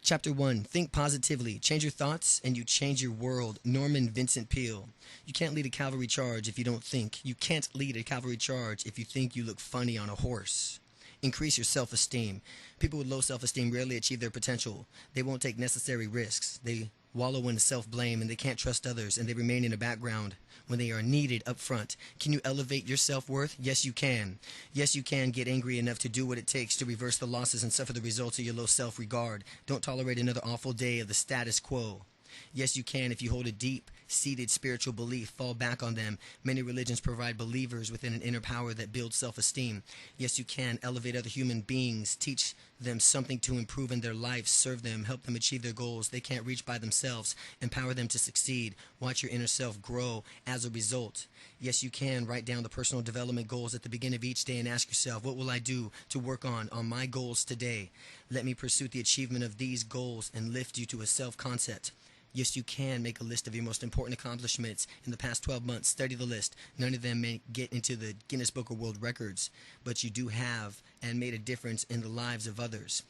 Chapter 1. Think positively. Change your thoughts and you change your world. Norman Vincent Peale. You can't lead a cavalry charge if you don't think. You can't lead a cavalry charge if you think you look funny on a horse. Increase your self-esteem. People with low self-esteem rarely achieve their potential. They won't take necessary risks. They wallow in self-blame and they can't trust others and they remain in the background when they are needed up front. Can you elevate your self-worth? Yes, you can. Yes, you can get angry enough to do what it takes to reverse the losses and suffer the results of your low self-regard. Don't tolerate another awful day of the status quo. Yes, you can if you hold a deep-seated spiritual belief. Fall back on them. Many religions provide believers within an inner power that builds self-esteem. Yes, you can elevate other human beings. Teach them something to improve in their life. Serve them. Help them achieve their goals they can't reach by themselves. Empower them to succeed. Watch your inner self grow as a result. Yes, you can write down the personal development goals at the beginning of each day and ask yourself, what will I do to work on my goals today? Let me pursue the achievement of these goals and lift you to a self-concept. Yes, you can make a list of your most important accomplishments in the past 12 months. Study the list. None of them may get into the Guinness Book of World Records, but you do have and made a difference in the lives of others.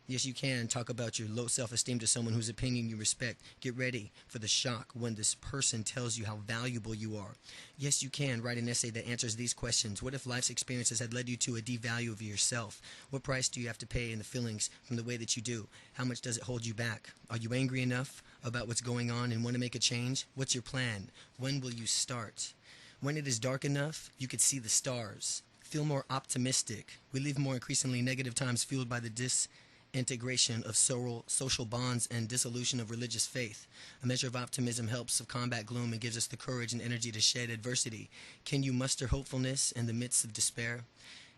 Yes, you can talk about your low self-esteem to someone whose opinion you respect. Get ready for the shock when this person tells you how valuable you are. Yes, you can write an essay that answers these questions. What if life's experiences had led you to a devalue of yourself? What price do you have to pay in the feelings from the way that you do? How much does it hold you back? Are you angry enough about what's going on and want to make a change? What's your plan? When will you start? When it is dark enough, you could see the stars. Feel more optimistic. We live more increasingly negative times fueled by the disintegration of social bonds and dissolution of religious faith. A measure of optimism helps to combat gloom and gives us the courage and energy to shed adversity. Can you muster hopefulness in the midst of despair?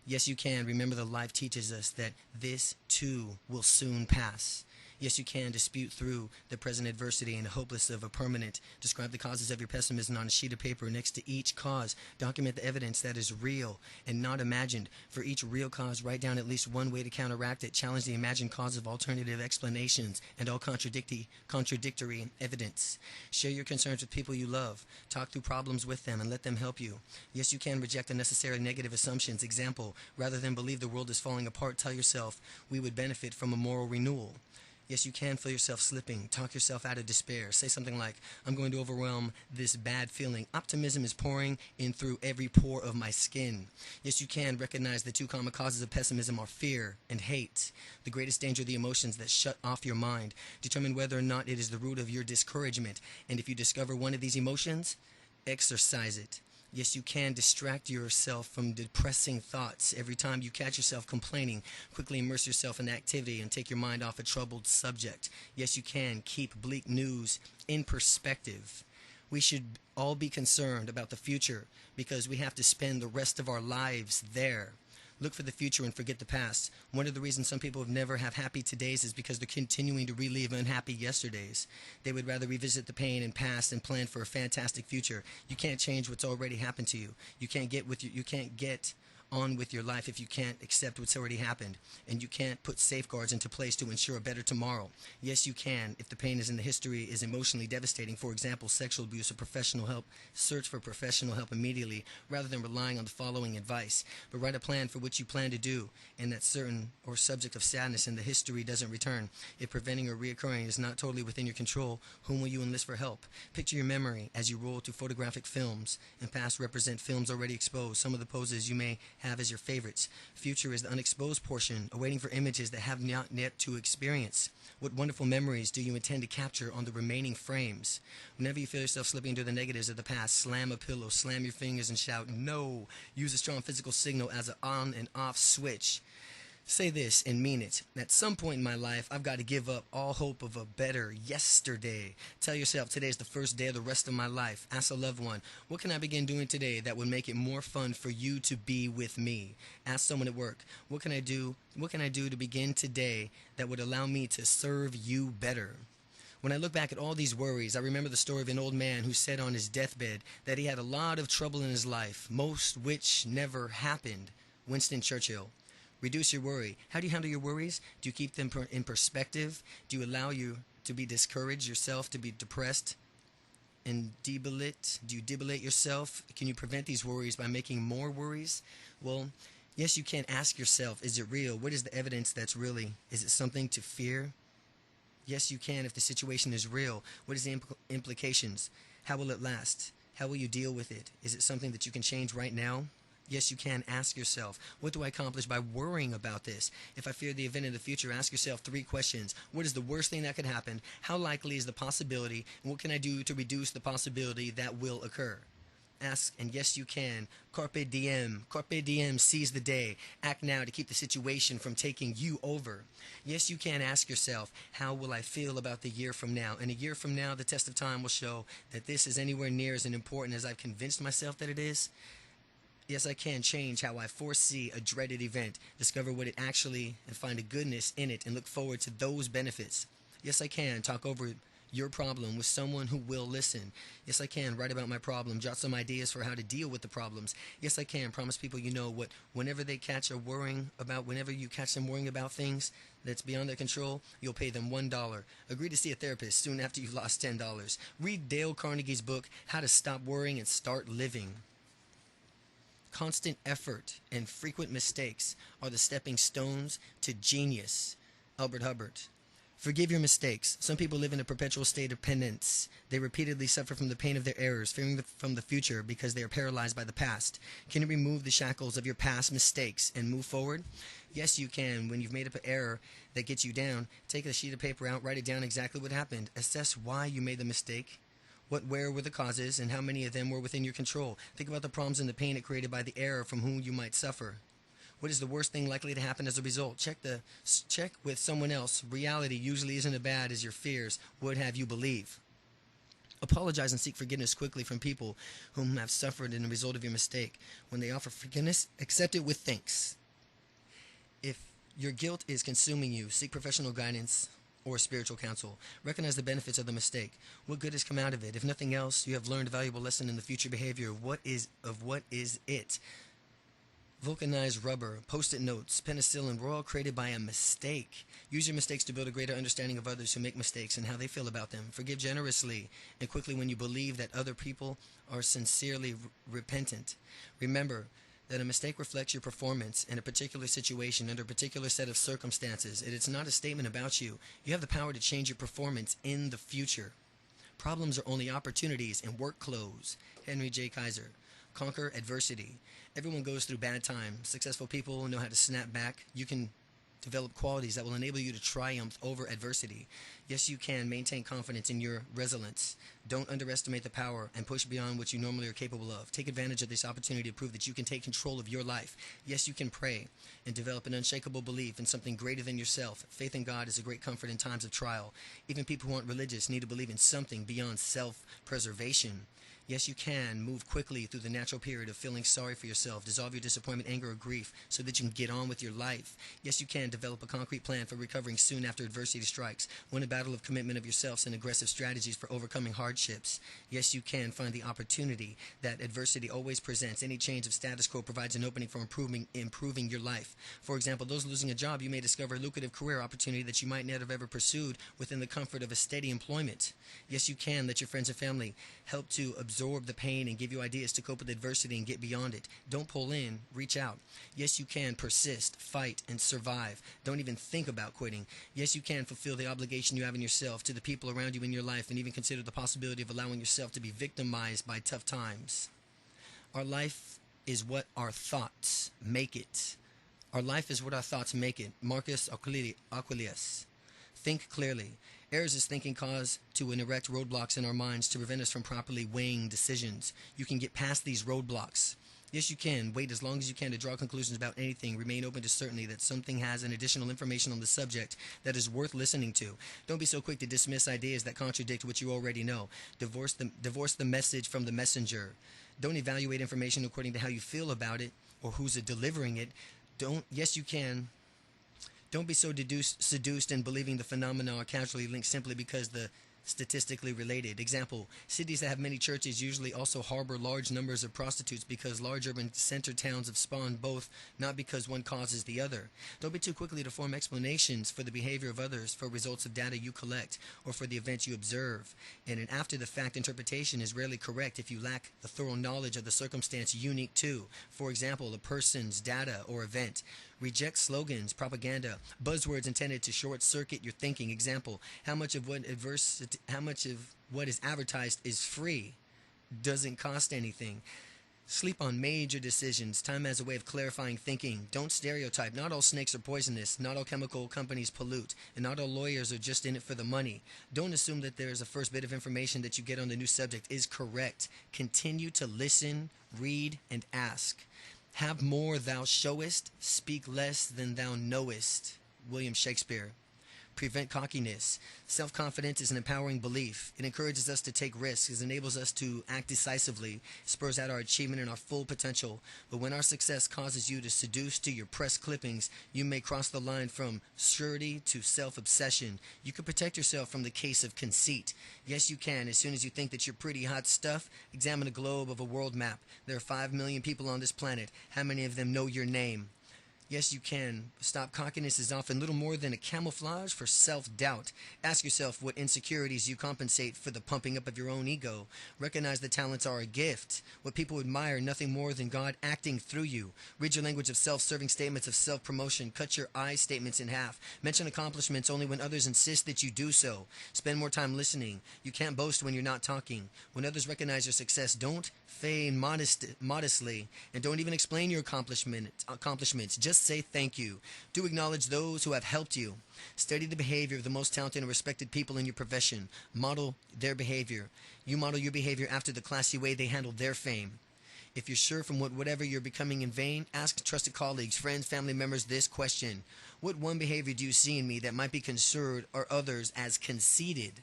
Yes, you can. Remember that life teaches us that this too will soon pass. Yes, you can dispute through the present adversity and hopeless of a permanent. Describe the causes of your pessimism on a sheet of paper next to each cause. Document the evidence that is real and not imagined. For each real cause, write down at least one way to counteract it. Challenge the imagined cause of alternative explanations and all contradictory evidence. Share your concerns with people you love. Talk through problems with them and let them help you. Yes, you can reject unnecessary negative assumptions. Example, rather than believe the world is falling apart, tell yourself, we would benefit from a moral renewal. Yes, you can feel yourself slipping. Talk yourself out of despair. Say something like, I'm going to overwhelm this bad feeling. Optimism is pouring in through every pore of my skin. Yes, you can recognize the two common causes of pessimism are fear and hate. The greatest danger of the emotions that shut off your mind. Determine whether or not it is the root of your discouragement. And if you discover one of these emotions, exercise it. Yes, you can distract yourself from depressing thoughts. Every time you catch yourself complaining, quickly immerse yourself in activity and take your mind off a troubled subject. Yes, you can keep bleak news in perspective. We should all be concerned about the future because we have to spend the rest of our lives there. Look for the future and forget the past. One of the reasons some people never have happy todays is because they're continuing to relive unhappy yesterdays. They would rather revisit the pain and past and plan for a fantastic future. You can't change what's already happened to you. You can't get on with your life if you can't accept what's already happened, and you can't put safeguards into place to ensure a better tomorrow. Yes, you can. If the pain is in the history is emotionally devastating, for example, sexual abuse or professional help, search for professional help immediately rather than relying on the following advice. But write a plan for what you plan to do in that certain or subject of sadness and the history doesn't return. If preventing or reoccurring is not totally within your control, whom will you enlist for help? Picture your memory as you roll through photographic films, and past represent films already exposed. Some of the poses you may have as your favorites. Future is the unexposed portion, awaiting for images that have not yet to experience. What wonderful memories do you intend to capture on the remaining frames? Whenever you feel yourself slipping into the negatives of the past, slam a pillow, slam your fingers and shout, no. Use a strong physical signal as an on and off switch. Say this and mean it. At some point in my life, I've got to give up all hope of a better yesterday. Tell yourself today is the first day of the rest of my life. Ask a loved one, what can I begin doing today that would make it more fun for you to be with me? Ask someone at work, what can I do to begin today that would allow me to serve you better? When I look back at all these worries, I remember the story of an old man who said on his deathbed that he had a lot of trouble in his life, most which never happened. Winston Churchill. Reduce your worry. How do you handle your worries? Do you keep them in perspective? Do you allow you to be discouraged yourself, to be depressed and debilate? Do you debilate yourself? Can you prevent these worries by making more worries? Well, yes, you can. Ask yourself, is it real? What is the evidence that's really? Is it something to fear? Yes, you can if the situation is real. What is the implications? How will it last? How will you deal with it? Is it something that you can change right now? Yes, you can. Ask yourself, what do I accomplish by worrying about this? If I fear the event in the future, ask yourself 3 questions. What is the worst thing that could happen? How likely is the possibility? And what can I do to reduce the possibility that will occur? Ask, and yes, you can. Carpe diem. Carpe diem, seize the day. Act now to keep the situation from taking you over. Yes, you can. Ask yourself, how will I feel about the year from now? And a year from now, the test of time will show that this is anywhere near as important as I've convinced myself that it is. Yes, I can change how I foresee a dreaded event, discover what it actually, and find a goodness in it, and look forward to those benefits. Yes, I can talk over your problem with someone who will listen. Yes, I can write about my problem, jot some ideas for how to deal with the problems. Yes, I can promise people what whenever they catch a worrying about, whenever you catch them worrying about things that's beyond their control, you'll pay them $1. Agree to see a therapist soon after you've lost $10. Read Dale Carnegie's book, How to Stop Worrying and Start Living. Constant effort and frequent mistakes are the stepping stones to genius. Albert Hubbard. Forgive your mistakes. Some people live in a perpetual state of penance. They repeatedly suffer from the pain of their errors, fearing from the future because they are paralyzed by the past. Can you remove the shackles of your past mistakes and move forward? Yes, you can. When you've made up an error that gets you down, take a sheet of paper out, write it down exactly what happened. Assess why you made the mistake. Where were the causes, and how many of them were within your control? Think about the problems and the pain it created by the error from whom you might suffer. What is the worst thing likely to happen as a result? Check with someone else. Reality usually isn't as bad as your fears would have you believe. Apologize and seek forgiveness quickly from people whom have suffered in the result of your mistake. When they offer forgiveness, accept it with thanks. If your guilt is consuming you, seek professional guidance or spiritual counsel. Recognize the benefits of the mistake. What good has come out of it? If nothing else, you have learned a valuable lesson in the future behavior. What is it? Vulcanized rubber, post-it notes, penicillin were all created by a mistake. Use your mistakes to build a greater understanding of others who make mistakes and how they feel about them. Forgive generously and quickly when you believe that other people are sincerely repentant. Remember that a mistake reflects your performance in a particular situation under a particular set of circumstances. It is not a statement about you. You have the power to change your performance in the future. Problems are only opportunities and work clothes. Henry J. Kaiser. Conquer adversity. Everyone goes through bad times. Successful people know how to snap back. You can develop qualities that will enable you to triumph over adversity. Yes, you can maintain confidence in your resilience. Don't underestimate the power and push beyond what you normally are capable of. Take advantage of this opportunity to prove that you can take control of your life. Yes, you can pray and develop an unshakable belief in something greater than yourself. Faith in God is a great comfort in times of trial. Even people who aren't religious need to believe in something beyond self-preservation. Yes, you can move quickly through the natural period of feeling sorry for yourself. Dissolve your disappointment, anger, or grief so that you can get on with your life. Yes, you can develop a concrete plan for recovering soon after adversity strikes. Win a battle of commitment of yourselves and aggressive strategies for overcoming hardships. Yes, you can find the opportunity that adversity always presents. Any change of status quo provides an opening for improving your life. For example, those losing a job, you may discover a lucrative career opportunity that you might not have ever pursued within the comfort of a steady employment. Yes, you can let your friends and family help to absorb the pain and give you ideas to cope with adversity and get beyond it. Don't pull in, reach out. Yes, you can persist, fight, and survive. Don't even think about quitting. Yes, you can fulfill the obligation you have in yourself to the people around you in your life and even consider the possibility of allowing yourself to be victimized by tough times. Our life is what our thoughts make it. Our life is what our thoughts make it. Marcus Aurelius. Think clearly. Errors is thinking cause to erect roadblocks in our minds to prevent us from properly weighing decisions. You can get past these roadblocks. Yes, you can. Wait as long as you can to draw conclusions about anything. Remain open to certainty that something has an additional information on the subject that is worth listening to. Don't be so quick to dismiss ideas that contradict what you already know. Divorce the message from the messenger. Don't evaluate information according to how you feel about it or who's delivering it. Yes, you can. Don't be so seduced in believing the phenomena are causally linked simply because the statistically related. Example, cities that have many churches usually also harbor large numbers of prostitutes because large urban center towns have spawned both, not because one causes the other. Don't be too quickly to form explanations for the behavior of others for results of data you collect or for the events you observe. And an after-the-fact interpretation is rarely correct if you lack the thorough knowledge of the circumstance unique to, for example, a person's data or event. Reject slogans, propaganda, buzzwords intended to short-circuit your thinking. Example: how much of what is advertised is free, doesn't cost anything. Sleep on major decisions. Time as a way of clarifying thinking. Don't stereotype. Not all snakes are poisonous. Not all chemical companies pollute. And not all lawyers are just in it for the money. Don't assume that there is a first bit of information that you get on the new subject is correct. Continue to listen, read, and ask. Have more thou showest. Speak less than thou knowest. William Shakespeare. Prevent cockiness. Self-confidence is an empowering belief. It encourages us to take risks. It enables us to act decisively. It spurs out our achievement and our full potential. But when our success causes you to seduce to your press clippings, you may cross the line from surety to self-obsession. You can protect yourself from the case of conceit. Yes, you can. As soon as you think that you're pretty hot stuff, examine a globe of a world map. There are 5 million people on this planet. How many of them know your name? Yes, you can. Stop cockiness is often little more than a camouflage for self-doubt. Ask yourself what insecurities you compensate for the pumping up of your own ego. Recognize that talents are a gift. What people admire, nothing more than God acting through you. Read your language of self-serving statements of self-promotion. Cut your I statements in half. Mention accomplishments only when others insist that you do so. Spend more time listening. You can't boast when you're not talking. When others recognize your success, don't feign modestly, and don't even explain your accomplishments. Just say thank you. Do acknowledge those who have helped you. Study the behavior of the most talented and respected people in your profession. Model their behavior. You model your behavior after the classy way they handle their fame. If you're sure from whatever you're becoming in vain, ask trusted colleagues, friends, family members this question: what one behavior do you see in me that might be considered or others as conceited?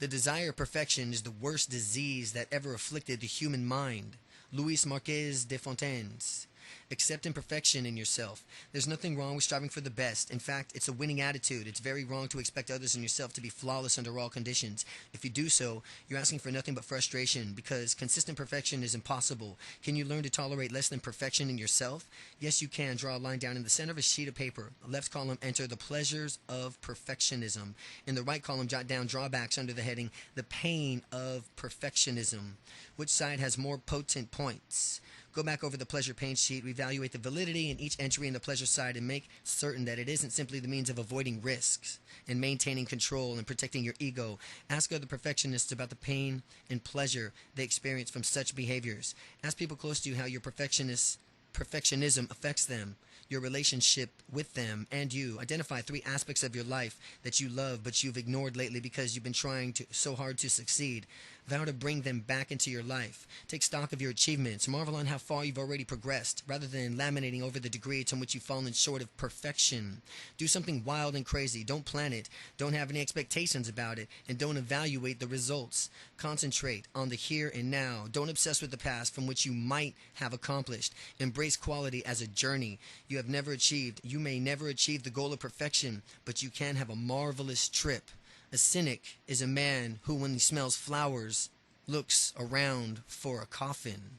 The desire of perfection is the worst disease that ever afflicted the human mind. Louis Marquez de Fontaines. Accept imperfection in yourself. There's nothing wrong with striving for the best. In fact, it's a winning attitude. It's very wrong to expect others and yourself to be flawless under all conditions. If you do so, you're asking for nothing but frustration, because consistent perfection is impossible. Can you learn to tolerate less than perfection in yourself? Yes, you can. Draw a line down in the center of a sheet of paper. Left column, enter the pleasures of perfectionism. In the right column, jot down drawbacks under the heading the pain of perfectionism. Which side has more potent points? Go back over the pleasure pain sheet, reevaluate the validity in each entry in the pleasure side, and make certain that it isn't simply the means of avoiding risks and maintaining control and protecting your ego. Ask other perfectionists about the pain and pleasure they experience from such behaviors. Ask people close to you how your perfectionism affects them, your relationship with them, and you. Identify 3 aspects of your life that you love but you've ignored lately because you've been trying so hard to succeed. Vow to bring them back into your life. Take stock of your achievements. Marvel on how far you've already progressed, rather than laminating over the degree to which you've fallen short of perfection. Do something wild and crazy. Don't plan it. Don't have any expectations about it. And don't evaluate the results. Concentrate on the here and now. Don't obsess with the past from which you might have accomplished. Embrace quality as a journey you may never achieve the goal of perfection, but you can have a marvelous trip. A cynic is a man who, when he smells flowers, looks around for a coffin.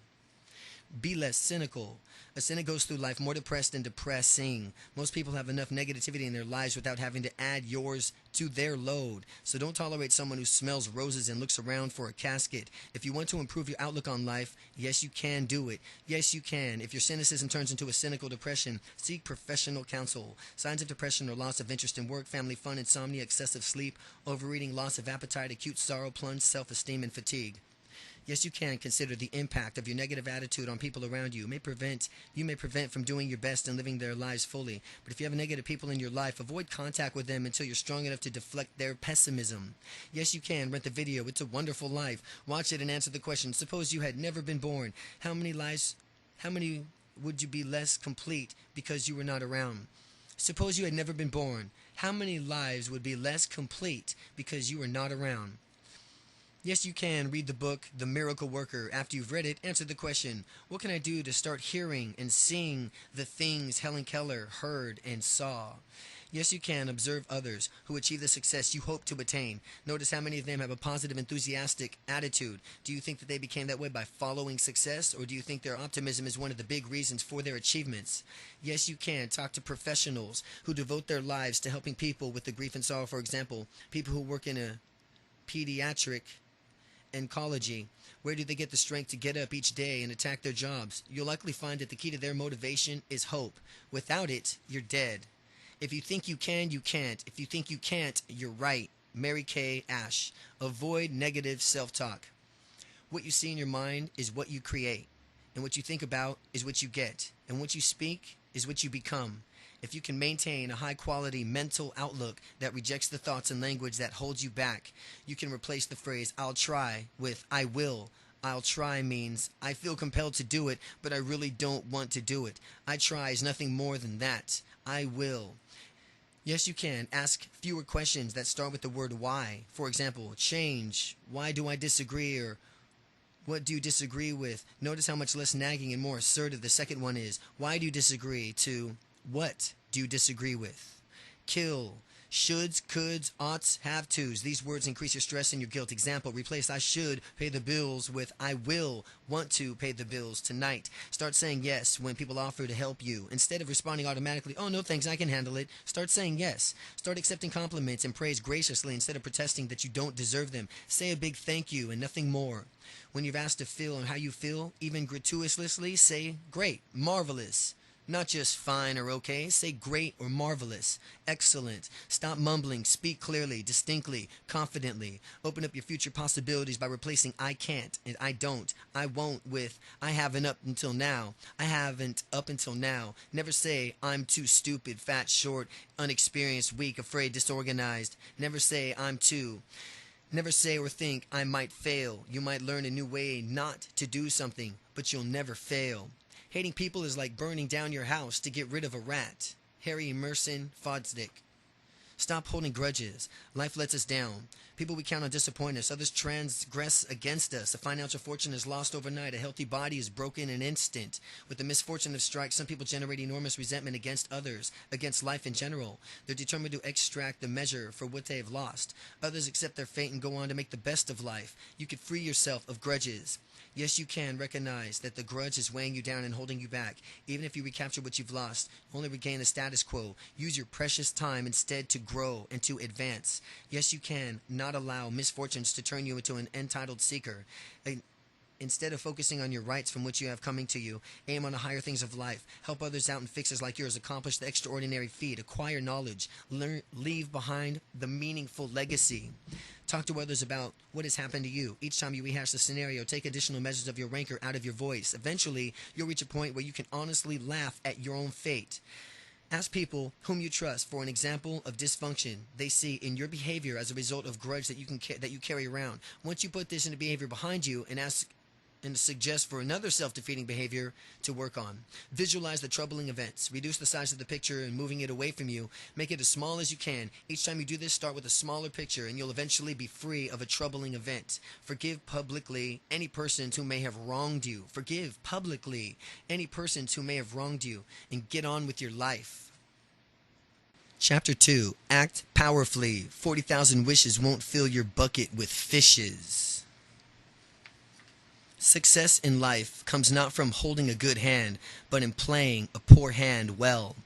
Be less cynical. A cynic goes through life more depressed than depressing. Most people have enough negativity in their lives without having to add yours to their load. So don't tolerate someone who smells roses and looks around for a casket. If you want to improve your outlook on life, yes, you can do it. Yes, you can. If your cynicism turns into a cynical depression, seek professional counsel. Signs of depression are loss of interest in work, family fun, insomnia, excessive sleep, overeating, loss of appetite, acute sorrow, plunged self-esteem, and fatigue. Yes, you can consider the impact of your negative attitude on people around you. You may prevent from doing your best and living their lives fully. But if you have negative people in your life, avoid contact with them until you're strong enough to deflect their pessimism. Yes, you can. Rent the video. It's a Wonderful Life. Watch it and answer the question. Suppose you had never been born. How many would you be less complete because you were not around? Suppose you had never been born. How many lives would be less complete because you were not around? Yes, you can. Read the book, The Miracle Worker. After you've read it, answer the question: what can I do to start hearing and seeing the things Helen Keller heard and saw? Yes, you can. Observe others who achieve the success you hope to attain. Notice how many of them have a positive, enthusiastic attitude. Do you think that they became that way by following success, or do you think their optimism is one of the big reasons for their achievements? Yes, you can. Talk to professionals who devote their lives to helping people with the grief and sorrow. For example, people who work in a pediatric oncology. Where do they get the strength to get up each day and attack their jobs? You'll likely find that the key to their motivation is hope. Without it, you're dead. If you think you can, you can't. If you think you can't, you're right. Mary Kay Ash. Avoid negative self-talk. What you see in your mind is what you create. And what you think about is what you get. And what you speak is what you become. If you can maintain a high-quality mental outlook that rejects the thoughts and language that holds you back, you can replace the phrase, I'll try, with I will. I'll try means I feel compelled to do it, but I really don't want to do it. I try is nothing more than that. I will. Yes, you can. Ask fewer questions that start with the word why. For example, change. Why do I disagree? Or what do you disagree with? Notice how much less nagging and more assertive the second one is. Why do you disagree? To what do you disagree with? Kill. Shoulds, coulds, oughts, have tos. These words increase your stress and your guilt. Example, replace I should pay the bills with I will want to pay the bills tonight. Start saying yes when people offer to help you. Instead of responding automatically, oh no thanks, I can handle it. Start saying yes. Start accepting compliments and praise graciously instead of protesting that you don't deserve them. Say a big thank you and nothing more. When you're asked to feel on how you feel, even gratuitously, say great, marvelous. Not just fine or okay. Say great or marvelous. Excellent. Stop mumbling. Speak clearly, distinctly, confidently. Open up your future possibilities by replacing I can't and I don't, I won't with I haven't up until now. I haven't up until now. Never say I'm too stupid, fat, short, unexperienced, weak, afraid, disorganized. Never say I'm too. Never say or think I might fail. You might learn a new way not to do something, but you'll never fail. Hating people is like burning down your house to get rid of a rat. Harry Emerson Fosdick. Stop holding grudges. Life lets us down. People we count on disappoint us. Others transgress against us. A financial fortune is lost overnight. A healthy body is broken in an instant. With the misfortune of strikes, some people generate enormous resentment against others, against life in general. They're determined to extract the measure for what they have lost. Others accept their fate and go on to make the best of life. You could free yourself of grudges. Yes, you can recognize that the grudge is weighing you down and holding you back. Even if you recapture what you've lost, only regain the status quo. Use your precious time instead to grow and to advance. Yes, you can not allow misfortunes to turn you into an entitled seeker. Instead of focusing on your rights from which you have coming to you, aim on the higher things of life. Help others out in fixes like yours. Accomplish the extraordinary feat. Acquire knowledge. Leave behind the meaningful legacy. Talk to others about what has happened to you. Each time you rehash the scenario, take additional measures of your rancor out of your voice. Eventually, you'll reach a point where you can honestly laugh at your own fate. Ask people whom you trust for an example of dysfunction they see in your behavior as a result of grudge that you carry around. Once you put this into behavior behind you and suggest for another self-defeating behavior to work on. Visualize the troubling events. Reduce the size of the picture and moving it away from you. Make it as small as you can. Each time you do this, start with a smaller picture and you'll eventually be free of a troubling event. Forgive publicly any persons who may have wronged you. Forgive publicly any persons who may have wronged you and get on with your life. Chapter 2. Act powerfully. 40,000 wishes won't fill your bucket with fishes. Success in life comes not from holding a good hand, but in playing a poor hand well.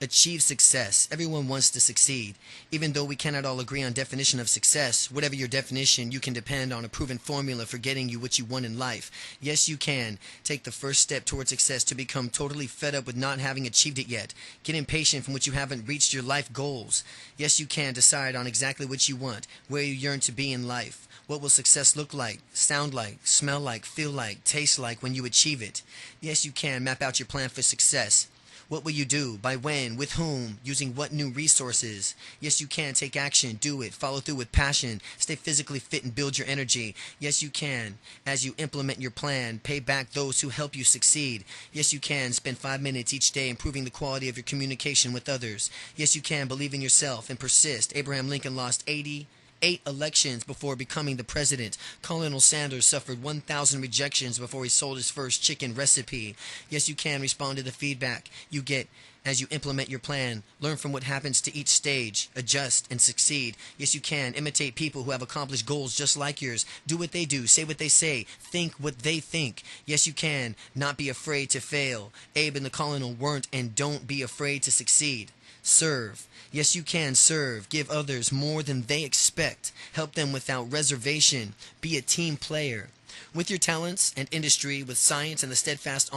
Achieve success. Everyone wants to succeed. Even though we cannot all agree on definition of success, whatever your definition, you can depend on a proven formula for getting you what you want in life. Yes, you can. Take the first step towards success to become totally fed up with not having achieved it yet. Get impatient from which you haven't reached your life goals. Yes, you can decide on exactly what you want, where you yearn to be in life. What will success look like, sound like, smell like, feel like, taste like when you achieve it? Yes, you can map out your plan for success. What will you do? By when? With whom? Using what new resources? Yes, you can take action, do it, follow through with passion, stay physically fit and build your energy. Yes, you can. As you implement your plan, pay back those who help you succeed. Yes, you can. Spend 5 minutes each day improving the quality of your communication with others. Yes, you can. Believe in yourself and persist. Abraham Lincoln lost 88 elections before becoming the president. Colonel Sanders suffered 1,000 rejections before he sold his first chicken recipe. Yes, you can respond to the feedback you get as you implement your plan. Learn from what happens to each stage. Adjust and succeed. Yes, you can. Imitate people who have accomplished goals just like yours. Do what they do. Say what they say. Think what they think. Yes, you can. Not be afraid to fail. Abe and the Colonel weren't and don't be afraid to succeed. Serve. Yes, you can serve. Give others more than they expect. Help them without reservation. Be a team player. With your talents and industry, with science and the steadfast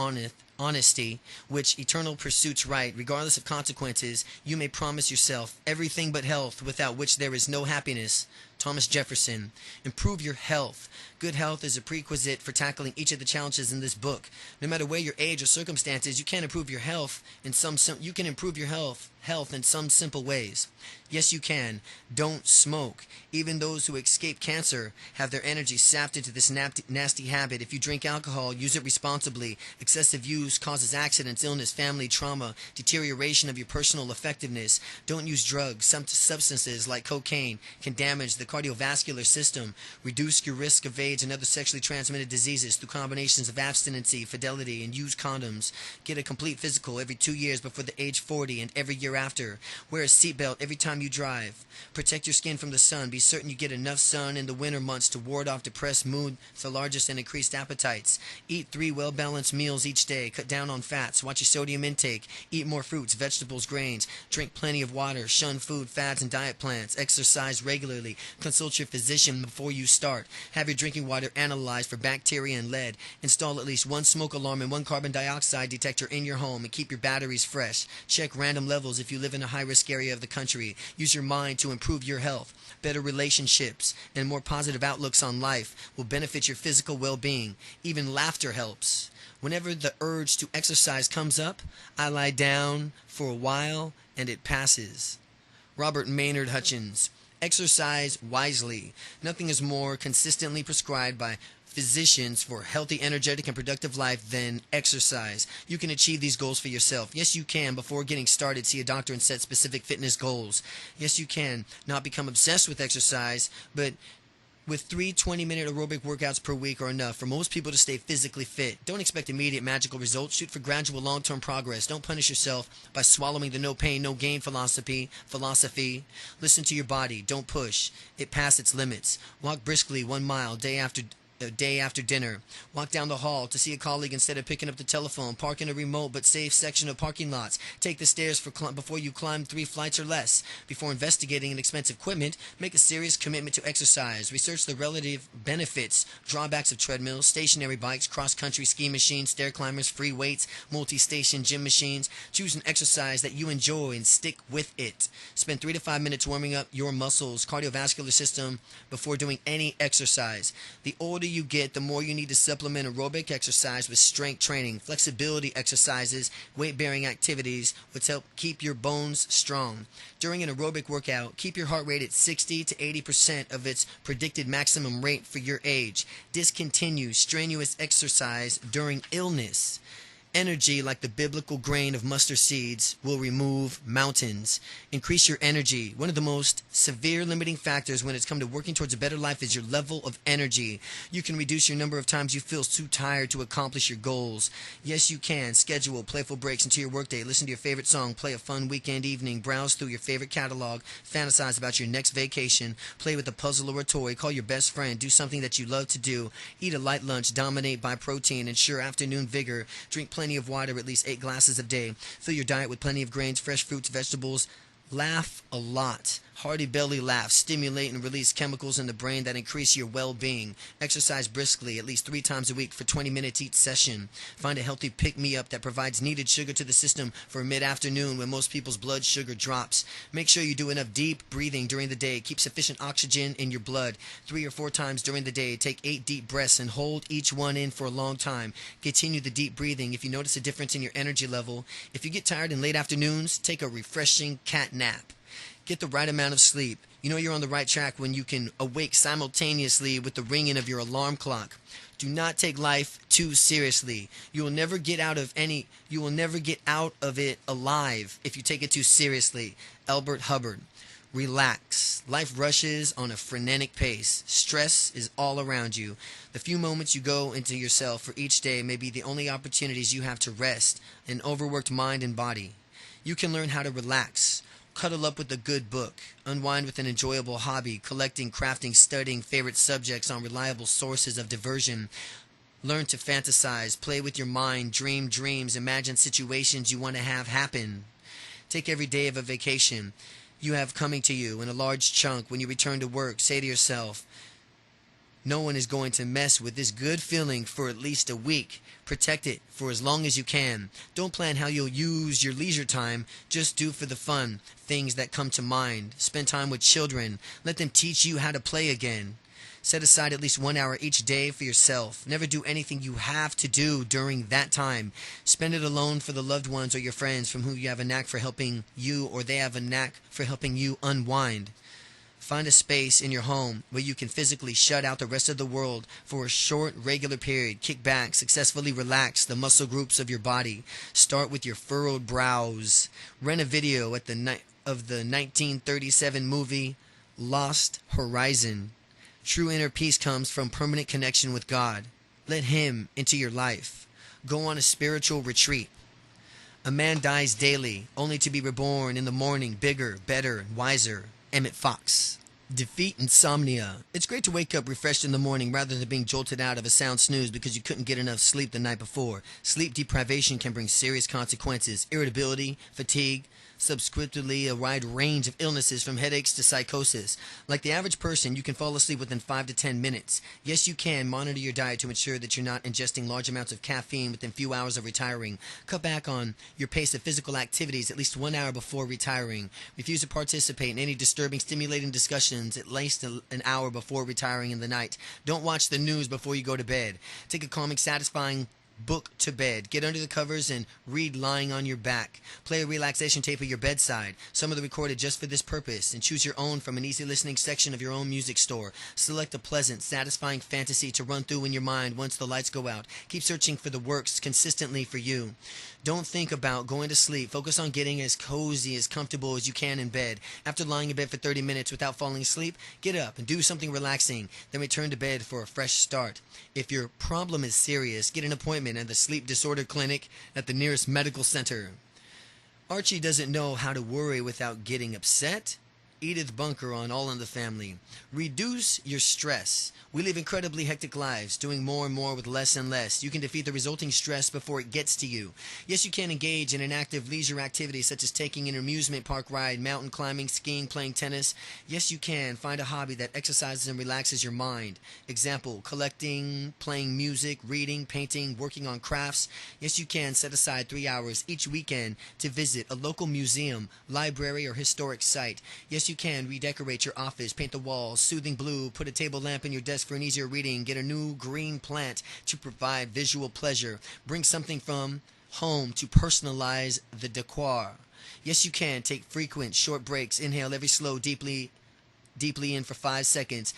honesty, which eternal pursuits right, regardless of consequences, you may promise yourself everything but health, without which there is no happiness. Thomas Jefferson. Improve your health. Good health is a prerequisite for tackling each of the challenges in this book. No matter where your age or circumstances, you can improve your health in some in some simple ways. Yes, you can. Don't smoke. Even those who escape cancer have their energy sapped into this nasty habit. If you drink alcohol, use it responsibly. Excessive use causes accidents, illness, family trauma, deterioration of your personal effectiveness. Don't use drugs. Some substances like cocaine can damage the cardiovascular system. Reduce your risk of AIDS and other sexually transmitted diseases through combinations of abstinency, fidelity, and use condoms. Get a complete physical every 2 years before the age 40 and every year after. Wear a seatbelt every time you drive. Protect your skin from the sun. Be certain you get enough sun in the winter months to ward off depressed mood, lethargic, and increased appetites. Eat 3 well-balanced meals each day. Cut down on fats. Watch your sodium intake. Eat more fruits, vegetables, grains. Drink plenty of water. Shun food, fads, and diet plans. Exercise regularly. Consult your physician before you start. Have your drinking water analyzed for bacteria and lead. Install at least 1 smoke alarm and 1 carbon dioxide detector in your home and keep your batteries fresh. Check random levels if you live in a high-risk area of the country. Use your mind to improve your health. Better relationships and more positive outlooks on life will benefit your physical well-being. Even laughter helps. Whenever the urge to exercise comes up, I lie down for a while and it passes. Robert Maynard Hutchins. Exercise wisely. Nothing is more consistently prescribed by physicians for healthy, energetic, and productive life than exercise. You can achieve these goals for yourself. Yes, you can. Before getting started, see a doctor and set specific fitness goals. Yes, you can. Not become obsessed with exercise, but with 3 20-minute aerobic workouts per week are enough for most people to stay physically fit. Don't expect immediate magical results. Shoot for gradual long-term progress. Don't punish yourself by swallowing the no pain, no gain philosophy. Listen to your body. Don't push it past its limits. Walk briskly 1 mile day after dinner. Walk down the hall to see a colleague instead of picking up the telephone. Park in a remote but safe section of parking lots. Take the stairs before you climb 3 flights or less. Before investigating an expensive equipment, make a serious commitment to exercise. Research the relative benefits, drawbacks of treadmills, stationary bikes, cross-country ski machines, stair climbers, free weights, multi-station gym machines. Choose an exercise that you enjoy and stick with it. Spend 3 to 5 minutes warming up your muscles, cardiovascular system before doing any exercise. The older you get, the more you need to supplement aerobic exercise with strength training, flexibility exercises, weight-bearing activities, which help keep your bones strong. During an aerobic workout, keep your heart rate at 60 to 80% of its predicted maximum rate for your age. Discontinue strenuous exercise during illness. Energy, like the biblical grain of mustard seeds, will remove mountains. Increase your energy. One of the most severe limiting factors when it's come to working towards a better life is your level of energy. You can reduce your number of times you feel too tired to accomplish your goals. Yes, you can. Schedule playful breaks into your workday. Listen to your favorite song. Play a fun weekend evening. Browse through your favorite catalog. Fantasize about your next vacation. Play with a puzzle or a toy. Call your best friend. Do something that you love to do. Eat a light lunch. Dominate by protein. Ensure afternoon vigor. Drink plenty of water, at least 8 glasses a day. Fill your diet with plenty of grains, fresh fruits, vegetables. Laugh a lot. Hearty belly laughs stimulate and release chemicals in the brain that increase your well-being. Exercise briskly at least 3 times a week for 20 minutes each session. Find a healthy pick-me-up that provides needed sugar to the system for mid-afternoon when most people's blood sugar drops. Make sure you do enough deep breathing during the day. Keep sufficient oxygen in your blood. 3 or 4 times during the day. Take 8 deep breaths and hold each one in for a long time. Continue the deep breathing if you notice a difference in your energy level. If you get tired in late afternoons, take a refreshing cat nap. Get the right amount of sleep. You know you're on the right track when you can awake simultaneously with the ringing of your alarm clock. Do not take life too seriously. You will never get out of it alive if you take it too seriously. Albert Hubbard. Relax. Life rushes on a frenetic pace. Stress is all around you. The few moments you go into yourself for each day may be the only opportunities you have to rest an overworked mind and body. You can learn how to relax. Cuddle up with a good book. Unwind with an enjoyable hobby, collecting, crafting, studying favorite subjects on reliable sources of diversion. Learn to fantasize, play with your mind, dream dreams, imagine situations you want to have happen. Take every day of a vacation you have coming to you in a large chunk. When you return to work, say to yourself, no one is going to mess with this good feeling for at least a week. Protect it for as long as you can. Don't plan how you'll use your leisure time. Just do for the fun things that come to mind. Spend time with children. Let them teach you how to play again. Set aside at least 1 hour each day for yourself. Never do anything you have to do during that time. Spend it alone for the loved ones or your friends from whom you have a knack for helping you, or they have a knack for helping you unwind. Find a space in your home where you can physically shut out the rest of the world for a short, regular period. Kick back, successfully relax the muscle groups of your body. Start with your furrowed brows. Rent a video of the 1937 movie Lost Horizon. True inner peace comes from permanent connection with God. Let Him into your life. Go on a spiritual retreat. A man dies daily, only to be reborn in the morning, bigger, better, and wiser. Emmett Fox. Defeat insomnia. It's great to wake up refreshed in the morning rather than being jolted out of a sound snooze because you couldn't get enough sleep the night before. Sleep deprivation can bring serious consequences: irritability, fatigue, subsequently a wide range of illnesses from headaches to psychosis. Like the average person, you can fall asleep within 5 to 10 minutes. Yes, you can monitor your diet to ensure that you're not ingesting large amounts of caffeine within few hours of retiring. Cut back on your pace of physical activities at least 1 hour before retiring. Refuse to participate in any disturbing, stimulating discussions at least an hour before retiring in the night. Don't watch the news before you go to bed. Take a calming, satisfying book to bed. Get under the covers and read lying on your back. Play a relaxation tape at your bedside, some of them recorded just for this purpose, and choose your own from an easy listening section of your own music store. Select a pleasant, satisfying fantasy to run through in your mind once the lights go out. Keep searching for the works consistently for you. Don't think about going to sleep. Focus on getting as cozy, as comfortable as you can in bed. After lying in bed for 30 minutes without falling asleep, get up and do something relaxing, then return to bed for a fresh start. If your problem is serious, get an appointment at the sleep disorder clinic at the nearest medical center. Archie doesn't know how to worry without getting upset. Edith Bunker on All in the Family. Reduce your stress. We live incredibly hectic lives, doing more and more with less and less. You can defeat the resulting stress before it gets to you. Yes, you can engage in an active leisure activity such as taking an amusement park ride, mountain climbing, skiing, playing tennis. Yes, you can find a hobby that exercises and relaxes your mind. Example, collecting, playing music, reading, painting, working on crafts. Yes, you can set aside 3 hours each weekend to visit a local museum, library, or historic site. Yes, you can redecorate your office, paint the walls soothing blue, put a table lamp in your desk for an easier reading, get a new green plant to provide visual pleasure, bring something from home to personalize the decor. Yes, you can take frequent short breaks, inhale every slow, deeply in for 5 seconds,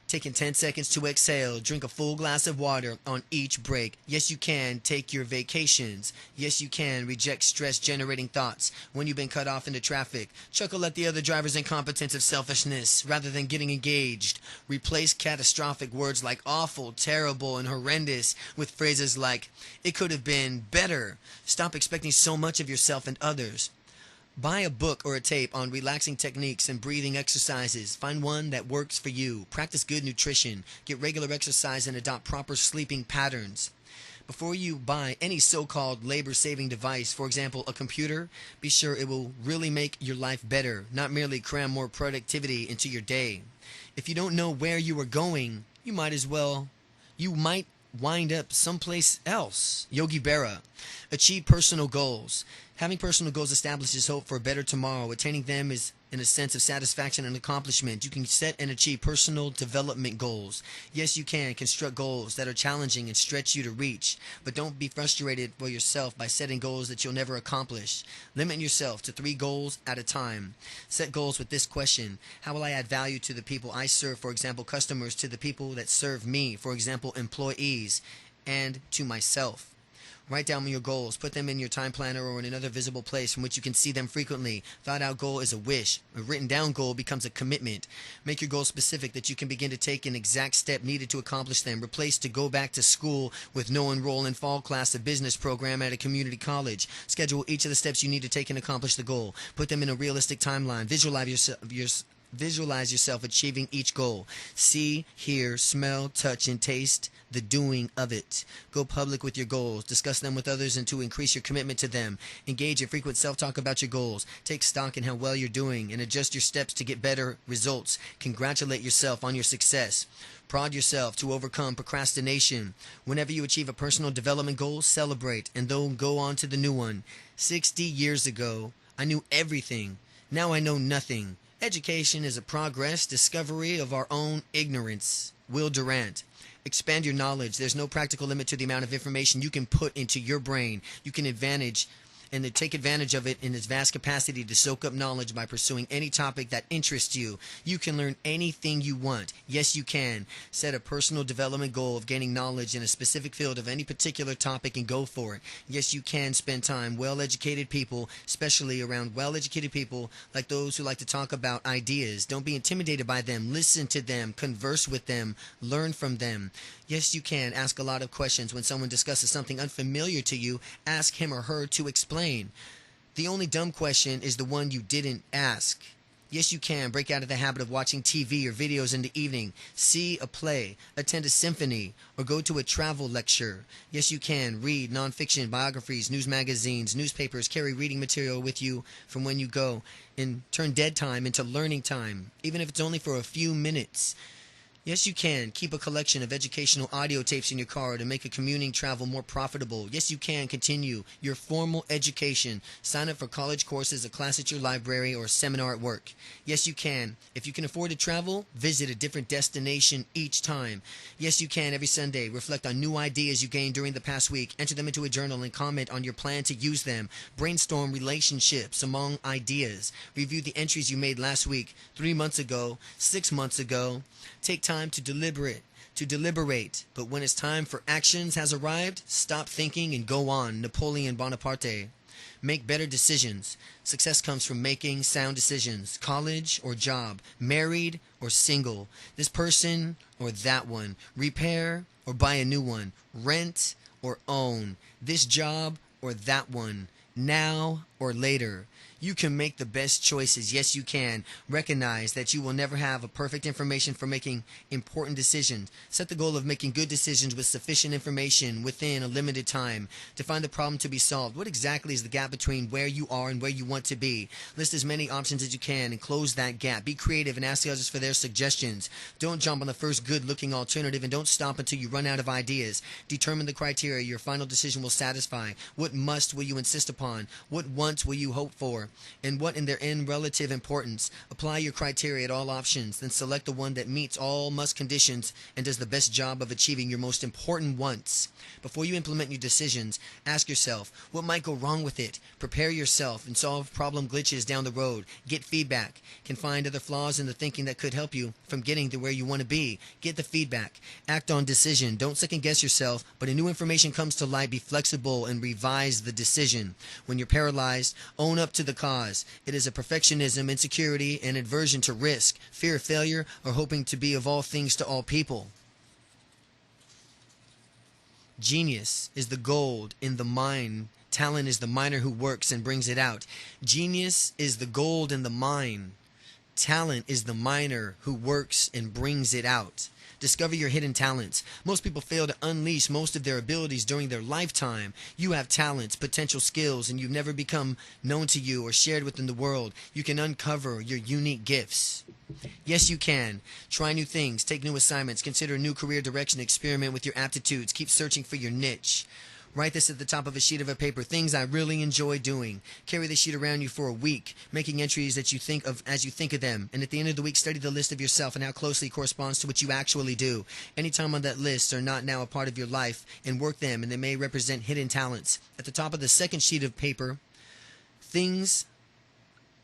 taking 10 seconds to exhale. Drink a full glass of water on each break. Yes, you can take your vacations. Yes, you can reject stress-generating thoughts when you've been cut off into traffic. Chuckle at the other driver's incompetence of selfishness rather than getting engaged. Replace catastrophic words like awful, terrible, and horrendous with phrases like, it could have been better. Stop expecting so much of yourself and others. Buy a book or a tape on relaxing techniques and breathing exercises. Find one that works for you. Practice good nutrition. Get regular exercise and adopt proper sleeping patterns. Before you buy any so-called labor-saving device, for example, a computer, be sure it will really make your life better, not merely cram more productivity into your day. If you don't know where you are going, you might wind up someplace else. Yogi Berra. Achieve personal goals. Having personal goals establishes hope for a better tomorrow. Attaining them is in a sense of satisfaction and accomplishment. You can set and achieve personal development goals. Yes, you can construct goals that are challenging and stretch you to reach, but don't be frustrated for yourself by setting goals that you'll never accomplish. Limit yourself to 3 goals at a time. Set goals with this question: how will I add value to the people I serve, for example, customers, to the people that serve me, for example, employees, and to myself? Write down your goals. Put them in your time planner or in another visible place from which you can see them frequently. Thought out goal is a wish. A written down goal becomes a commitment. Make your goals specific that you can begin to take an exact step needed to accomplish them. Replace to go back to school with no enroll in fall class of business program at a community college. Schedule each of the steps you need to take and accomplish the goal. Put them in a realistic timeline. Visualize yourself achieving each goal. See, hear, smell, touch, and taste the doing of it. Go public with your goals. Discuss them with others and to increase your commitment to them. Engage in frequent self-talk about your goals. Take stock in how well you're doing and adjust your steps to get better results. Congratulate yourself on your success. Prod yourself to overcome procrastination. Whenever you achieve a personal development goal, celebrate and then go on to the new one. 60 years ago, I knew everything. Now I know nothing. Education is a progress discovery of our own ignorance. Will Durant. Expand your knowledge. There's no practical limit to the amount of information you can put into your brain. You can take advantage of it in its vast capacity to soak up knowledge by pursuing any topic that interests you. You can learn anything you want. Yes, you can. Set a personal development goal of gaining knowledge in a specific field of any particular topic and go for it. Yes, you can spend time well-educated people, especially around well-educated people like those who like to talk about ideas. Don't be intimidated by them. Listen to them. Converse with them. Learn from them. Yes, you can ask a lot of questions. When someone discusses something unfamiliar to you, ask him or her to explain. The only dumb question is the one you didn't ask. Yes, you can break out of the habit of watching TV or videos in the evening, see a play, attend a symphony, or go to a travel lecture. Yes, you can read nonfiction, biographies, news magazines, newspapers, carry reading material with you from when you go, and turn dead time into learning time, even if it's only for a few minutes. Yes, you can keep a collection of educational audio tapes in your car to make a commuting travel more profitable. Yes, you can continue your formal education. Sign up for college courses, a class at your library, or a seminar at work. Yes, you can. If you can afford to travel, visit a different destination each time. Yes, you can. Every Sunday, reflect on new ideas you gained during the past week. Enter them into a journal and comment on your plan to use them. Brainstorm relationships among ideas. Review the entries you made last week, 3 months ago, 6 months ago. Take time to deliberate, but when it's time for actions has arrived, stop thinking and go on. Napoleon Bonaparte. Make better decisions. Success comes from making sound decisions. College or job, married or single, this person or that one, repair or buy a new one, rent or own, this job or that one, now or later. You can make the best choices. Yes, you can. Recognize that you will never have a perfect information for making important decisions. Set the goal of making good decisions with sufficient information within a limited time. Define the problem to be solved. What exactly is the gap between where you are and where you want to be? List as many options as you can and close that gap. Be creative and ask others for their suggestions. Don't jump on the first good-looking alternative and don't stop until you run out of ideas. Determine the criteria your final decision will satisfy. What must will you insist upon? What want will you hope for? And what in their end relative importance. Apply your criteria at all options, then select the one that meets all must conditions and does the best job of achieving your most important wants. Before you implement your decisions, ask yourself, what might go wrong with it? Prepare yourself and solve problem glitches down the road. Get feedback. Can find other flaws in the thinking that could help you from getting to where you want to be. Get the feedback. Act on decision. Don't second guess yourself, but when new information comes to light, be flexible and revise the decision. When you're paralyzed, own up to the cause. It is a perfectionism, insecurity, and aversion to risk, fear of failure, or hoping to be of all things to all people. Genius is the gold in the mine. Talent is the miner who works and brings it out. Genius is the gold in the mine. Talent is the miner who works and brings it out. Discover your hidden talents. Most people fail to unleash most of their abilities during their lifetime. You have talents, potential skills, and you've never become known to you or shared within the world. You can uncover your unique gifts. Yes, you can. Try new things, take new assignments, consider a new career direction, experiment with your aptitudes, keep searching for your niche. Write this at the top of a sheet of paper. Things I really enjoy doing. Carry the sheet around you for a week, making entries that you think of as you think of them. And at the end of the week, study the list of yourself and how closely it corresponds to what you actually do. Any time on that list are not now a part of your life, and work them, and they may represent hidden talents. At the top of the second sheet of paper, things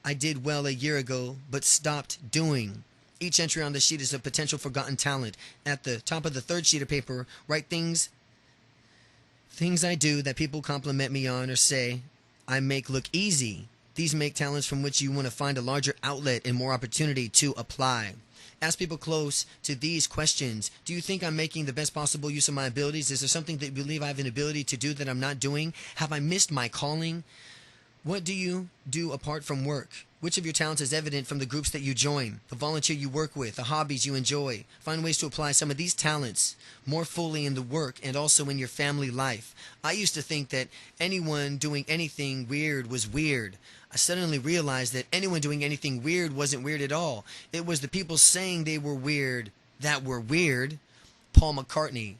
I did well a year ago but stopped doing. Each entry on the sheet is a potential forgotten talent. At the top of the third sheet of paper, write things I do that people compliment me on or say I make look easy. These make talents from which you want to find a larger outlet and more opportunity to apply. Ask people close to these questions. Do you think I'm making the best possible use of my abilities? Is there something that you believe I have an ability to do that I'm not doing? Have I missed my calling? What do you do apart from work? Which of your talents is evident from the groups that you join, the volunteer you work with, the hobbies you enjoy? Find ways to apply some of these talents more fully in the work and also in your family life. I used to think that anyone doing anything weird was weird. I suddenly realized that anyone doing anything weird wasn't weird at all. It was the people saying they were weird that were weird. Paul McCartney.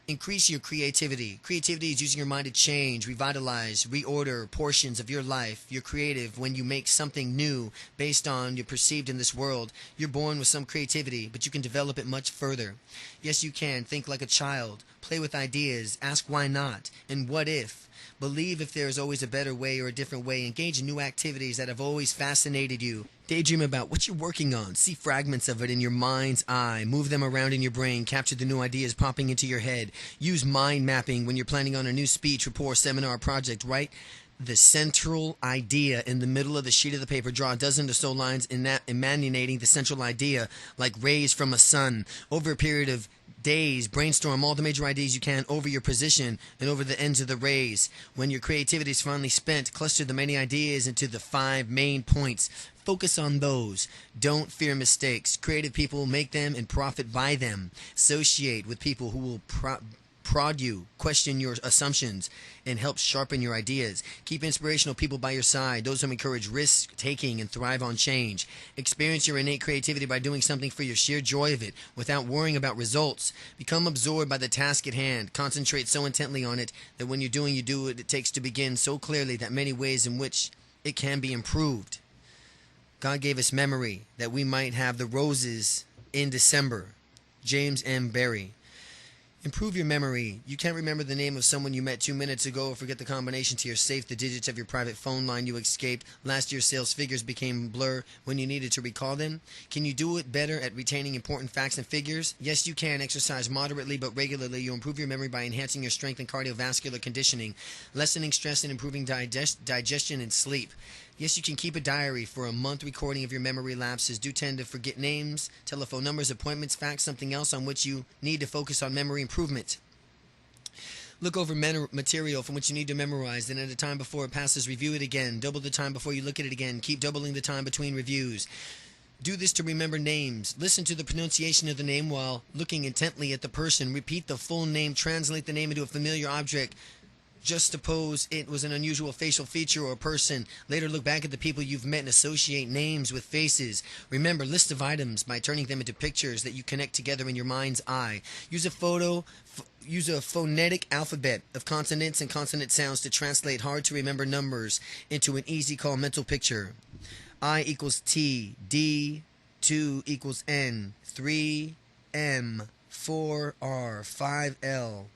Increase your creativity. Creativity is using your mind to change, revitalize, reorder portions of your life. You're creative when you make something new based on your perceived in this world. You're born with some creativity, but you can develop it much further. Yes, you can. Think like a child. Play with ideas. Ask why not and what if. Believe if there is always a better way or a different way. Engage in new activities that have always fascinated you. Daydream about what you're working on. See fragments of it in your mind's eye. Move them around in your brain. Capture the new ideas popping into your head. Use mind mapping when you're planning on a new speech, report, seminar, project. Write the central idea in the middle of the sheet of the paper. Draw a dozen or so lines emanating the central idea like rays from a sun. Over a period of days, brainstorm all the major ideas you can over your position and over the ends of the rays. When your creativity is finally spent, cluster the many ideas into the 5 main points. Focus on those. Don't fear mistakes. Creative people make them and profit by them. Associate with people who will prod you, question your assumptions, and help sharpen your ideas. Keep inspirational people by your side, those who encourage risk-taking and thrive on change. Experience your innate creativity by doing something for your sheer joy of it, without worrying about results. Become absorbed by the task at hand. Concentrate so intently on it that when you're doing, you do what it takes to begin so clearly that many ways in which it can be improved. God gave us memory that we might have the roses in December. James M. Barrie. Improve your memory. You can't remember the name of someone you met 2 minutes ago or forget the combination to your safe, the digits of your private phone line you escaped. Last year's sales figures became blur when you needed to recall them. Can you do it better at retaining important facts and figures? Yes, you can. Exercise moderately but regularly. You'll improve your memory by enhancing your strength and cardiovascular conditioning, lessening stress and improving digestion and sleep. Yes, you can keep a diary for a month recording of your memory lapses. Do tend to forget names, telephone numbers, appointments, facts, something else on which you need to focus on memory improvement. Look over material from which you need to memorize, then at a time before it passes, review it again. Double the time before you look at it again. Keep doubling the time between reviews. Do this to remember names. Listen to the pronunciation of the name while looking intently at the person. Repeat the full name. Translate the name into a familiar object. Just suppose it was an unusual facial feature or person. Later look back at the people you've met and associate names with faces. Remember lists of items by turning them into pictures that you connect together in your mind's eye. Use a phonetic alphabet of consonants and consonant sounds to translate hard to remember numbers into an easy call mental picture. I equals T, D, 2 equals N, 3 M, 4 R, 5 L.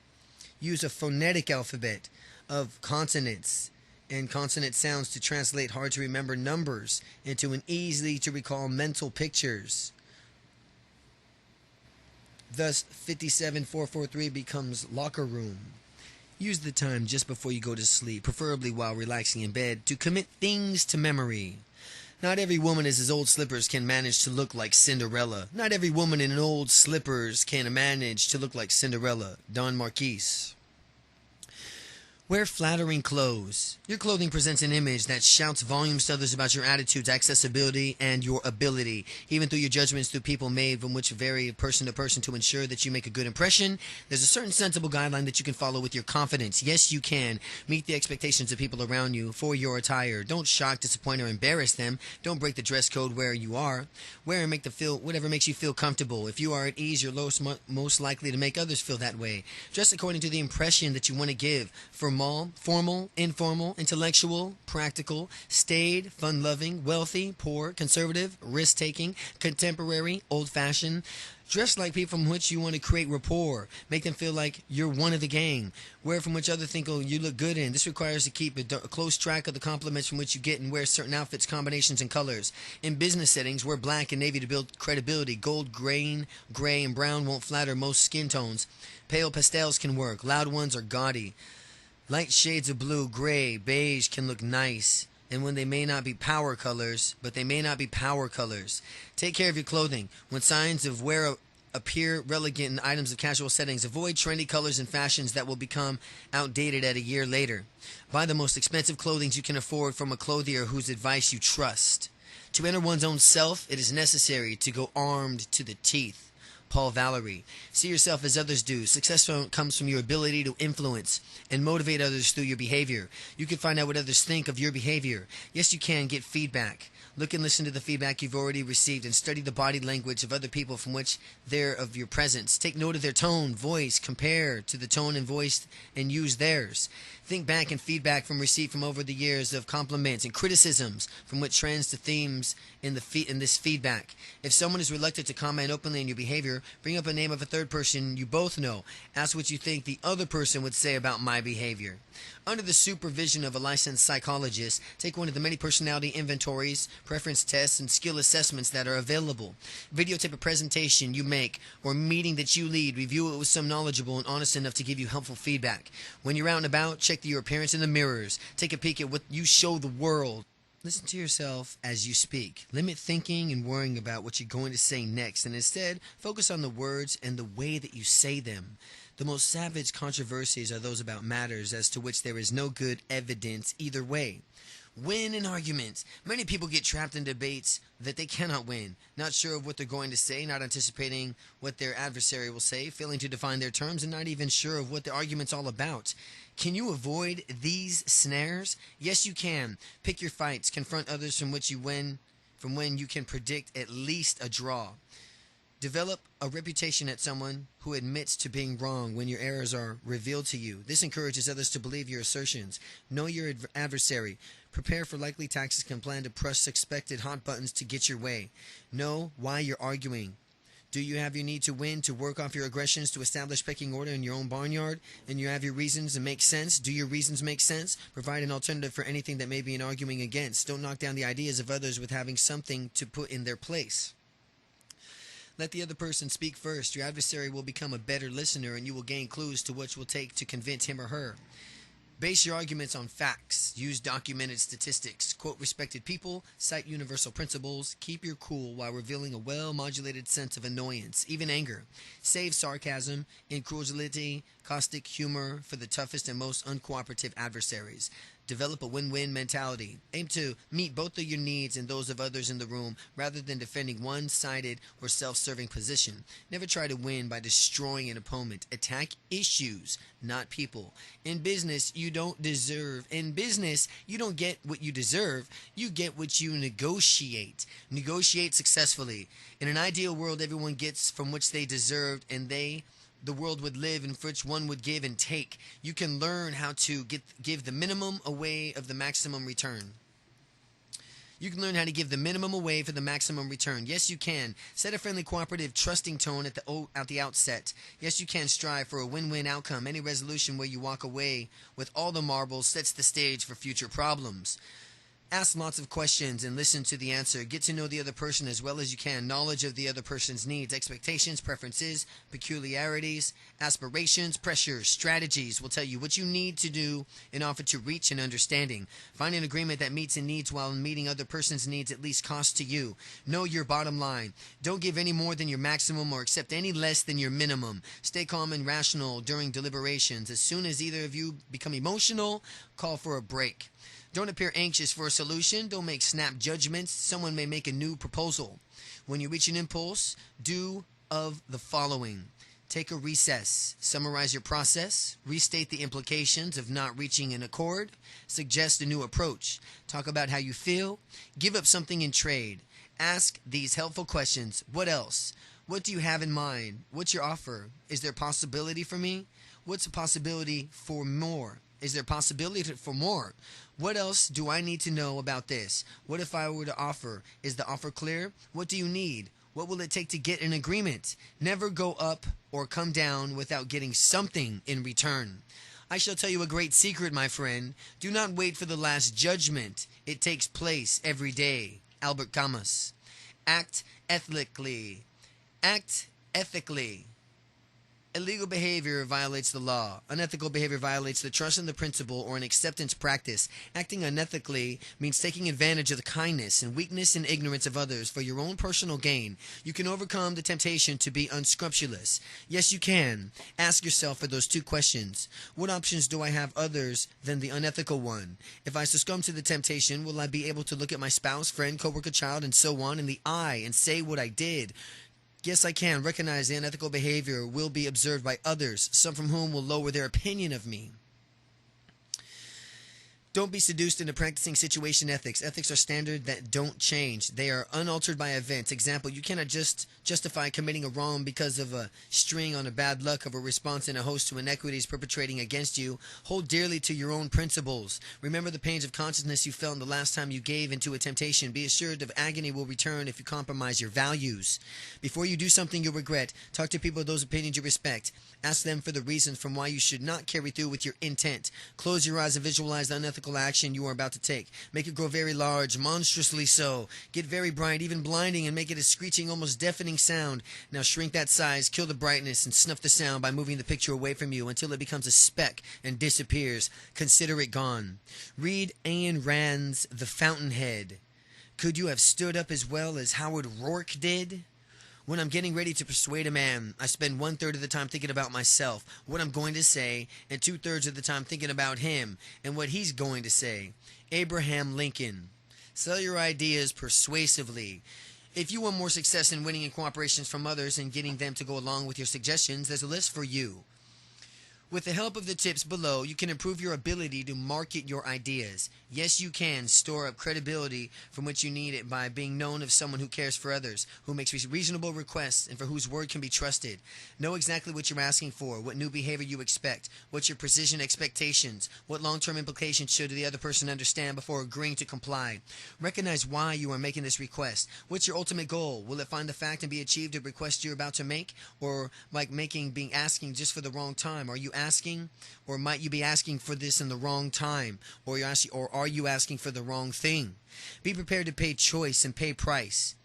Use a phonetic alphabet of consonants and consonant sounds to translate hard to remember numbers into an easy to recall mental pictures. Thus, 57443 becomes locker room. Use the time just before you go to sleep, preferably while relaxing in bed, to commit things to memory. Not every woman in his old slippers can manage to look like Cinderella. Not every woman in old slippers can manage to look like Cinderella. Don Marquis. Wear flattering clothes. Your clothing presents an image that shouts volumes to others about your attitudes, accessibility, and your ability. Even through your judgments through people made from which vary person to person to ensure that you make a good impression, there's a certain sensible guideline that you can follow with your confidence. Yes, you can. Meet the expectations of people around you for your attire. Don't shock, disappoint, or embarrass them. Don't break the dress code where you are. Wear and make them feel whatever makes you feel comfortable. If you are at ease, you're most likely to make others feel that way. Dress according to the impression that you want to give. Formal, informal, intellectual, practical, staid, fun-loving, wealthy, poor, conservative, risk-taking, contemporary, old-fashioned. Dress like people from which you want to create rapport. Make them feel like you're one of the gang. Wear from which others think, oh, you look good in. This requires to keep a close track of the compliments from which you get and wear certain outfits, combinations, and colors. In business settings, wear black and navy to build credibility. Gold, green, gray, and brown won't flatter most skin tones. Pale pastels can work. Loud ones are gaudy. Light shades of blue, gray, beige can look nice, and when they may not be power colors, Take care of your clothing. When signs of wear appear elegant in items of casual settings. Avoid trendy colors and fashions that will become outdated at a year later. Buy the most expensive clothing you can afford from a clothier whose advice you trust. To enter one's own self, it is necessary to go armed to the teeth. Paul Valery. See yourself as others do. Success comes from your ability to influence and motivate others through your behavior. You can find out what others think of your behavior. Yes, you can get feedback. Look and listen to the feedback you've already received and study the body language of other people from which they're of your presence. Take note of their tone, voice, compare to the tone and voice and use theirs. Think back and feedback from received from over the years of compliments and criticisms from which trends to themes in this feedback. If someone is reluctant to comment openly on your behavior, bring up a name of a third person you both know. Ask what you think the other person would say about my behavior. Under the supervision of a licensed psychologist, take one of the many personality inventories, preference tests, and skill assessments that are available. Videotape a presentation you make or meeting that you lead. Review it with some knowledgeable and honest enough to give you helpful feedback. When you're out and about, check your appearance in the mirrors. Take a peek at what you show the world. Listen to yourself as you speak. Limit thinking and worrying about what you're going to say next, and instead focus on the words and the way that you say them. The most savage controversies are those about matters as to which there is no good evidence either way. Win an argument. Many people get trapped in debates that they cannot win, not sure of what they're going to say, not anticipating what their adversary will say, failing to define their terms, and not even sure of what the argument's all about. Can you avoid these snares? Yes, you can. Pick your fights. Confront others from when you can predict at least a draw. Develop a reputation as someone who admits to being wrong when your errors are revealed to you. This encourages others to believe your assertions. Know your adversary. Prepare for likely tactics and plan to press suspected hot buttons to get your way. Know why you're arguing. Do you have your need to win, to work off your aggressions, to establish pecking order in your own barnyard? And you have your reasons and make sense? Do your reasons make sense? Provide an alternative for anything that may be an arguing against. Don't knock down the ideas of others with having something to put in their place. Let the other person speak first. Your adversary will become a better listener, and you will gain clues to what it will take to convince him or her. Base your arguments on facts. Use documented statistics. Quote respected people. Cite universal principles. Keep your cool while revealing a well-modulated sense of annoyance, even anger. Save sarcasm, incredulity, caustic humor for the toughest and most uncooperative adversaries. Develop a win-win mentality. Aim to meet both of your needs and those of others in the room rather than defending one-sided or self-serving position. Never try to win by destroying an opponent. Attack issues, not people. In business, you don't get what you deserve. You get what you negotiate. Negotiate successfully. In an ideal world, everyone gets from which they deserved, and the world would live in which one would give and take. You can learn how to give the minimum away of the maximum return. You can learn how to give the minimum away for the maximum return. Yes, you can. Set a friendly, cooperative, trusting tone at the outset. Yes, you can strive for a win-win outcome. Any resolution where you walk away with all the marbles sets the stage for future problems. Ask lots of questions and listen to the answer. Get to know the other person as well as you can. Knowledge of the other person's needs, expectations, preferences, peculiarities, aspirations, pressures, strategies will tell you what you need to do in order to reach an understanding. Find an agreement that meets and needs while meeting other person's needs at least cost to you. Know your bottom line. Don't give any more than your maximum or accept any less than your minimum. Stay calm and rational during deliberations. As soon as either of you become emotional, call for a break. Don't appear anxious for a solution. Don't make snap judgments. Someone may make a new proposal. When you reach an impulse, do of the following. Take a recess. Summarize your process. Restate the implications of not reaching an accord. Suggest a new approach. Talk about how you feel. Give up something in trade. Ask these helpful questions. What else? What do you have in mind? What's your offer? Is there possibility for me? What's a possibility for more? Is there possibility for more? What else do I need to know about this? What if I were to offer? Is the offer clear? What do you need? What will it take to get an agreement? Never go up or come down without getting something in return. I shall tell you a great secret, my friend. Do not wait for the last judgment. It takes place every day. Albert Camus. Act ethically. Act ethically. Illegal behavior violates the law. Unethical behavior violates the trust in the principle or an acceptance practice. Acting unethically means taking advantage of the kindness and weakness and ignorance of others for your own personal gain. You can overcome the temptation to be unscrupulous. Yes, you can. Ask yourself for those two questions. What options do I have others than the unethical one? If I succumb to the temptation, will I be able to look at my spouse, friend, coworker, child, and so on in the eye and say what I did? Yes, I can recognize the unethical behavior will be observed by others, some from whom will lower their opinion of me. Don't be seduced into practicing situation ethics. Ethics are standards that don't change. They are unaltered by events. Example, you cannot just justify committing a wrong because of a string on a bad luck of a response in a host to inequities perpetrating against you. Hold dearly to your own principles. Remember the pains of consciousness you felt in the last time you gave into a temptation. Be assured of agony will return if you compromise your values. Before you do something you'll regret, talk to people of those opinions you respect. Ask them for the reasons from why you should not carry through with your intent. Close your eyes and visualize the unethical action you are about to take. Make it grow very large, monstrously so. Get very bright, even blinding, and make it a screeching, almost deafening sound. Now shrink that size, kill the brightness, and snuff the sound by moving the picture away from you until it becomes a speck and disappears. Consider it gone. Read Ayn Rand's The Fountainhead. Could you have stood up as well as Howard Rourke did? When I'm getting ready to persuade a man, I spend 1/3 of the time thinking about myself, what I'm going to say, and 2/3 of the time thinking about him and what he's going to say. Abraham Lincoln. Sell your ideas persuasively. If you want more success in winning in cooperations from others and getting them to go along with your suggestions, there's a list for you. With the help of the tips below, you can improve your ability to market your ideas. Yes, you can store up credibility from which you need it by being known as someone who cares for others, who makes reasonable requests, and for whose word can be trusted. Know exactly what you're asking for, what new behavior you expect, what's your precision expectations, what long-term implications should the other person understand before agreeing to comply. Recognize why you are making this request. What's your ultimate goal? Will it find the fact and be achieved the request you're about to make? Or like being asking just for the wrong time? Are you asking, or might you be asking for this in the wrong time, or are you asking for the wrong thing? Be prepared to pay choice and pay price.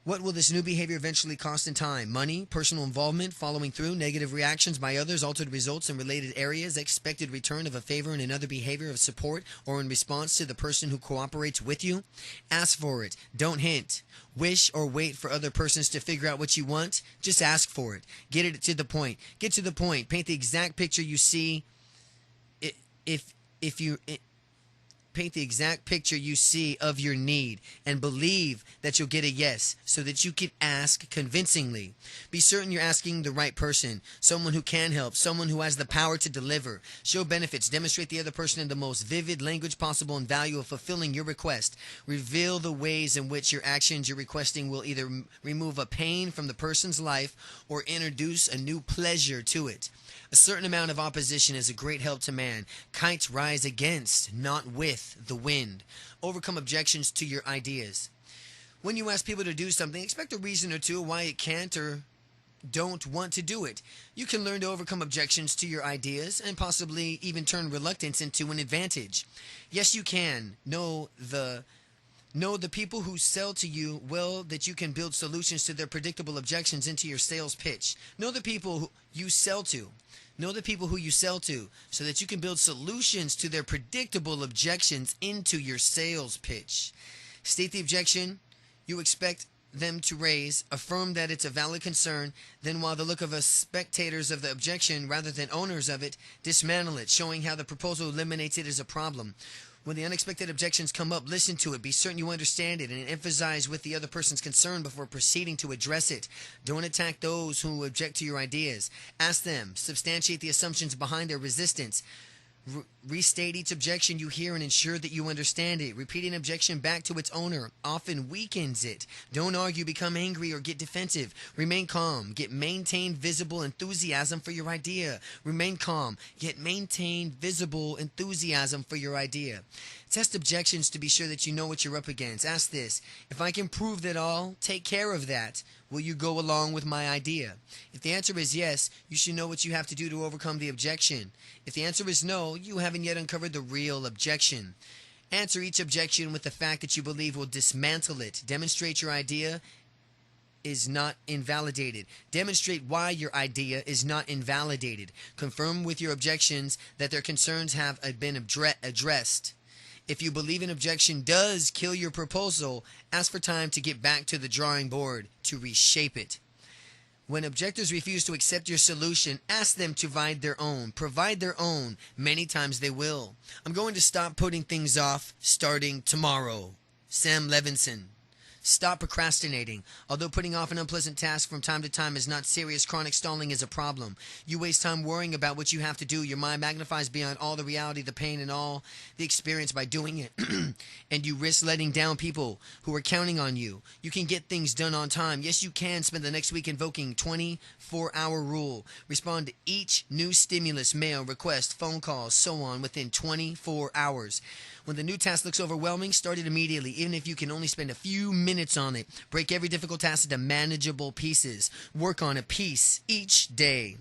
What will this new behavior eventually cost in time? Money, personal involvement, following through, negative reactions by others, altered results in related areas, expected return of a favor and another behavior of support or in response to the person who cooperates with you? Ask for it. Don't hint. Wish or wait for other persons to figure out what you want. Just ask for it. Get it to the point. Get to the point. Paint the exact picture you see. Paint the exact picture you see of your need and believe that you'll get a yes so that you can ask convincingly. Be certain you're asking the right person, someone who can help, someone who has the power to deliver. Show benefits. Demonstrate the other person in the most vivid language possible and value of fulfilling your request. Reveal the ways in which your actions you're requesting will either remove a pain from the person's life or introduce a new pleasure to it. A certain amount of opposition is a great help to man. Kites rise against, not with, the wind. Overcome objections to your ideas. When you ask people to do something, expect a reason or two why it can't or don't want to do it. You can learn to overcome objections to your ideas and possibly even turn reluctance into an advantage. Yes, you can. Know the people who sell to you well that you can build solutions to their predictable objections into your sales pitch. Know the people who you sell to. Know the people who you sell to so that you can build solutions to their predictable objections into your sales pitch. State the objection you expect them to raise. Affirm that it's a valid concern. Then, while the look of us spectators of the objection rather than owners of it, dismantle it, showing how the proposal eliminates it as a problem. When the unexpected objections come up, listen to it. Be certain you understand it and emphasize with the other person's concern before proceeding to address it. Don't attack those who object to your ideas. Ask them. Substantiate the assumptions behind their resistance. Restate each objection you hear and ensure that you understand it. Repeating an objection back to its owner often weakens it. Don't argue, become angry, or get defensive. Remain calm. Maintain visible enthusiasm for your idea. Remain calm. Maintain visible enthusiasm for your idea. Test objections to be sure that you know what you're up against. Ask this: if I can prove that I'll take care of that, will you go along with my idea? If the answer is yes, you should know what you have to do to overcome the objection. If the answer is no, you haven't yet uncovered the real objection. Answer each objection with the fact that you believe will dismantle it. Demonstrate your idea is not invalidated. Demonstrate why your idea is not invalidated. Confirm with your objections that their concerns have been addressed. If you believe an objection does kill your proposal, ask for time to get back to the drawing board to reshape it. When objectors refuse to accept your solution, ask them to provide their own. Provide their own. Many times they will. I'm going to stop putting things off starting tomorrow. Sam Levinson. Stop procrastinating. Although putting off an unpleasant task from time to time is not serious, chronic stalling is a problem. You waste time worrying about what you have to do. Your mind magnifies beyond all the reality, the pain, and all the experience by doing it. And you risk letting down people who are counting on you. You can get things done on time. Yes, you can spend the next week invoking 24-hour rule. Respond to each new stimulus, mail, request, phone calls, so on within 24 hours. When the new task looks overwhelming, start it immediately, even if you can only spend a few minutes on it. Break every difficult task into manageable pieces. Work on a piece each day.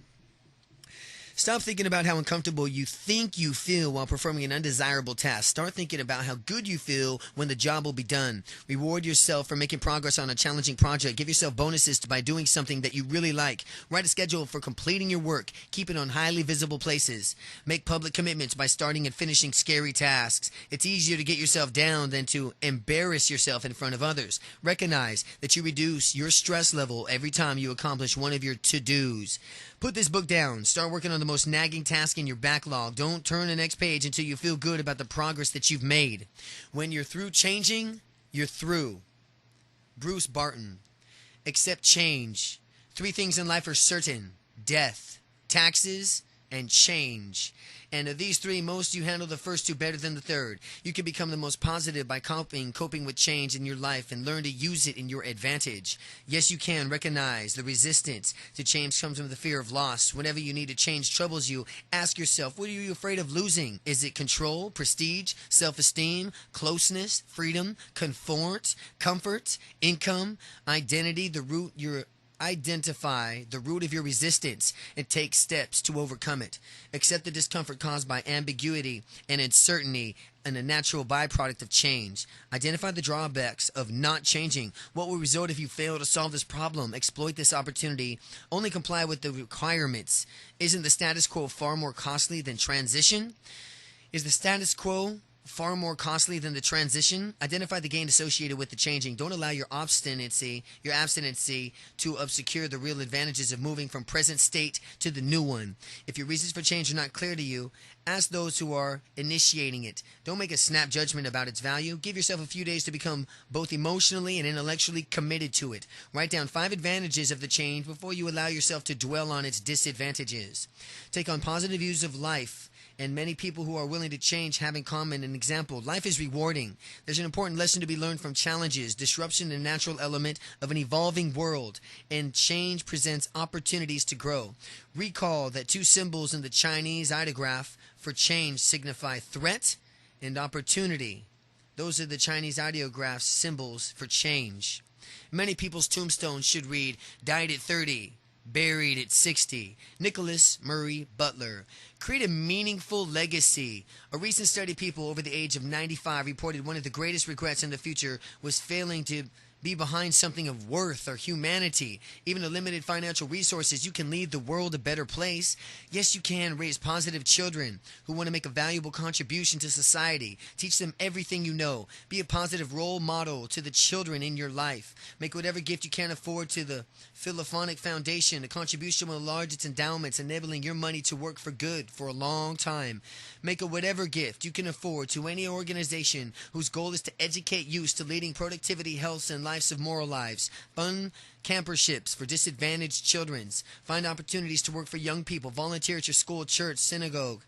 Stop thinking about how uncomfortable you think you feel while performing an undesirable task. Start thinking about how good you feel when the job will be done. Reward yourself for making progress on a challenging project. Give yourself bonuses by doing something that you really like. Write a schedule for completing your work. Keep it on highly visible places. Make public commitments by starting and finishing scary tasks. It's easier to get yourself down than to embarrass yourself in front of others. Recognize that you reduce your stress level every time you accomplish one of your to-dos. Put this book down. Start working on the most nagging task in your backlog. Don't turn the next page until you feel good about the progress that you've made. When you're through changing, you're through. Bruce Barton. Accept change. 3 things in life are certain: death, taxes, and change. And of these 3, most you handle the first 2 better than the third. You can become the most positive by coping with change in your life and learn to use it in your advantage. Yes, you can. Recognize the resistance to change comes from the fear of loss. Whenever you need to change troubles you, ask yourself, what are you afraid of losing? Is it control, prestige, self-esteem, closeness, freedom, comfort, income, identity, Identify the root of your resistance and take steps to overcome it. Accept the discomfort caused by ambiguity and uncertainty and a natural byproduct of change. Identify the drawbacks of not changing. What will result if you fail to solve this problem? Exploit this opportunity. Only comply with the requirements. Isn't the status quo far more costly than transition? Is the status quo far more costly than the transition? Identify the gain associated with the changing. Don't allow your abstinency to obscure the real advantages of moving from present state to the new one. If your reasons for change are not clear to you, ask those who are initiating it. Don't make a snap judgment about its value. Give yourself a few days to become both emotionally and intellectually committed to it. Write down 5 advantages of the change before you allow yourself to dwell on its disadvantages. Take on positive views of life. And many people who are willing to change have in common an example. Life is rewarding. There's an important lesson to be learned from challenges. Disruption is a natural element of an evolving world, and change presents opportunities to grow. Recall that 2 symbols in the Chinese ideograph for change signify threat and opportunity. Those are the Chinese ideograph's symbols for change. Many people's tombstones should read, died at 30. Buried at 60. Nicholas Murray Butler. Create a meaningful legacy. A recent study of people over the age of 95 reported one of the greatest regrets in the future was failing to be behind something of worth or humanity. Even with limited financial resources, you can leave the world a better place. Yes, you can raise positive children who want to make a valuable contribution to society. Teach them everything you know. Be a positive role model to the children in your life. Make whatever gift you can afford to the Philophonic Foundation. A contribution will enlarge its endowments, enabling your money to work for good for a long time. Make a whatever gift you can afford to any organization whose goal is to educate youth to leading productivity, health, and lives of moral lives. Fund camperships for disadvantaged children. Find opportunities to work for young people. Volunteer at your school, church, synagogue.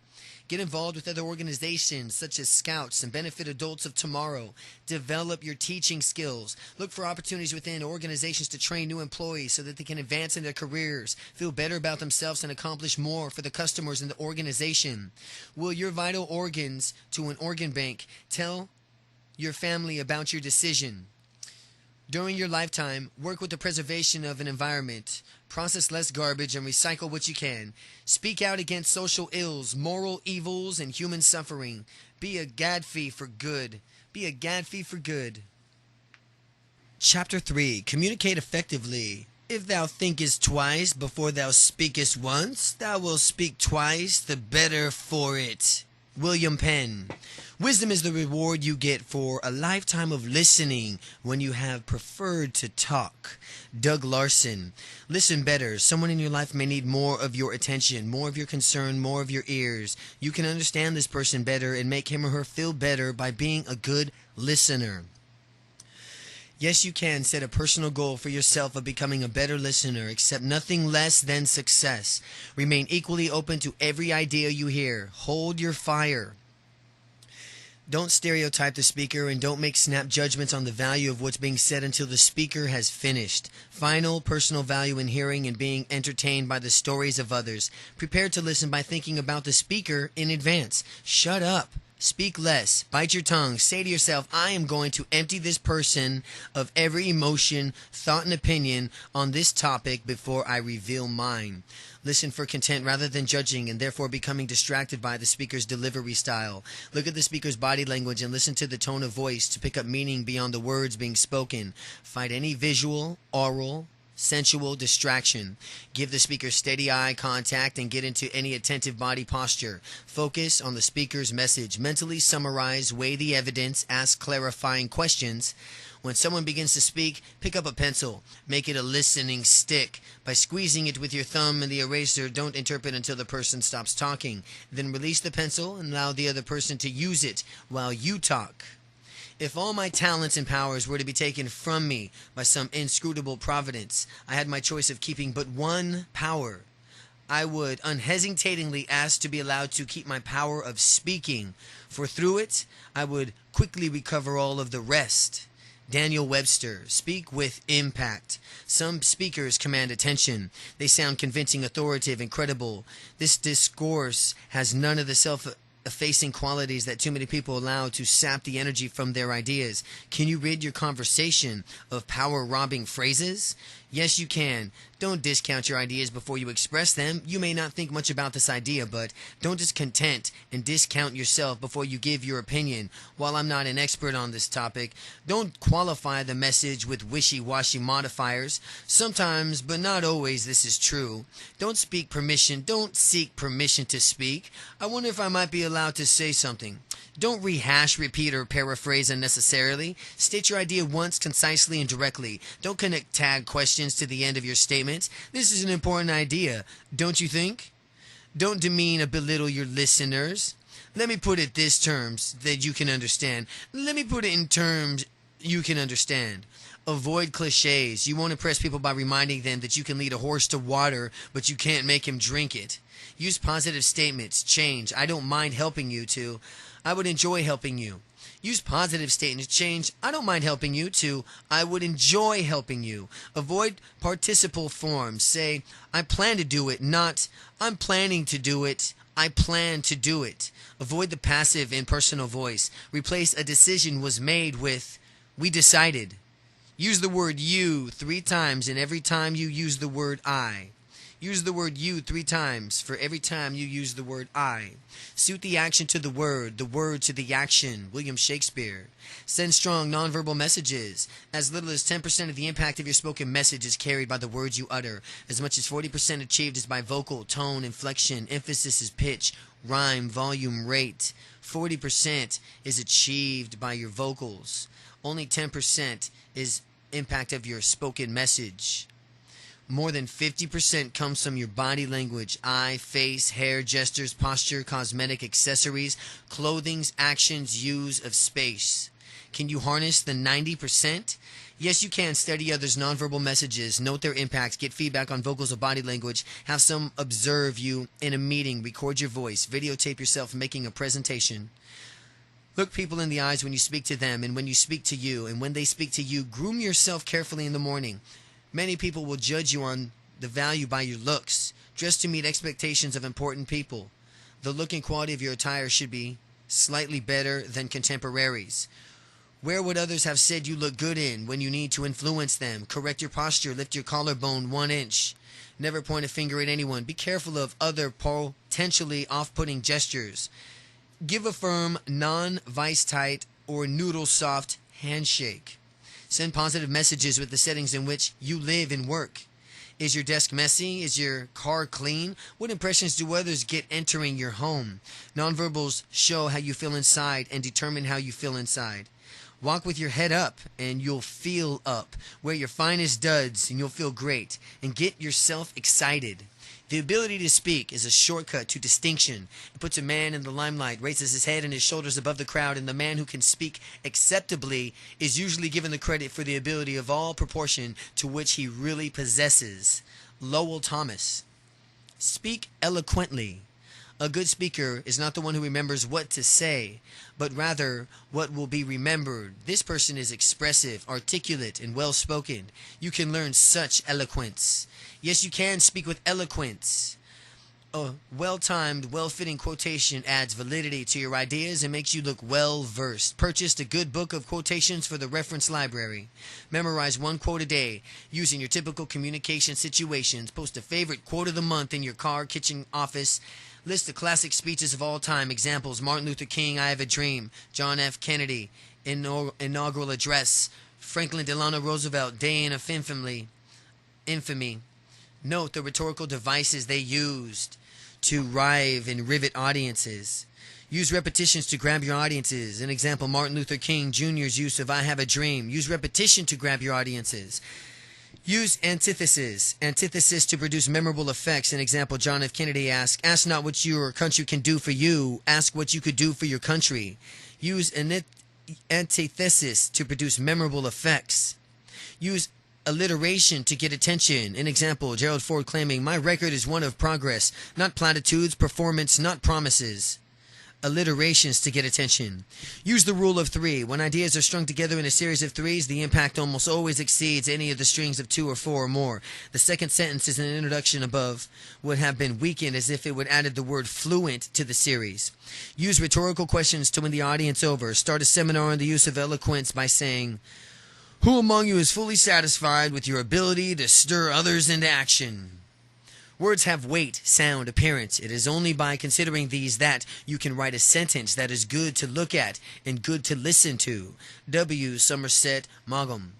Get involved with other organizations such as Scouts and Benefit Adults of Tomorrow. Develop your teaching skills. Look for opportunities within organizations to train new employees so that they can advance in their careers, feel better about themselves, and accomplish more for the customers in the organization. Will your vital organs to an organ bank? Tell your family about your decision. During your lifetime, work with the preservation of an environment. Process less garbage and recycle what you can. Speak out against social ills, moral evils, and human suffering. Be a Gadfly for good. Be a Gadfly for good. Chapter 3. Communicate effectively. If thou thinkest twice before thou speakest once, thou wilt speak twice the better for it. William Penn. Wisdom is the reward you get for a lifetime of listening when you have preferred to talk. Doug Larson. Listen better. Someone in your life may need more of your attention, more of your concern, more of your ears. You can understand this person better and make him or her feel better by being a good listener. Yes, you can set a personal goal for yourself of becoming a better listener. Accept nothing less than success. Remain equally open to every idea you hear. Hold your fire. Don't stereotype the speaker and don't make snap judgments on the value of what's being said until the speaker has finished. Final personal value in hearing and being entertained by the stories of others. Prepare to listen by thinking about the speaker in advance. Shut up. Speak less. Bite your tongue. Say to yourself, I am going to empty this person of every emotion, thought, and opinion on this topic before I reveal mine. Listen for content rather than judging and therefore becoming distracted by the speaker's delivery style. Look at the speaker's body language and listen to the tone of voice to pick up meaning beyond the words being spoken. Fight any visual, oral, sensual distraction. Give the speaker steady eye contact and get into any attentive body posture. Focus on the speaker's message. Mentally summarize, weigh the evidence, ask clarifying questions. When someone begins to speak, pick up a pencil. Make it a listening stick. By squeezing it with your thumb and the eraser, don't interpret until the person stops talking. Then release the pencil and allow the other person to use it while you talk. If all my talents and powers were to be taken from me by some inscrutable providence, I had my choice of keeping but one power. I would unhesitatingly ask to be allowed to keep my power of speaking, for through it I would quickly recover all of the rest. Daniel Webster. Speak with impact. Some speakers command attention. They sound convincing, authoritative, and credible. This discourse has none of the self-effacing qualities that too many people allow to sap the energy from their ideas. Can you rid your conversation of power-robbing phrases? Yes, you can. Don't discount your ideas before you express them. You may not think much about this idea, but don't discontent and discount yourself before you give your opinion. While I'm not an expert on this topic, don't qualify the message with wishy-washy modifiers. Sometimes, but not always, this is true. Don't seek permission to speak. I wonder if I might be allowed to say something. Don't rehash, repeat, or paraphrase unnecessarily. State your idea once, concisely and directly. Don't connect tag questions to the end of your statements. This is an important idea, don't you think? Don't demean or belittle your listeners. Let me put it this terms that you can understand. Let me put it in terms you can understand. Avoid cliches. You won't impress people by reminding them that you can lead a horse to water, but you can't make him drink it. Use positive statements. Change. I don't mind helping you to. I would enjoy helping you. Use positive statements. Change. I don't mind helping you to. I would enjoy helping you. Avoid participle forms. Say, I plan to do it, not I'm planning to do it. I plan to do it. Avoid the passive impersonal voice. Replace a decision was made with we decided. Use the word you 3 times, and every time you use the word I. Use the word you 3 times for every time you use the word I. Suit the action to the word to the action. William Shakespeare. Send strong nonverbal messages. As little as 10% of the impact of your spoken message is carried by the words you utter. As much as 40% achieved is by vocal, tone, inflection, emphasis is pitch, rhyme, volume, rate. 40% is achieved by your vocals. Only 10% is impact of your spoken message. More than 50% comes from your body language, eye, face, hair, gestures, posture, cosmetic accessories, clothing's actions, use of space. Can you harness the 90%? Yes, you can. Study others' nonverbal messages, note their impact, get feedback on vocals or body language, have some observe you in a meeting, record your voice, videotape yourself making a presentation. Look people in the eyes when you speak to them and when you speak to you, and when they speak to you, groom yourself carefully in the morning. Many people will judge you on the value by your looks. Dress to meet expectations of important people. The look and quality of your attire should be slightly better than contemporaries. Wear what others have said you look good in when you need to influence them. Correct your posture. Lift your collarbone 1 inch. Never point a finger at anyone. Be careful of other potentially off-putting gestures. Give a firm, non-vice-tight or noodle-soft handshake. Send positive messages with the settings in which you live and work. Is your desk messy? Is your car clean? What impressions do others get entering your home? Nonverbals show how you feel inside and determine how you feel inside. Walk with your head up and you'll feel up. Wear your finest duds and you'll feel great. And get yourself excited. The ability to speak is a shortcut to distinction. It puts a man in the limelight, raises his head and his shoulders above the crowd, and the man who can speak acceptably is usually given the credit for the ability of all proportion to which he really possesses. Lowell Thomas. Speak eloquently. A good speaker is not the one who remembers what to say, but rather what will be remembered. This person is expressive, articulate, and well-spoken. You can learn such eloquence. Yes, you can speak with eloquence. A well-timed, well-fitting quotation adds validity to your ideas and makes you look well-versed. Purchase a good book of quotations for the reference library. Memorize one quote a day using your typical communication situations. Post a favorite quote of the month in your car, kitchen, office. List the classic speeches of all time. Examples: Martin Luther King, I Have a Dream; John F. Kennedy, Inaugural Address; Franklin Delano Roosevelt, Day of Infamy. Note the rhetorical devices they used to rive and rivet audiences. Use repetitions to grab your audiences. An example, Martin Luther King Jr.'s use of I Have a Dream. Use repetition to grab your audiences. Use antithesis to produce memorable effects. An example, John F. Kennedy ask not what your country can do for you, ask what you could do for your country. Use antithesis to produce memorable effects. Use alliteration to get attention. An example, Gerald Ford claiming, my record is one of progress, not platitudes, performance, not promises. Alliterations to get attention. Use the rule of three. When ideas are strung together in a series of threes, the impact almost always exceeds any of the strings of two or four or more. The second sentence is an introduction above would have been weakened as if it would added the word fluent to the series. Use rhetorical questions to win the audience over. Start a seminar on the use of eloquence by saying, who among you is fully satisfied with your ability to stir others into action? Words have weight, sound, appearance. It is only by considering these that you can write a sentence that is good to look at and good to listen to. W. Somerset Maugham.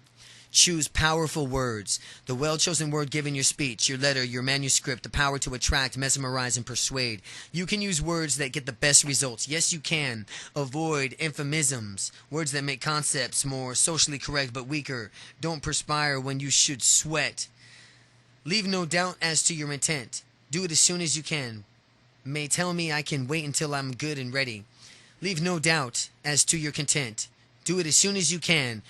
Choose powerful words. The well-chosen word given your speech, your letter, your manuscript, the power to attract, mesmerize, and persuade. You can use words that get the best results. Yes, you can. Avoid euphemisms, words that make concepts more socially correct but weaker. Don't perspire when you should sweat. Leave no doubt as to your intent. Do it as soon as you can. May tell me I can wait until I'm good and ready. Leave no doubt as to your content. Do it as soon as you can.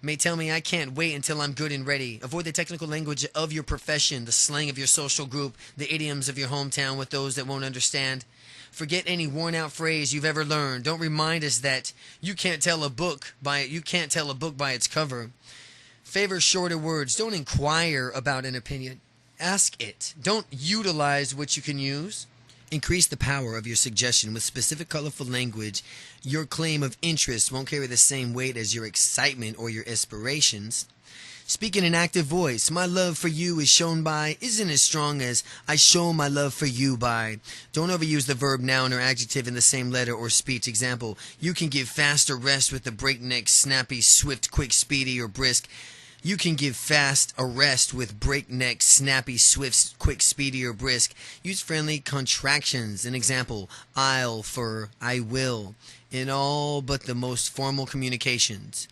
May tell me I can't wait until I'm good and ready. Avoid the technical language of your profession, the slang of your social group, the idioms of your hometown with those that won't understand. Forget any worn-out phrase you've ever learned. Don't remind us that you can't tell a book by its cover. Favor shorter words. Don't inquire about an opinion. Ask it. Don't utilize what you can use. Increase the power of your suggestion with specific, colorful language. Your claim of interest won't carry the same weight as your excitement or your aspirations. Speak in an active voice. My love for you is shown by isn't as strong as I show my love for you by. Don't overuse the verb, noun, or adjective in the same letter or speech. Example, you can give fast or rest with the breakneck, snappy, swift, quick, speedy, or brisk. You can give fast a rest with breakneck, snappy, swift, quick, speedy, or brisk. Use friendly contractions. An example, I'll for I will in all but the most formal communications.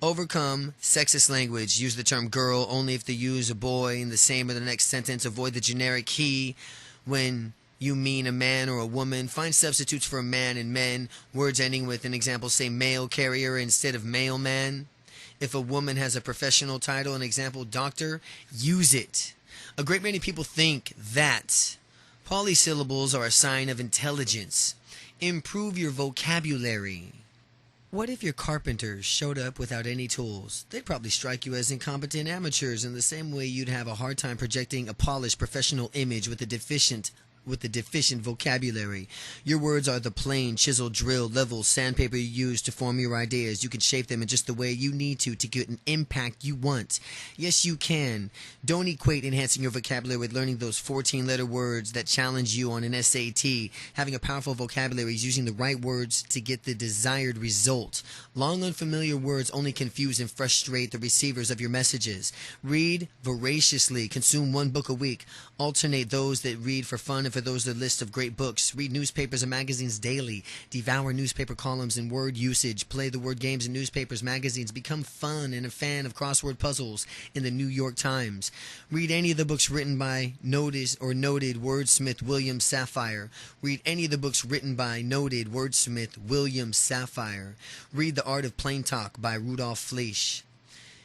Overcome sexist language. Use the term girl only if they use a boy in the same or the next sentence. Avoid the generic he when you mean a man or a woman. Find substitutes for a man and men. Words ending with an example, say mail carrier instead of mailman. If a woman has a professional title, an example, doctor, use it. A great many people think that polysyllables are a sign of intelligence. Improve your vocabulary. What if your carpenters showed up without any tools? They'd probably strike you as incompetent amateurs in the same way you'd have a hard time projecting a polished professional image with a deficient with the deficient vocabulary. Your words are the plain, chiseled, drilled, level sandpaper you use to form your ideas. You can shape them in just the way you need to get an impact you want. Yes, you can. Don't equate enhancing your vocabulary with learning those 14-letter words that challenge you on an SAT. Having a powerful vocabulary is using the right words to get the desired result. Long, unfamiliar words only confuse and frustrate the receivers of your messages. Read voraciously. Consume one book a week. Alternate those that read for fun and for those that list of great books. Read newspapers and magazines daily. Devour newspaper columns and word usage. Play the word games in newspapers, magazines. Become fun and a fan of crossword puzzles in the New York Times. Read any of the books written by noted wordsmith William Safire. Read any of the books written by noted wordsmith William Safire. Read The Art of Plain Talk by Rudolf Fleisch.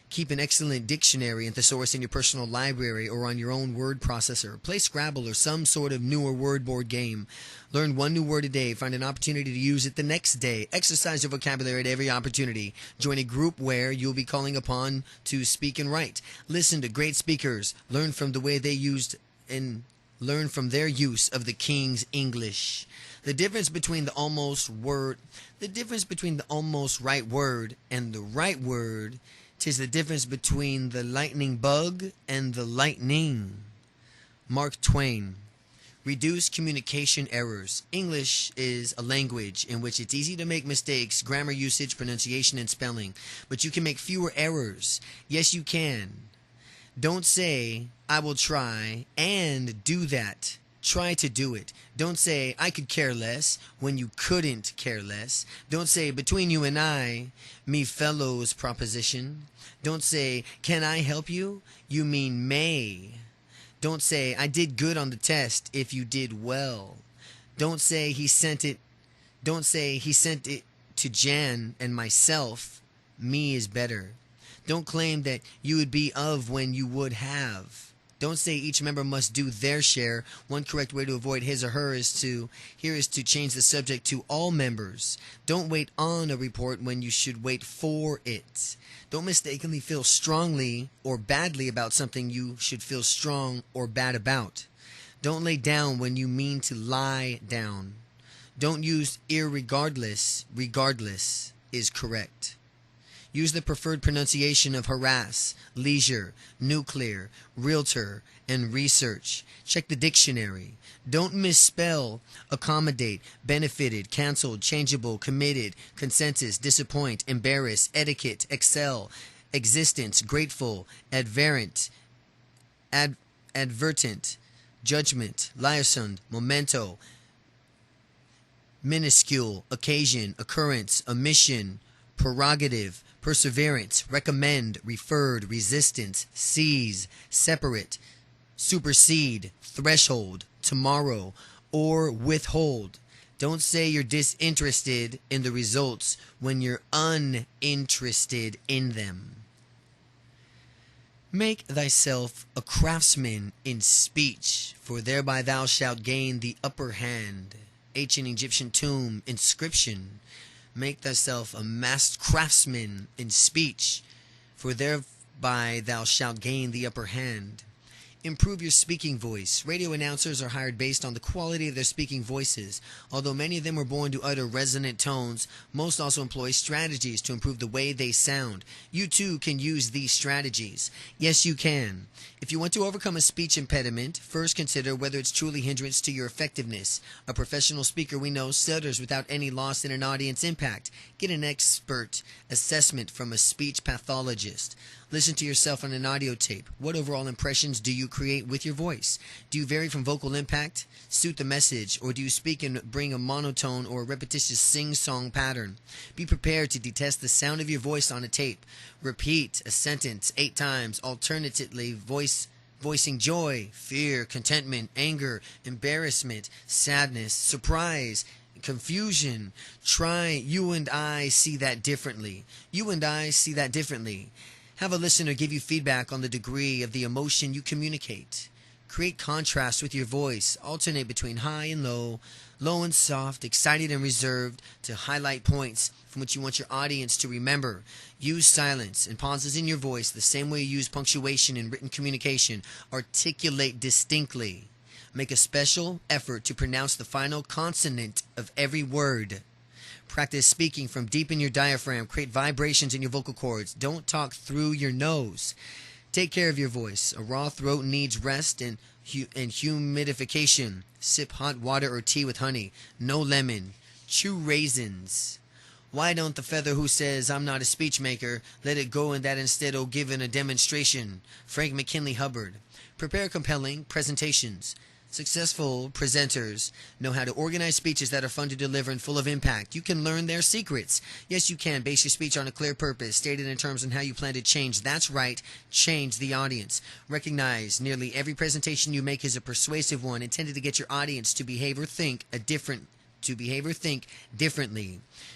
Keep an excellent dictionary and thesaurus in your personal library or on your own word processor. Play Scrabble or some sort of newer word board game. Learn one new word a day. Find an opportunity to use it the next day. Exercise your vocabulary at every opportunity. Join a group where you'll be calling upon to speak and write. Listen to great speakers. Learn from the way they used and learn from their use of the King's English. The difference between the almost right word and the right word, 'tis the difference between the lightning bug and the lightning. Mark Twain. Reduce communication errors. English is a language in which it's easy to make mistakes, grammar usage, pronunciation, and spelling, but you can make fewer errors. Yes, you can. Don't say, I will try, and do that. Try to do it. Don't say, I could care less, when you couldn't care less. Don't say, between you and I, me fellows proposition. Don't say, can I help you? You mean may. Don't say, I did good on the test if you did well. Don't say he sent it to Jan and myself. Me is better. Don't claim that you would be of when you would have. Don't say each member must do their share. One correct way to avoid his or her is to change the subject to all members. Don't wait on a report when you should wait for it. Don't mistakenly feel strongly or badly about something you should feel strong or bad about. Don't lay down when you mean to lie down. Don't use irregardless. Regardless is correct. Use the preferred pronunciation of harass, leisure, nuclear, realtor, and research. Check the dictionary. Don't misspell accommodate, benefited, canceled, changeable, committed, consensus, disappoint, embarrass, etiquette, excel, existence, grateful, adverent, advertent, judgment, liaison, memento, minuscule, occasion, occurrence, omission, prerogative, perseverance, recommend, referred, resistance, seize, separate, supersede, threshold, tomorrow, or withhold. Don't say you're disinterested in the results when you're uninterested in them. Make thyself a craftsman in speech, for thereby thou shalt gain the upper hand. Ancient Egyptian tomb inscription. Make thyself a masked craftsman in speech, for thereby thou shalt gain the upper hand. Improve your speaking voice. Radio announcers are hired based on the quality of their speaking voices. Although many of them were born to utter resonant tones, most also employ strategies to improve the way they sound. You too can use these strategies. Yes, you can. If you want to overcome a speech impediment, first consider whether it's truly hindrance to your effectiveness. A professional speaker we know stutters without any loss in an audience impact. Get an expert assessment from a speech pathologist. Listen to yourself on an audio tape. What overall impressions do you create with your voice? Do you vary from vocal impact, suit the message, or do you speak and bring a monotone or a repetitious sing-song pattern? Be prepared to detest the sound of your voice on a tape. Repeat a sentence 8 times, alternately voicing joy, fear, contentment, anger, embarrassment, sadness, surprise, confusion. Try you and I see that differently. You and I see that differently. Have a listener give you feedback on the degree of the emotion you communicate. Create contrast with your voice. Alternate between high and low, low and soft, excited and reserved to highlight points from which you want your audience to remember. Use silence and pauses in your voice the same way you use punctuation in written communication. Articulate distinctly. Make a special effort to pronounce the final consonant of every word. Practice speaking from deep in your diaphragm. Create vibrations in your vocal cords. Don't talk through your nose. Take care of your voice. A raw throat needs rest and humidification. Sip hot water or tea with honey. No lemon. Chew raisins. Why don't the feather who says, I'm not a speech maker, let it go and that instead given a demonstration? Frank McKinley Hubbard. Prepare compelling presentations. Successful presenters know how to organize speeches that are fun to deliver and full of impact. You can learn their secrets. Yes, you can. Base your speech on a clear purpose, stated in terms on how you plan to change. That's right, change the audience. Recognize nearly every presentation you make is a persuasive one intended to get your audience to behave or think differently.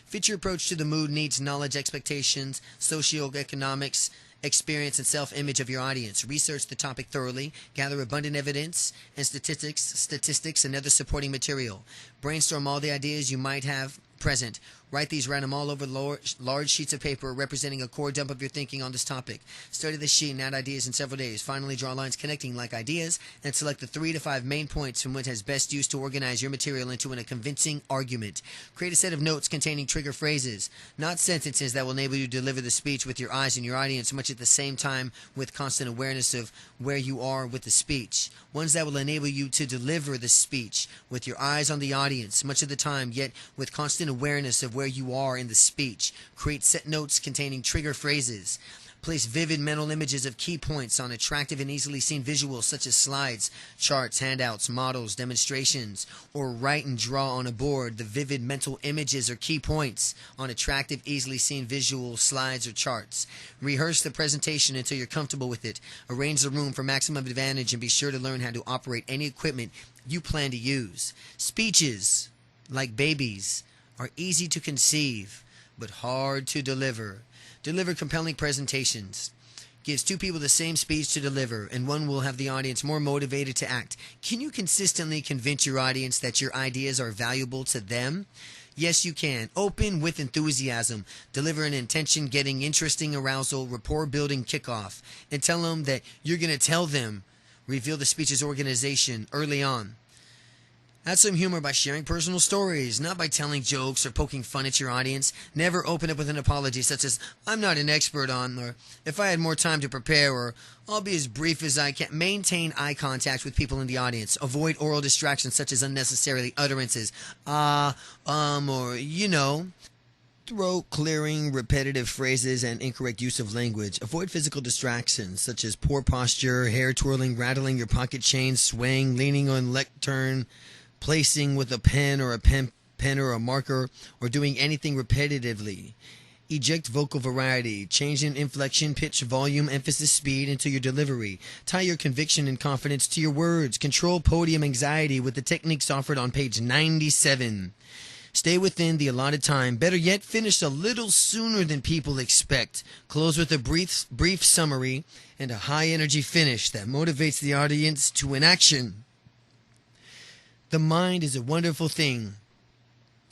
Fit your approach to the mood, needs, knowledge, expectations, socioeconomics, experience, and self-image of your audience. Research the topic thoroughly. Gather abundant evidence and statistics and other supporting material. Brainstorm all the ideas you might have present. Write these, write them all over large sheets of paper representing a core dump of your thinking on this topic. Study the sheet and add ideas in several days. Finally, draw lines connecting like ideas and select the 3 to 5 main points from which has best used to organize your material into a convincing argument. Create a set of notes containing trigger phrases, not sentences that will enable you to deliver the speech with your eyes on your audience much at the same time with constant awareness of where you are with the speech. Ones that will enable you to deliver the speech with your eyes on the audience much of the time, yet with constant awareness of where you are in the speech. Create set notes containing trigger phrases. Place vivid mental images of key points on attractive and easily seen visuals such as slides, charts, handouts, models, demonstrations, or write and draw on a board the vivid mental images or key points on attractive, easily seen visual slides or charts. Rehearse the presentation until you're comfortable with it. Arrange the room for maximum advantage and be sure to learn how to operate any equipment you plan to use. Speeches, like babies, are easy to conceive, but hard to deliver. Deliver compelling presentations. Gives 2 people the same speech to deliver, and one will have the audience more motivated to act. Can you consistently convince your audience that your ideas are valuable to them? Yes, you can. Open with enthusiasm. Deliver an intention-getting, interesting arousal, rapport-building kickoff, and tell them that you're going to tell them. Reveal the speech's organization early on. Add some humor by sharing personal stories, not by telling jokes or poking fun at your audience. Never open up with an apology such as, I'm not an expert on, or if I had more time to prepare, or I'll be as brief as I can. Maintain eye contact with people in the audience. Avoid oral distractions such as unnecessary utterances, or, you know. Throat clearing, repetitive phrases, and incorrect use of language. Avoid physical distractions such as poor posture, hair twirling, rattling your pocket chain, swaying, leaning on lectern, placing with a pen or a marker, or doing anything repetitively. Eject vocal variety. Change in inflection, pitch, volume, emphasis, speed into your delivery. Tie your conviction and confidence to your words. Control podium anxiety with the techniques offered on page 97. Stay within the allotted time. Better yet, finish a little sooner than people expect. Close with a brief summary and a high-energy finish that motivates the audience to an action. The mind is a wonderful thing.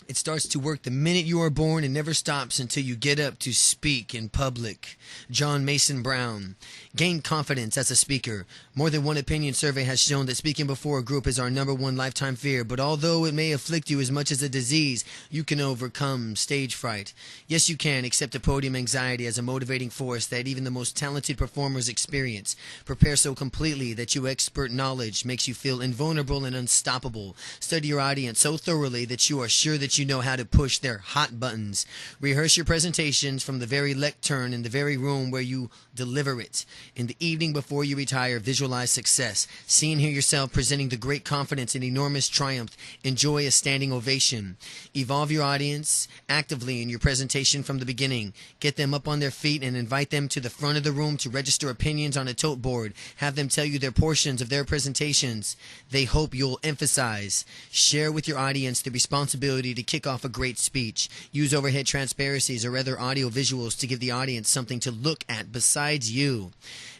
It starts to work the minute you are born and never stops until you get up to speak in public. John Mason Brown. Gain confidence as a speaker. More than one opinion survey has shown that speaking before a group is our #1 lifetime fear, but although it may afflict you as much as a disease, you can overcome stage fright. Yes, you can accept the podium anxiety as a motivating force that even the most talented performers experience. Prepare so completely that your expert knowledge makes you feel invulnerable and unstoppable. Study your audience so thoroughly that you are sure that you know how to push their hot buttons. Rehearse your presentations from the very lectern in the very room where you deliver it. In the evening before you retire, visualize success. See and hear yourself presenting the great confidence and enormous triumph. Enjoy a standing ovation. Evolve your audience actively in your presentation from the beginning. Get them up on their feet and invite them to the front of the room to register opinions on a tote board. Have them tell you their portions of their presentations they hope you'll emphasize. Share with your audience the responsibility to kick off a great speech. Use overhead transparencies or other audio visuals to give the audience something to look at besides you.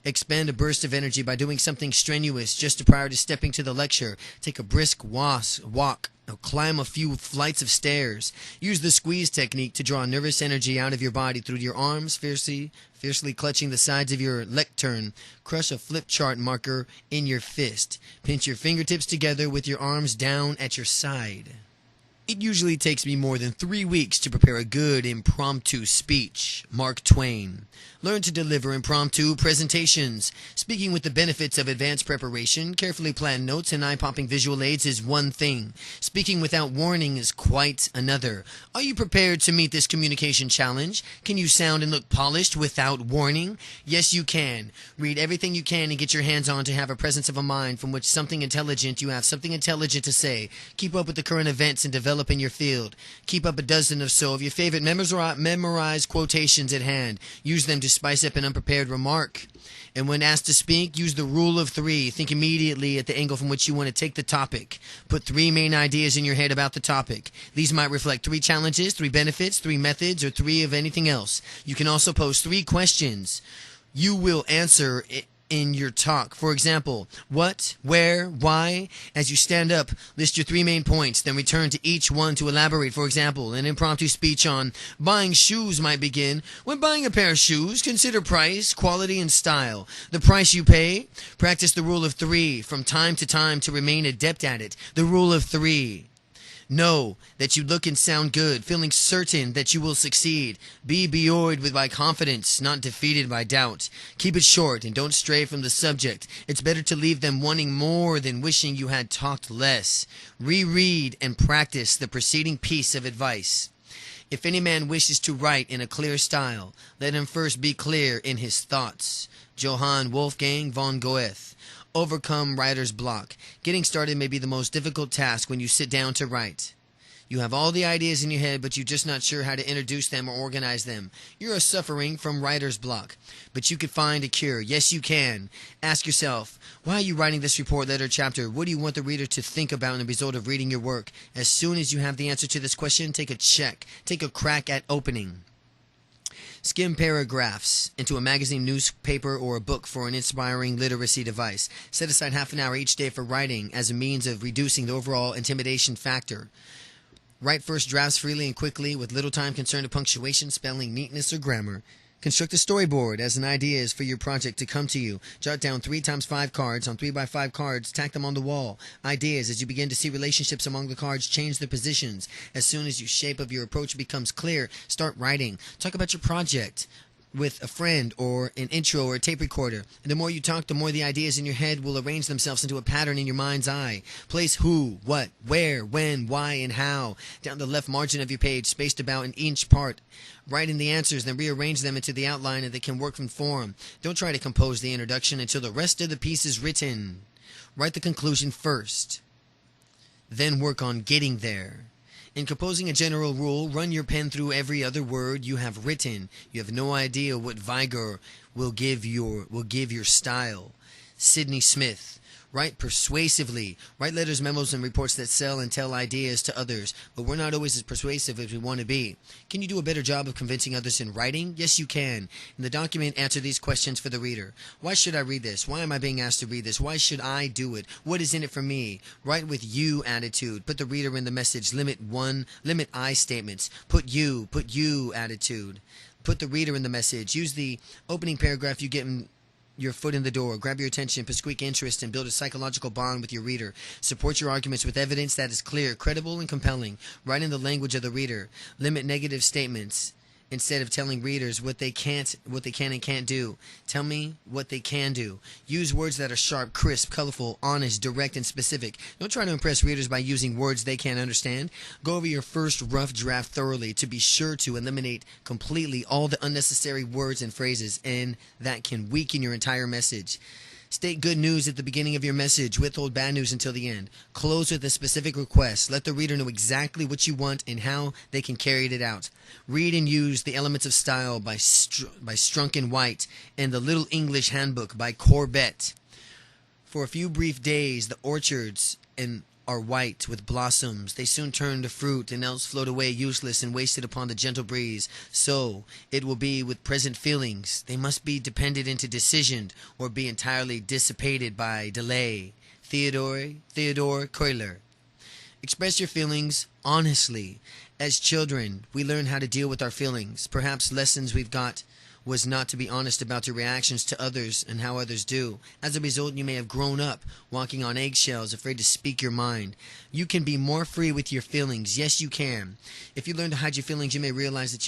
Expend a burst of energy by doing something strenuous just prior to stepping to the lecture. Take a brisk walk Now climb a few flights of stairs. Use the squeeze technique to draw nervous energy out of your body through your arms, fiercely clutching the sides of your lectern. Crush a flip chart marker in your fist. Pinch your fingertips together with your arms down at your side. It usually takes me more than 3 weeks to prepare a good impromptu speech. Mark Twain. Learn to deliver impromptu presentations. Speaking with the benefits of advanced preparation, carefully planned notes, and eye-popping visual aids is one thing. Speaking without warning is quite another. Are you prepared to meet this communication challenge? Can you sound and look polished without warning? Yes, you can. Read everything you can and get your hands on to have a presence of a mind from which you have something intelligent to say. Keep up with the current events and develop in your field. Keep up a dozen or so of your favorite memorized quotations at hand. Use them to spice up an unprepared remark. And when asked to speak, use the rule of 3. Think immediately at the angle from which you want to take the topic. Put 3 main ideas in your head about the topic. These might reflect 3 challenges, 3 benefits, 3 methods, or 3 of anything else. You can also pose 3 questions you will answer in your talk. For example, what, where, why. As you stand up, list your 3 main points, then return to each one to elaborate. For example, an impromptu speech on buying shoes might begin. When buying a pair of shoes, consider price, quality, and style. The price you pay. Practice the rule of 3 from time to time to remain adept at it. The rule of 3. Know that you look and sound good, feeling certain that you will succeed. Be buoyed by confidence, not defeated by doubt. Keep it short and don't stray from the subject. It's better to leave them wanting more than wishing you had talked less. Reread and practice the preceding piece of advice. If any man wishes to write in a clear style, let him first be clear in his thoughts. Johann Wolfgang von Goethe. Overcome writer's block. Getting started may be the most difficult task when you sit down to write. You have all the ideas in your head, but you're just not sure how to introduce them or organize them. You are suffering from writer's block, but you could find a cure. Yes, you can. Ask yourself, why are you writing this report, letter, chapter? What do you want the reader to think about in the result of reading your work? As soon as you have the answer to this question, take a crack at opening. Skim paragraphs into a magazine, newspaper, or a book for an inspiring literacy device. Set aside half an hour each day for writing as a means of reducing the overall intimidation factor. Write first drafts freely and quickly with little time concerned with punctuation, spelling, neatness, or grammar. Construct a storyboard as an idea is for your project to come to you. Jot down 3x5 cards on 3x5 cards. Tack them on the wall. Ideas as you begin to see relationships among the cards, change their positions. As soon as your shape of your approach becomes clear, start writing. Talk about your project with a friend or an intro or a tape recorder. And the more you talk, the more the ideas in your head will arrange themselves into a pattern in your mind's eye. Place who, what, where, when, why, and how down the left margin of your page, spaced about an inch apart. Write in the answers, then rearrange them into the outline and they can work from form. Don't try to compose the introduction until the rest of the piece is written. Write the conclusion first. Then work on getting there. In composing a general rule, run your pen through every other word you have written. You have no idea what vigor will give your style. Sidney Smith. Write persuasively. Write letters, memos, and reports that sell and tell ideas to others, but we're not always as persuasive as we want to be. Can you do a better job of convincing others in writing? Yes, you can. In the document, answer these questions for the reader. Why should I read this? Why am I being asked to read this? Why should I do it? What is in it for me? Write with you attitude. Put the reader in the message. Limit I statements. Put you attitude. Put the reader in the message. Use the opening paragraph you get in your foot in the door. Grab your attention, pique interest, and build a psychological bond with your reader. Support your arguments with evidence that is clear, credible, and compelling. Write in the language of the reader. Limit negative statements. Instead of telling readers what they can and can't do, tell me what they can do. Use words that are sharp, crisp, colorful, honest, direct, and specific. Don't try to impress readers by using words they can't understand. Go over your first rough draft thoroughly to be sure to eliminate completely all the unnecessary words and phrases, and that can weaken your entire message. State good news at the beginning of your message. Withhold bad news until the end. Close with a specific request. Let the reader know exactly what you want and how they can carry it out. Read and use The Elements of Style by Strunk and White and The Little English Handbook by Corbett. For a few brief days, the orchards are white with blossoms. They soon turn to fruit and else float away useless and wasted upon the gentle breeze. So it will be with present feelings. They must be depended into decision or be entirely dissipated by delay. Theodore Cuyler. Express your feelings honestly. As children, we learn how to deal with our feelings. Perhaps lessons we've got was not to be honest about your reactions to others and how others do. As a result, you may have grown up walking on eggshells, afraid to speak your mind. You can be more free with your feelings. Yes, you can. If you learn to hide your feelings, you may realize that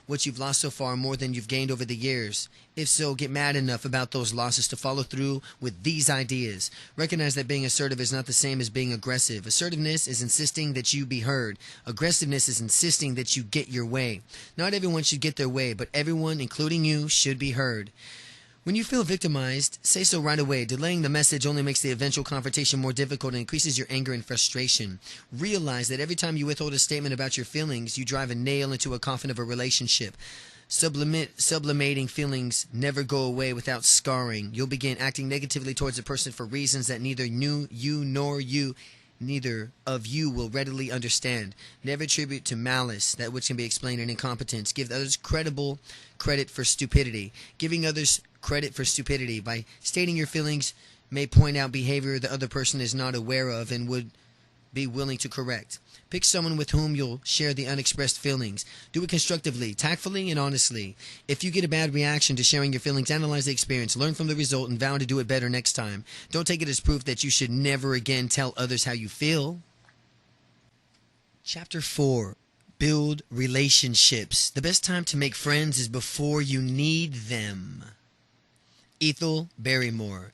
what you've lost so far more than you've gained over the years. If so, get mad enough about those losses to follow through with these ideas. Recognize that being assertive is not the same as being aggressive. Assertiveness is insisting that you be heard. Aggressiveness is insisting that you get your way. Not everyone should get their way, but everyone, including you, should be heard. When you feel victimized, say so right away. Delaying the message only makes the eventual confrontation more difficult and increases your anger and frustration. Realize that every time you withhold a statement about your feelings, you drive a nail into a coffin of a relationship. Sublimating feelings never go away without scarring. You'll begin acting negatively towards a person for reasons that neither of you will readily understand. Never attribute to malice that which can be explained in incompetence. Give others credit for stupidity. Giving others credit for stupidity by stating your feelings may point out behavior the other person is not aware of and would be willing to correct. Pick someone with whom you'll share the unexpressed feelings. Do it constructively, tactfully, and honestly. If you get a bad reaction to sharing your feelings, analyze the experience, learn from the result, and vow to do it better next time. Don't take it as proof that you should never again tell others how you feel. Chapter 4. Build relationships. The best time to make friends is before you need them. Ethel Barrymore.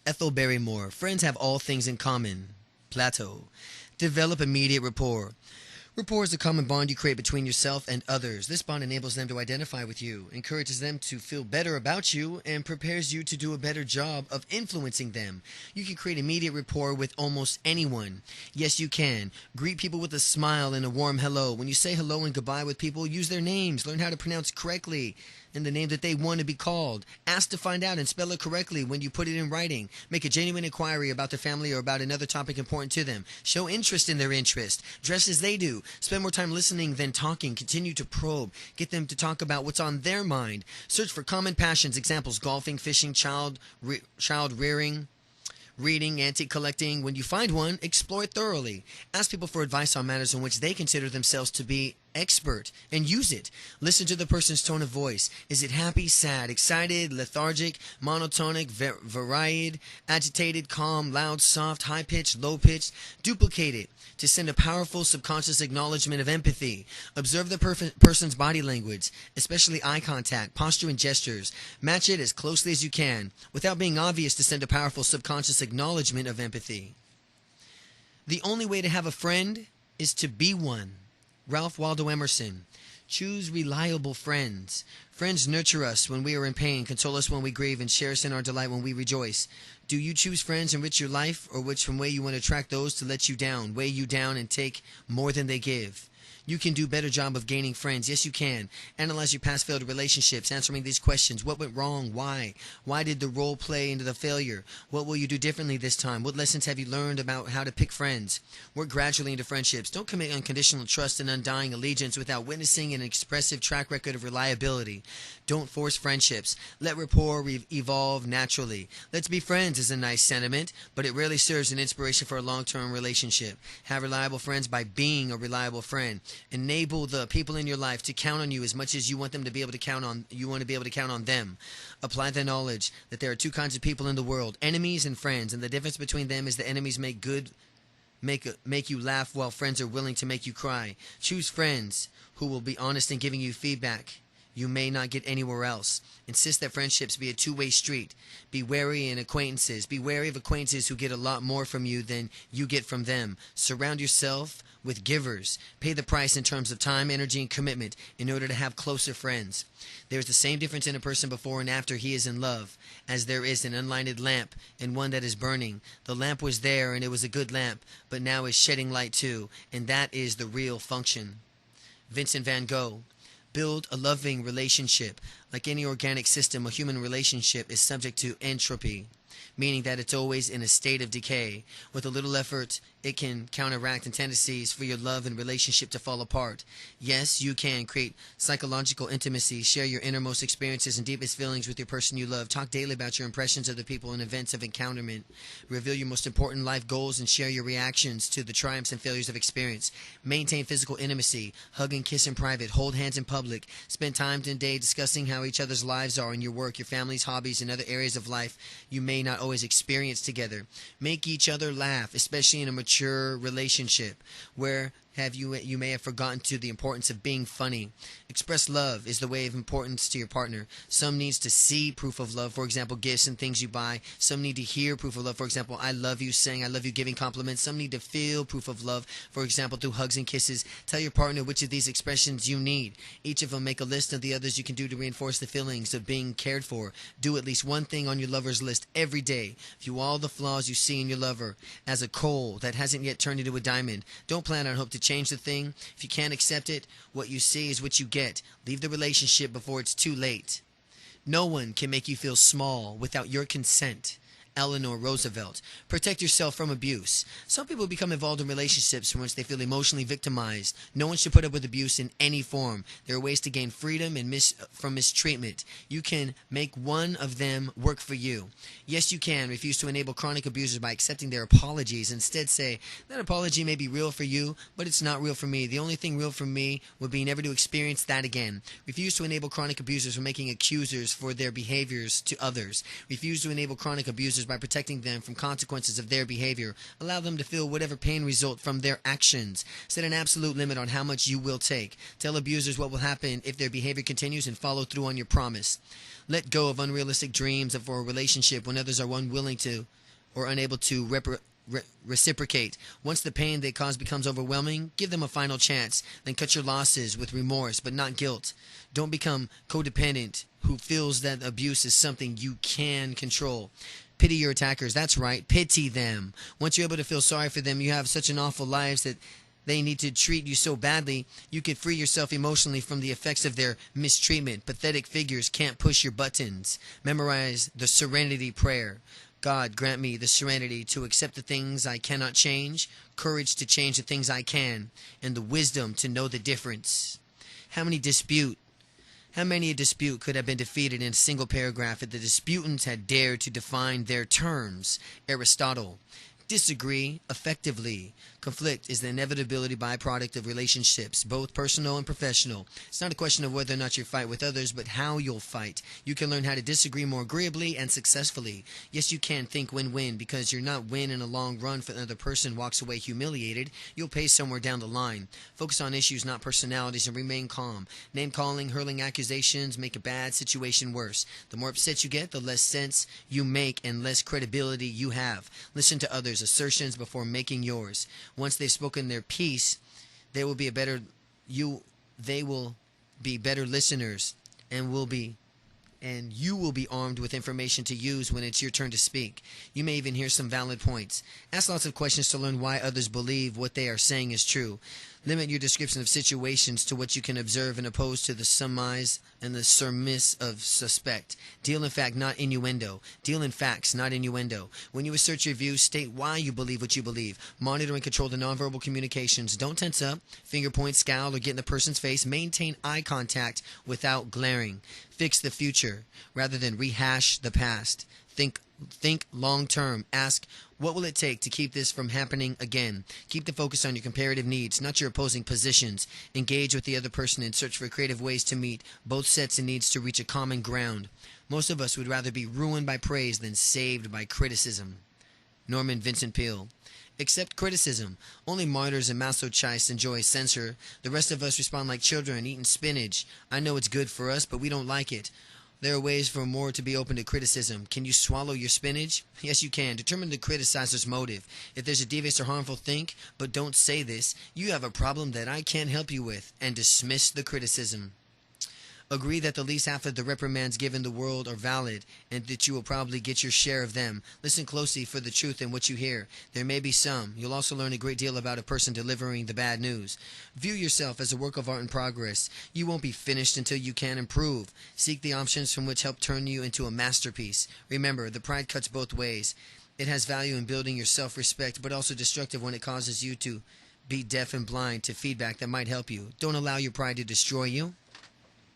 Friends have all things in common. Plato. Develop immediate rapport. Rapport is a common bond you create between yourself and others. This bond enables them to identify with you, encourages them to feel better about you, and prepares you to do a better job of influencing them. You can create immediate rapport with almost anyone. Yes, you can. Greet people with a smile and a warm hello. When you say hello and goodbye with people, use their names. Learn how to pronounce correctly and the name that they want to be called. Ask to find out and spell it correctly when you put it in writing. Make a genuine inquiry about their family or about another topic important to them. Show interest in their interest. Dress as they do. Spend more time listening than talking. Continue to probe. Get them to talk about what's on their mind. Search for common passions. Examples: golfing, fishing, child rearing, reading, antique collecting. When you find one, explore it thoroughly. Ask people for advice on matters in which they consider themselves to be expert and use it. Listen to the person's tone of voice. Is it happy, sad, excited, lethargic, monotonic, varied, agitated, calm, loud, soft, high-pitched, low-pitched? Duplicate it to send a powerful subconscious acknowledgement of empathy. Observe the person's body language, especially eye contact, posture, and gestures. Match it as closely as you can without being obvious to send a powerful subconscious acknowledgement of empathy. The only way to have a friend is to be one. Ralph Waldo Emerson. Choose reliable friends. Friends nurture us when we are in pain, console us when we grieve, and share us in our delight when we rejoice. Do you choose friends enrich your life, or which from way you want to attract those to let you down, weigh you down, and take more than they give? You can do a better job of gaining friends. Yes, you can. Analyze your past failed relationships, answering these questions. What went wrong? Why? Why did the role play into the failure? What will you do differently this time? What lessons have you learned about how to pick friends? Work gradually into friendships. Don't commit unconditional trust and undying allegiance without witnessing an expressive track record of reliability. Don't force friendships. Let rapport evolve naturally. Let's be friends is a nice sentiment, but it rarely serves an inspiration for a long-term relationship. Have reliable friends by being a reliable friend. Enable the people in your life to count on you as much as you want them to be able to count on them. Apply the knowledge that there are two kinds of people in the world, enemies and friends, and the difference between them is the enemies make you laugh while friends are willing to make you cry. Choose friends who will be honest in giving you feedback you may not get anywhere else. Insist that friendships be a two-way street. Be wary of acquaintances who get a lot more from you than you get from them. Surround yourself with givers. Pay the price in terms of time, energy, and commitment in order to have closer friends. There is the same difference in a person before and after he is in love as there is an unlighted lamp and one that is burning. The lamp was there and it was a good lamp, but now is shedding light too, and that is the real function. Vincent van Gogh. Build a loving relationship. Like any organic system, a human relationship is subject to entropy. meaning that it's always in a state of decay. With a little effort, it can counteract the tendencies for your love and relationship to fall apart. Yes, you can create psychological intimacy, share your innermost experiences and deepest feelings with your person you love, talk daily about your impressions of the people and events of encounterment, reveal your most important life goals and share your reactions to the triumphs and failures of experience, maintain physical intimacy, hug and kiss in private, hold hands in public, spend time today discussing how each other's lives are in your work, your family's hobbies, and other areas of life you may not always experience together. Make each other laugh, especially in a mature relationship where you may have forgotten to the importance of being funny. Express love is the way of importance to your partner. Some needs to see proof of love, for example, gifts and things you buy. Some need to hear proof of love, for example, I love you, saying I love you, giving compliments. Some need to feel proof of love, for example, through hugs and kisses. Tell your partner which of these expressions you need. Each of them make a list of the others you can do to reinforce the feelings of being cared for. Do at least one thing on your lover's list every day. View all the flaws you see in your lover as a coal that hasn't yet turned into a diamond. Don't plan on hope to change the thing. If you can't accept it, what you see is what you get. Leave the relationship before it's too late. No one can make you feel small without your consent. Eleanor Roosevelt. Protect yourself from abuse. Some people become involved in relationships from which they feel emotionally victimized. No one should put up with abuse in any form. There are ways to gain freedom and from mistreatment. You can make one of them work for you. Yes, you can refuse to enable chronic abusers by accepting their apologies. Instead say, that apology may be real for you, but it's not real for me. The only thing real for me would be never to experience that again. Refuse to enable chronic abusers from making accusers for their behaviors to others. Refuse to enable chronic abusers by protecting them from consequences of their behavior. Allow them to feel whatever pain result from their actions. Set an absolute limit on how much you will take. Tell abusers what will happen if their behavior continues and follow through on your promise. Let go of unrealistic dreams for a relationship when others are unwilling to or unable to reciprocate. Once the pain they cause becomes overwhelming, give them a final chance. Then cut your losses with remorse, but not guilt. Don't become codependent who feels that abuse is something you can control. Pity your attackers. That's right. Pity them. Once you're able to feel sorry for them, you have such an awful lives that they need to treat you so badly, you can free yourself emotionally from the effects of their mistreatment. Pathetic figures can't push your buttons. Memorize the serenity prayer. God, grant me the serenity to accept the things I cannot change, courage to change the things I can, and the wisdom to know the difference. How many a dispute could have been defeated in a single paragraph if the disputants had dared to define their terms? Aristotle. Disagree effectively. Conflict is the inevitability byproduct of relationships, both personal and professional. It's not a question of whether or not you fight with others, but how you'll fight. You can learn how to disagree more agreeably and successfully. Yes, you can think win-win, because you're not win in a long run if another person walks away humiliated. You'll pay somewhere down the line. Focus on issues, not personalities, and remain calm. Name-calling, hurling accusations make a bad situation worse. The more upset you get, the less sense you make and less credibility you have. Listen to others' assertions before making yours. Once they've spoken their piece, they will be better listeners, and you will be armed with information to use when it's your turn to speak. You may even hear some valid points. Ask lots of questions to learn why others believe what they are saying is true. Limit your description of situations to what you can observe and opposed to the surmise and the surmise of suspect. Deal in fact, not innuendo. Deal in facts, not innuendo. When you assert your views, state why you believe what you believe. Monitor and control the nonverbal communications. Don't tense up, finger point, scowl, or get in the person's face. Maintain eye contact without glaring. Fix the future rather than rehash the past. Think long term. Ask, what will it take to keep this from happening again? Keep the focus on your comparative needs, not your opposing positions. Engage with the other person and search for creative ways to meet both sets of needs to reach a common ground. Most of us would rather be ruined by praise than saved by criticism. Norman Vincent Peale. Accept criticism. Only martyrs and masochists enjoy censure. The rest of us respond like children eating spinach. I know it's good for us, but we don't like it. There are ways for more to be open to criticism. Can you swallow your spinach? Yes, you can. Determine the criticizer's motive. If there's a devious or harmful think, but don't say this, you have a problem that I can't help you with, and dismiss the criticism. Agree that the least half of the reprimands given the world are valid, and that you will probably get your share of them. Listen closely for the truth in what you hear. There may be some. You'll also learn a great deal about a person delivering the bad news. View yourself as a work of art in progress. You won't be finished until you can improve. Seek the options from which help turn you into a masterpiece. Remember, the pride cuts both ways. It has value in building your self-respect, but also destructive when it causes you to be deaf and blind to feedback that might help you. Don't allow your pride to destroy you.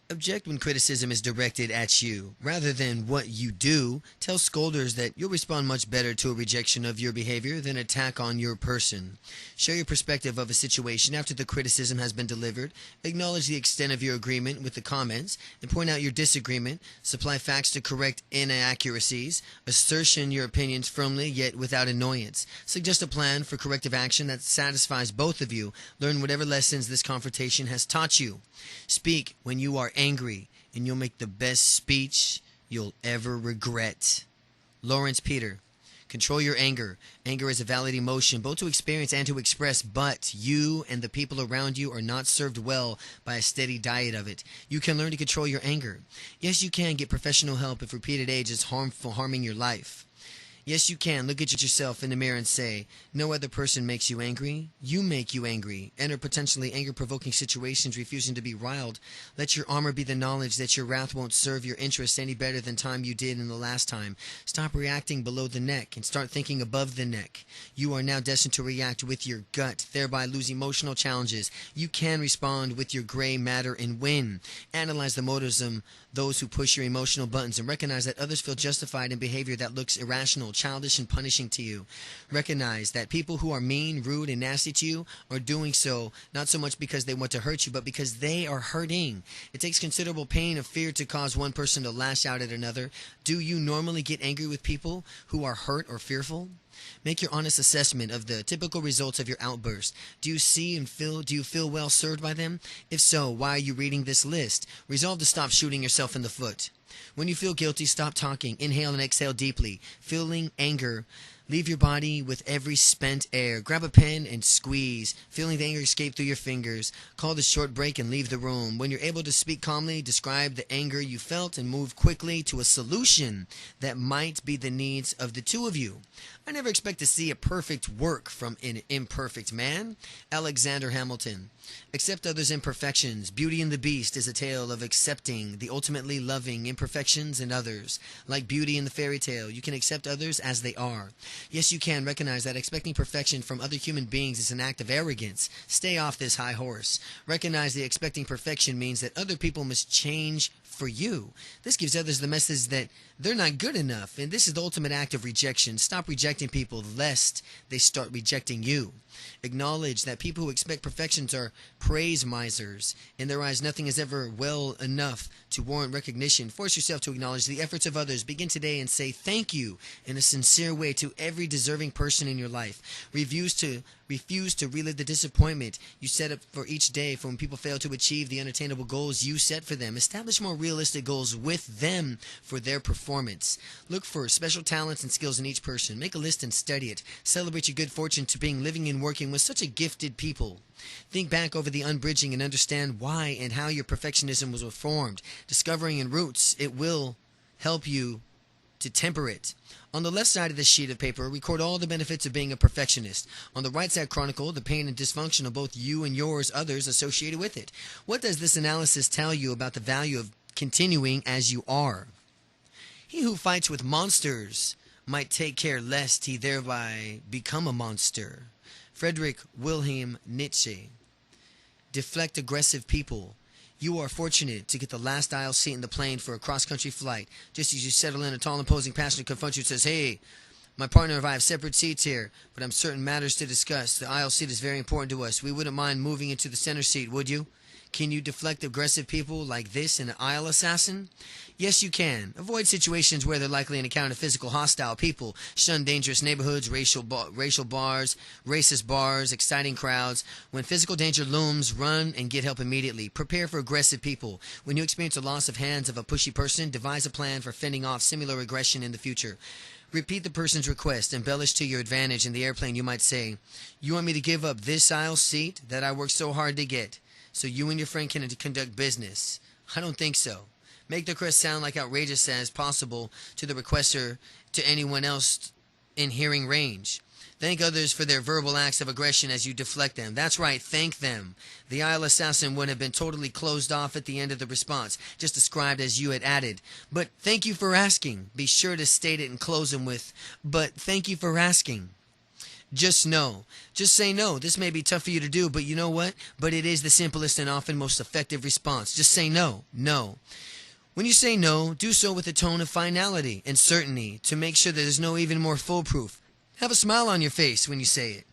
Object when criticism is directed at you. Rather than what you do, tell scolders that you'll respond much better to a rejection of your behavior than attack on your person. Share your perspective of a situation after the criticism has been delivered. Acknowledge the extent of your agreement with the comments and point out your disagreement. Supply facts to correct inaccuracies. Assertion your opinions firmly yet without annoyance. Suggest a plan for corrective action that satisfies both of you. Learn whatever lessons this confrontation has taught you. Speak when you are angry, and you'll make the best speech you'll ever regret. Lawrence Peter. Control your anger. Anger is a valid emotion, both to experience and to express, but you and the people around you are not served well by a steady diet of it. You can learn to control your anger. Yes, you can get professional help if repeated age is harming your life. Yes, you can. Look at yourself in the mirror and say, no other person makes you angry. You make you angry. Enter potentially anger-provoking situations, refusing to be riled. Let your armor be the knowledge that your wrath won't serve your interests any better than time you did in the last time. Stop reacting below the neck and start thinking above the neck. You are now destined to react with your gut, thereby lose emotional challenges. You can respond with your gray matter and win. Analyze the motives of those who push your emotional buttons and recognize that others feel justified in behavior that looks irrational, childish, and punishing to you. Recognize that people who are mean, rude, and nasty to you are doing so not so much because they want to hurt you, but because they are hurting. It takes considerable pain of fear to cause one person to lash out at another. Do you normally get angry with people who are hurt or fearful? Make your honest assessment of the typical results of your outburst. Do you feel well served by them? If so, why are you reading this list? Resolve to stop shooting yourself in the foot. When you feel guilty, stop talking. Inhale and exhale deeply. Feeling anger, leave your body with every spent air. Grab a pen and squeeze. Feeling the anger escape through your fingers. Call the short break and leave the room. When you're able to speak calmly, describe the anger you felt and move quickly to a solution that might be the needs of the two of you. I never expect to see a perfect work from an imperfect man. Alexander Hamilton. Accept others' imperfections. Beauty and the Beast is a tale of accepting the ultimately loving imperfections in others. Like Beauty in the fairy tale, you can accept others as they are. Yes, you can recognize that expecting perfection from other human beings is an act of arrogance. Stay off this high horse. Recognize that expecting perfection means that other people must change for you. This gives others the message that they're not good enough, and this is the ultimate act of rejection. Stop rejecting people lest they start rejecting you. Acknowledge that people who expect perfections are praise misers. In their eyes, nothing is ever well enough to warrant recognition. Force yourself to acknowledge the efforts of others. Begin today and say thank you in a sincere way to every deserving person in your life. Refuse to relive the disappointment you set up for each day for when people fail to achieve the unattainable goals you set for them. Establish more realistic goals with them for their performance. Look for special talents and skills in each person. Make a list and study it. Celebrate your good fortune to being living and working with such a gifted people. Think back over the unbridging and understand why and how your perfectionism was formed. Discovering in roots, it will help you to temper it. On the left side of this sheet of paper, record all the benefits of being a perfectionist. On the right side, chronicle the pain and dysfunction of both you and others associated with it. What does this analysis tell you about the value of continuing as you are? He who fights with monsters might take care lest he thereby become a monster. Friedrich Wilhelm Nietzsche. Deflect aggressive people. You are fortunate to get the last aisle seat in the plane for a cross-country flight. Just as you settle in, a tall, imposing passenger confronts you and says, "Hey, my partner and I have separate seats here, but I'm certain matters to discuss. The aisle seat is very important to us. We wouldn't mind moving into the center seat, would you?" Can you deflect aggressive people like this in an aisle assassin? Yes, you can. Avoid situations where they're likely to encounter physical hostile people. Shun dangerous neighborhoods, racial bars, racist bars, exciting crowds. When physical danger looms, run and get help immediately. Prepare for aggressive people. When you experience a loss of hands of a pushy person, devise a plan for fending off similar aggression in the future. Repeat the person's request. Embellish to your advantage. In the airplane, you might say, "You want me to give up this aisle seat that I worked so hard to get, so you and your friend can conduct business? I don't think so. Make the request sound like outrageous as possible to the requester, to anyone else in hearing range. Thank others for their verbal acts of aggression as you deflect them. That's right, thank them. The aisle assassin would have been totally closed off at the end of the response, just described as you had added. But thank you for asking. Be sure to state it and close them with, but thank you for asking. Just no. Just say no. This may be tough for you to do, but you know what? But it is the simplest and often most effective response. Just say no. No. When you say no, do so with a tone of finality and certainty to make sure that there's no even more foolproof. Have a smile on your face when you say it.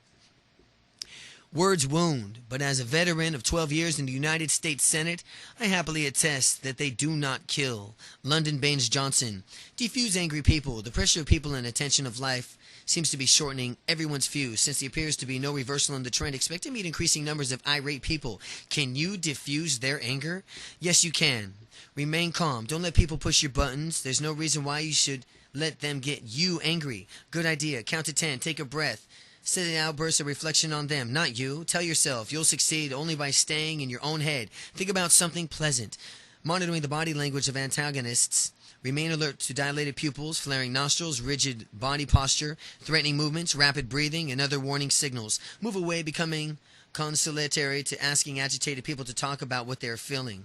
Words wound, but as a veteran of 12 years in the United States Senate, I happily attest that they do not kill. Lyndon Baines Johnson. Defuse angry people. The pressure of people and attention of life seems to be shortening everyone's fuse. Since there appears to be no reversal in the trend, expect to meet increasing numbers of irate people. Can you diffuse their anger? Yes, you can. Remain calm. Don't let people push your buttons. There's no reason why you should let them get you angry. Good idea. Count to 10. Take a breath. Set an outburst of reflection on them, not you. Tell yourself you'll succeed only by staying in your own head. Think about something pleasant. Monitoring the body language of antagonists. Remain alert to dilated pupils, flaring nostrils, rigid body posture, threatening movements, rapid breathing, and other warning signals. Move away, becoming conciliatory to asking agitated people to talk about what they are feeling.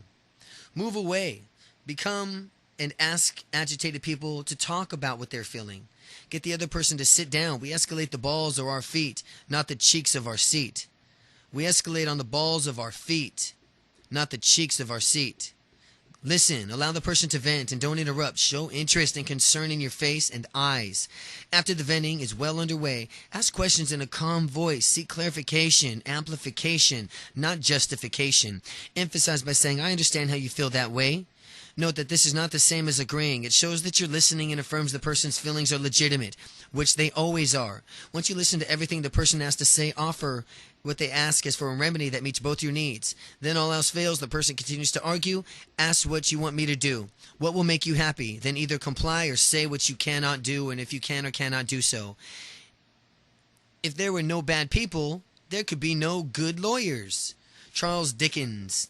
Move away. Become and ask agitated people to talk about what they're feeling. Get the other person to sit down. We escalate the balls of our feet, not the cheeks of our seat. We escalate on the balls of our feet, not the cheeks of our seat. Listen, allow the person to vent and don't interrupt. Show interest and concern in your face and eyes. After the venting is well underway, ask questions in a calm voice. Seek clarification, amplification, not justification. Emphasize by saying, I understand how you feel that way. Note that this is not the same as agreeing. It shows that you're listening and affirms the person's feelings are legitimate, which they always are. Once you listen to everything the person has to say, offer what they ask is for a remedy that meets both your needs. Then all else fails, the person continues to argue. Ask what you want me to do. What will make you happy? Then either comply or say what you cannot do, and if you can or cannot do so. If there were no bad people, there could be no good lawyers. Charles Dickens.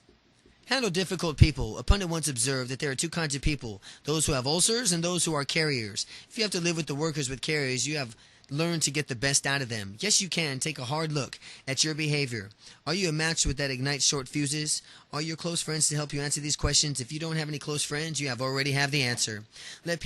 Handle difficult people. A pundit once observed that there are two kinds of people, those who have ulcers and those who are carriers. If you have to live with the workers with carriers, you have learned to get the best out of them. Yes, you can. Take a hard look at your behavior. Are you a match with that ignites short fuses? Are your close friends to help you answer these questions? If you don't have any close friends, you already have the answer. Let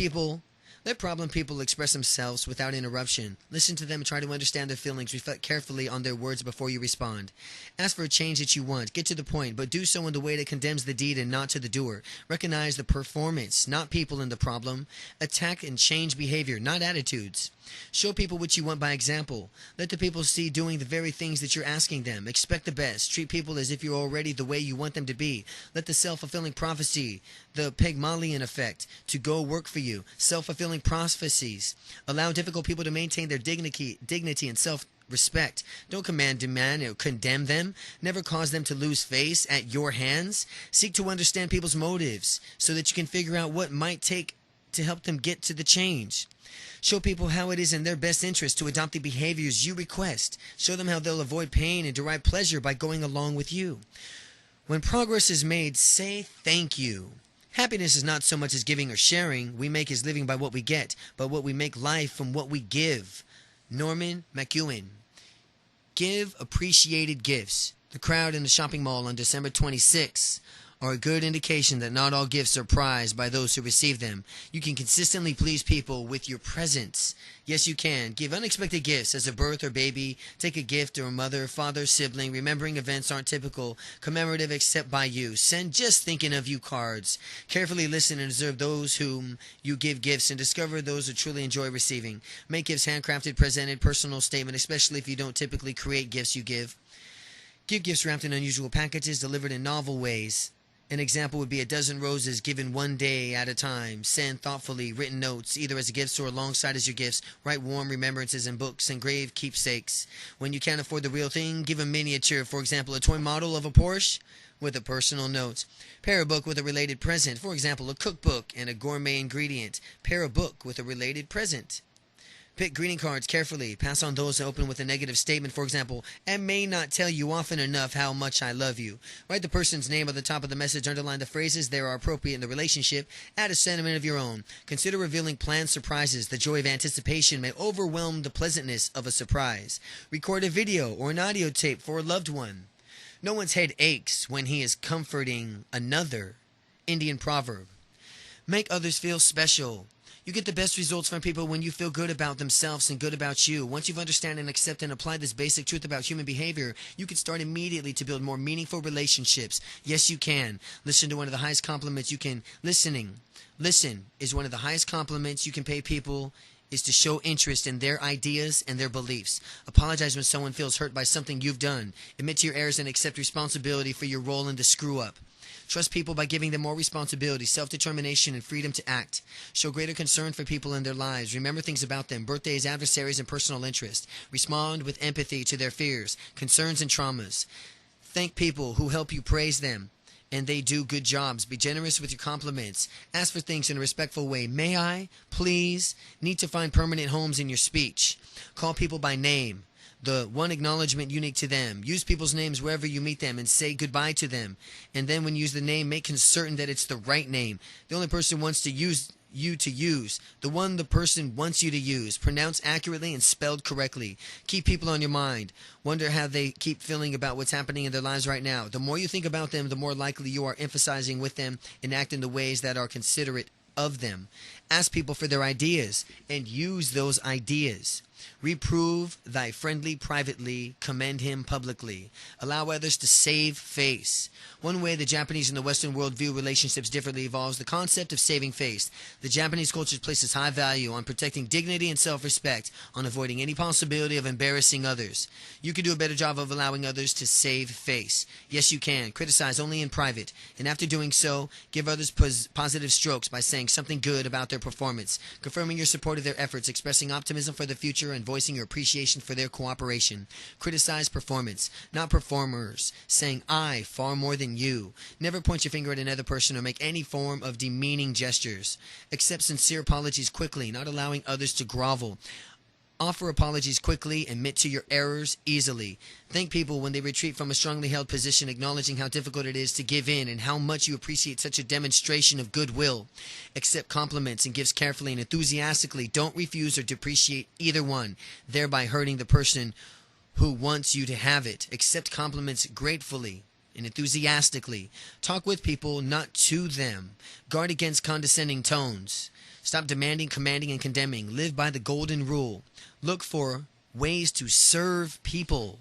problem people express themselves without interruption. Listen to them and try to understand their feelings. Reflect carefully on their words before you respond. Ask for a change that you want. Get to the point, but do so in the way that condemns the deed and not to the doer. Recognize the performance, not people in the problem. Attack and change behavior, not attitudes. Show people what you want by example. Let the people see doing the very things that you're asking them. Expect the best. Treat people as if you're already the way you want them to be. Let the self-fulfilling prophecy, the Pygmalion effect, to go work for you. Self-fulfilling prophecies. Allow difficult people to maintain their dignity and self-respect. Don't command, demand, or condemn them. Never cause them to lose face at your hands. Seek to understand people's motives so that you can figure out what might take to help them get to the change. Show people how it is in their best interest to adopt the behaviors you request. Show them how they'll avoid pain and derive pleasure by going along with you. When progress is made, say thank you. Happiness is not so much as giving or sharing. We make is living by what we get, but what we make life from what we give. Norman McEwen. Give appreciated gifts. The crowd in the shopping mall on December 26th are a good indication that not all gifts are prized by those who receive them. You can consistently please people with your presence. Yes, you can. Give unexpected gifts as a birth or baby. Take a gift or a mother, father, sibling. Remembering events aren't typical, commemorative except by you. Send just thinking of you cards. Carefully listen and observe those whom you give gifts and discover those who truly enjoy receiving. Make gifts handcrafted, presented, personal statement, especially if you don't typically create gifts you give. Give gifts wrapped in unusual packages, delivered in novel ways. An example would be a dozen roses given one day at a time. Send thoughtfully written notes, either as gifts or alongside as your gifts. Write warm remembrances in books, engrave keepsakes. When you can't afford the real thing, give a miniature, for example, a toy model of a Porsche with a personal note. Pair a book with a related present, for example, a cookbook and a gourmet ingredient. Pair a book with a related present. Pick greeting cards carefully. Pass on those that open with a negative statement. For example, I may not tell you often enough how much I love you. Write the person's name at the top of the message. Underline the phrases that are appropriate in the relationship. Add a sentiment of your own. Consider revealing planned surprises. The joy of anticipation may overwhelm the pleasantness of a surprise. Record a video or an audio tape for a loved one. No one's head aches when he is comforting another. Indian proverb. Make others feel special. You get the best results from people when you feel good about themselves and good about you. Once you've understand and accept and applied this basic truth about human behavior, you can start immediately to build more meaningful relationships. Yes, you can. Listen to one of the highest compliments you can. Listen is one of the highest compliments you can pay people, is to show interest in their ideas and their beliefs. Apologize when someone feels hurt by something you've done. Admit to your errors and accept responsibility for your role in the screw-up. Trust people by giving them more responsibility, self-determination, and freedom to act. Show greater concern for people in their lives. Remember things about them, birthdays, adversaries, and personal interest. Respond with empathy to their fears, concerns, and traumas. Thank people who help you, praise them, and they do good jobs. Be generous with your compliments. Ask for things in a respectful way. May I, please, need to find permanent homes in your speech. Call people by name. The one acknowledgement unique to them. Use people's names wherever you meet them and say goodbye to them. And then when you use the name, make certain that it's the right name. The only person wants to use you to use. The one the person wants you to use. Pronounce accurately and spelled correctly. Keep people on your mind. Wonder how they keep feeling about what's happening in their lives right now. The more you think about them, the more likely you are emphasizing with them and act in the ways that are considerate of them. Ask people for their ideas and use those ideas. Reprove thy friendly privately, commend him publicly. Allow others to save face. One way the Japanese and the Western world view relationships differently involves the concept of saving face. The Japanese culture places high value on protecting dignity and self-respect, on avoiding any possibility of embarrassing others. You can do a better job of allowing others to save face. Yes, you can. Criticize only in private, and after doing so, give others positive strokes by saying something good about their performance, confirming your support of their efforts, expressing optimism for the future, and voicing your appreciation for their cooperation. Criticize performance, not performers, saying I far more than you. Never point your finger at another person or make any form of demeaning gestures. Accept sincere apologies quickly, not allowing others to grovel. Offer apologies quickly, admit to your errors easily. Thank people when they retreat from a strongly held position, acknowledging how difficult it is to give in and how much you appreciate such a demonstration of goodwill. Accept compliments and gifts carefully and enthusiastically. Don't refuse or depreciate either one, thereby hurting the person who wants you to have it. Accept compliments gratefully and enthusiastically. Talk with people, not to them. Guard against condescending tones. Stop demanding, commanding, and condemning. Live by the golden rule. Look for ways to serve people.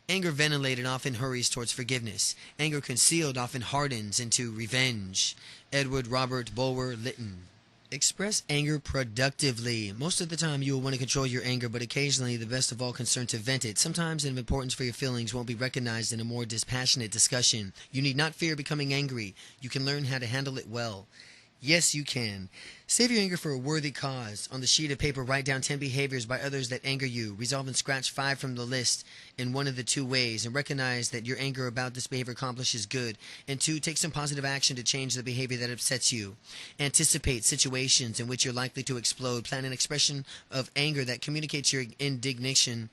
Anger ventilated often hurries towards forgiveness. Anger concealed often hardens into revenge. Edward Robert Bulwer Lytton. Express anger productively. Most of the time you will want to control your anger, but occasionally the best of all concern to vent it. Sometimes the importance for your feelings won't be recognized in a more dispassionate discussion. You need not fear becoming angry. You can learn how to handle it well. Yes, you can. Save your anger for a worthy cause. On the sheet of paper, write down 10 behaviors by others that anger you. Resolve and scratch 5 from the list in one of the 2 ways, and recognize that your anger about this behavior accomplishes good. And 2, take some positive action to change the behavior that upsets you. Anticipate situations in which you're likely to explode. Plan an expression of anger that communicates your indignation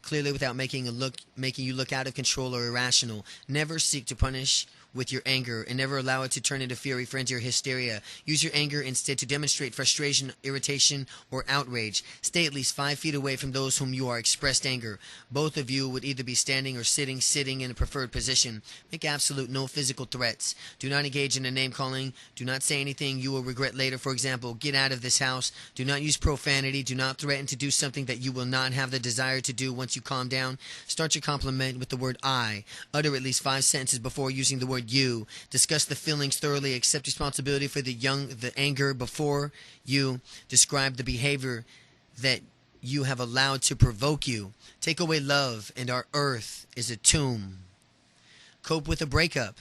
clearly without making you look out of control or irrational. Never seek to punish with your anger, and never allow it to turn into fury, frenzy, or hysteria. Use your anger instead to demonstrate frustration, irritation, or outrage. Stay at least 5 feet away from those whom you are expressed anger. Both of you would either be standing or sitting in a preferred position. Make absolute no physical threats. Do not engage in a name calling. Do not say anything you will regret later. For example, get out of this house. Do not use profanity. Do not threaten to do something that you will not have the desire to do once you calm down. Start your compliment with the word I. Utter at least 5 sentences before using the word you. Discuss the feelings thoroughly. Accept responsibility for the anger before you describe the behavior that you have allowed to provoke you. Take away love, and our earth is a tomb. Cope with a breakup.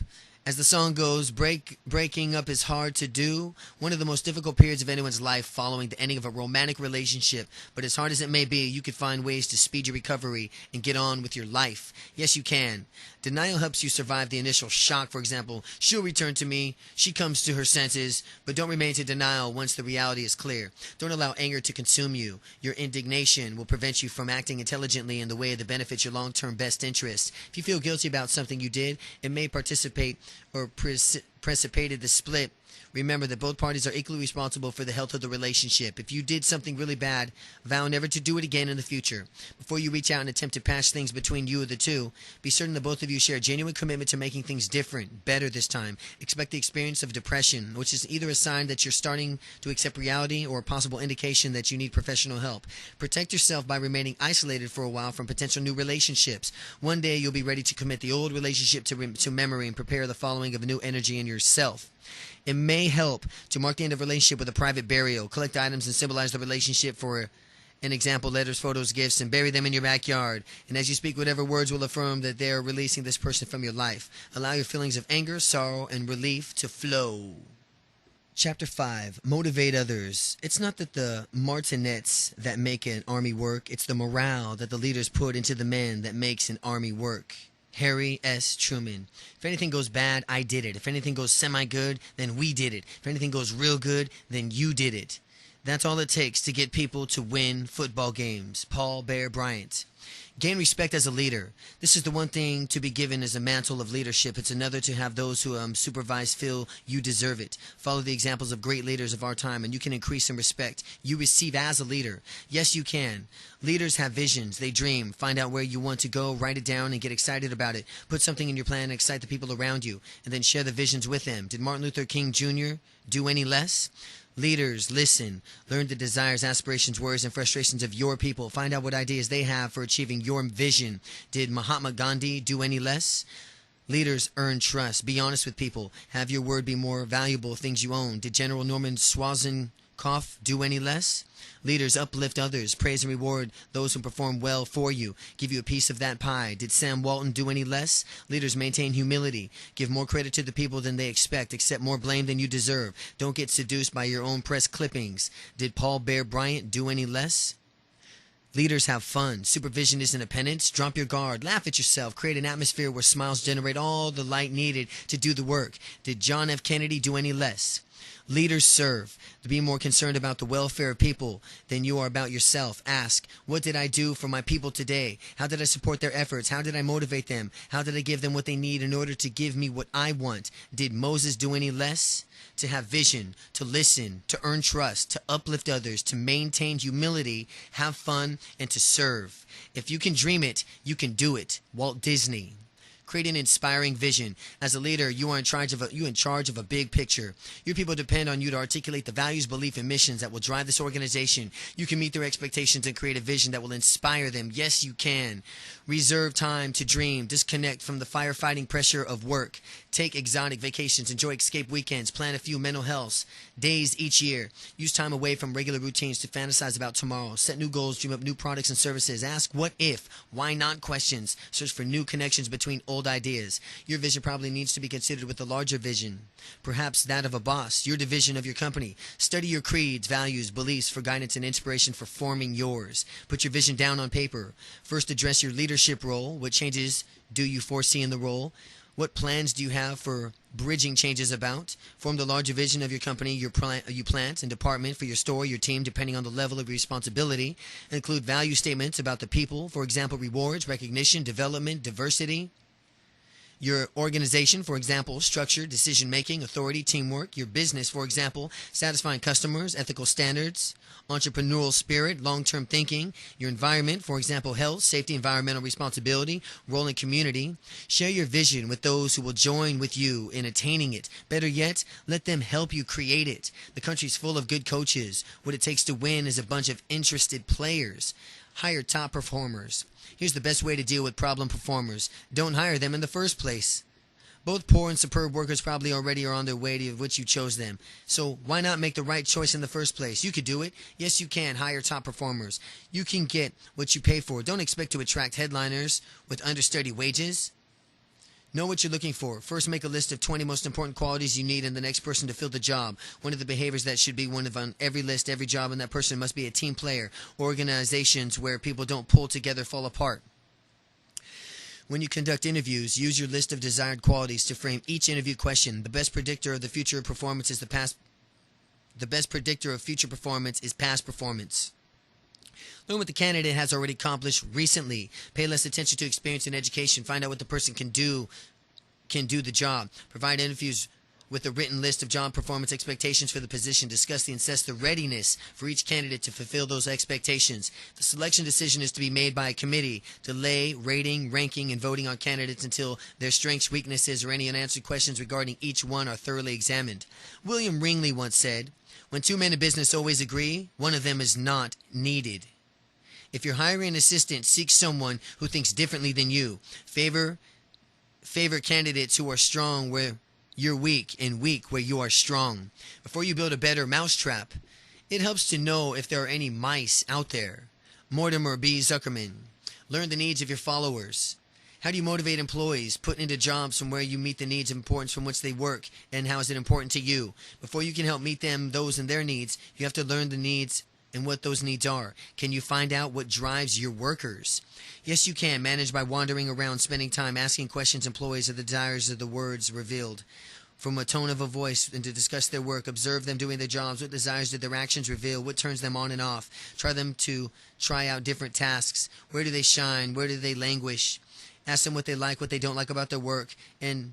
As the song goes, breaking up is hard to do. One of the most difficult periods of anyone's life following the ending of a romantic relationship. But as hard as it may be, you can find ways to speed your recovery and get on with your life. Yes, you can. Denial helps you survive the initial shock. For example, she'll return to me. She comes to her senses. But don't remain in denial once the reality is clear. Don't allow anger to consume you. Your indignation will prevent you from acting intelligently in the way that benefits your long-term best interest. If you feel guilty about something you did, it may participate or precipitated the split. Remember that both parties are equally responsible for the health of the relationship. If you did something really bad, vow never to do it again in the future. Before you reach out and attempt to patch things between you or the two, be certain that both of you share a genuine commitment to making things different, better this time. Expect the experience of depression, which is either a sign that you're starting to accept reality or a possible indication that you need professional help. Protect yourself by remaining isolated for a while from potential new relationships. One day you'll be ready to commit the old relationship to memory and prepare the following of a new energy in yourself. It may help to mark the end of a relationship with a private burial. Collect items and symbolize the relationship, for an example, letters, photos, gifts, and bury them in your backyard. And as you speak, whatever words will affirm that they are releasing this person from your life. Allow your feelings of anger, sorrow, and relief to flow. Chapter 5. Motivate others. It's not that the martinets that make an army work. It's the morale that the leaders put into the men that makes an army work. Harry S. Truman. If anything goes bad, I did it. If anything goes semi-good, then we did it. If anything goes real good, then you did it. That's all it takes to get people to win football games. Paul Bear Bryant. Gain respect as a leader. This is the one thing to be given as a mantle of leadership. It's another to have those who supervise feel you deserve it. Follow the examples of great leaders of our time, and you can increase in respect you receive as a leader. Yes, you can. Leaders have visions. They dream. Find out where you want to go, write it down, and get excited about it. Put something in your plan and excite the people around you, and then share the visions with them. Did Martin Luther King Jr. do any less? Leaders, listen. Learn the desires, aspirations, worries, and frustrations of your people. Find out what ideas they have for achieving your vision. Did Mahatma Gandhi do any less? Leaders earn trust. Be honest with people. Have your word be more valuable things you own. Did General Norman Schwarzenkoff do any less? Leaders uplift others, praise and reward those who perform well for you, give you a piece of that pie. Did Sam Walton do any less? Leaders maintain humility, give more credit to the people than they expect, accept more blame than you deserve. Don't get seduced by your own press clippings. Did Paul Bear Bryant do any less? Leaders have fun. Supervision isn't a penance. Drop your guard. Laugh at yourself. Create an atmosphere where smiles generate all the light needed to do the work. Did John F. Kennedy do any less? Leaders serve. To be more concerned about the welfare of people than you are about yourself. Ask, what did I do for my people today? How did I support their efforts? How did I motivate them? How did I give them what they need in order to give me what I want? Did Moses do any less? To have vision, to listen, to earn trust, to uplift others, to maintain humility, have fun, and to serve. If you can dream it, you can do it. Walt Disney. Create an inspiring vision. As a leader, you are in charge of a big picture. Your people depend on you to articulate the values, beliefs, and missions that will drive this organization. You can meet their expectations and create a vision that will inspire them. Yes, you can. Reserve time to dream. Disconnect from the firefighting pressure of work. Take exotic vacations. Enjoy escape weekends. Plan a few mental health days each year. Use time away from regular routines to fantasize about tomorrow. Set new goals. Dream up new products and services. Ask what if, why not questions. Search for new connections between old ideas. Your vision probably needs to be considered with a larger vision, perhaps that of a boss, your division of your company. Study your creeds, values, beliefs for guidance and inspiration for forming yours. Put your vision down on paper. First, address your leadership role. What changes do you foresee in the role? What plans do you have for bridging changes about? Form the larger vision of your company, your plant and department, for your store, your team, depending on the level of responsibility. Include value statements about the people, for example, rewards, recognition, development, diversity. Your organization, for example, structure, decision-making, authority, teamwork. Your business, for example, satisfying customers, ethical standards, entrepreneurial spirit, long-term thinking. Your environment, for example, health, safety, environmental responsibility, role in community. Share your vision with those who will join with you in attaining it. Better yet, let them help you create it. The country's full of good coaches. What it takes to win is a bunch of interested players. Hire top performers. Here's the best way to deal with problem performers. Don't hire them in the first place. Both poor and superb workers probably already are on their way to which you chose them. So why not make the right choice in the first place? You could do it. Yes, you can. Hire top performers. You can get what you pay for. Don't expect to attract headliners with understudy wages. Know what you're looking for. First, make a list of 20 most important qualities you need in the next person to fill the job. One of the behaviors that should be one of on every list, every job, and that person must be a team player. Organizations where people don't pull together fall apart. When you conduct interviews, use your list of desired qualities to frame each interview question. The best predictor of future performance is past performance. Learn what the candidate has already accomplished recently. Pay less attention to experience and education. Find out what the person can do the job. Provide interviews with a written list of job performance expectations for the position. Discuss and assess the readiness for each candidate to fulfill those expectations. The selection decision is to be made by a committee. Delay rating, ranking, and voting on candidates until their strengths, weaknesses, or any unanswered questions regarding each one are thoroughly examined. William Ringley once said, "When two men in business always agree, one of them is not needed." If you're hiring an assistant, seek someone who thinks differently than you. Favor candidates who are strong where you're weak and weak where you are strong. Before you build a better mousetrap, it helps to know if there are any mice out there. Mortimer B. Zuckerman. Learn the needs of your followers. How do you motivate employees? Put into jobs from where you meet the needs of importance from which they work, and how is it important to you? Before you can help meet those and their needs, you have to learn the needs and what those needs are. Can you find out what drives your workers? Yes, you can. Manage by wandering around, spending time asking questions employees of the desires of the words revealed. From a tone of a voice and to discuss their work. Observe them doing their jobs. What desires did their actions reveal? What turns them on and off? Try out different tasks. Where do they shine? Where do they languish? Ask them what they like, what they don't like about their work, and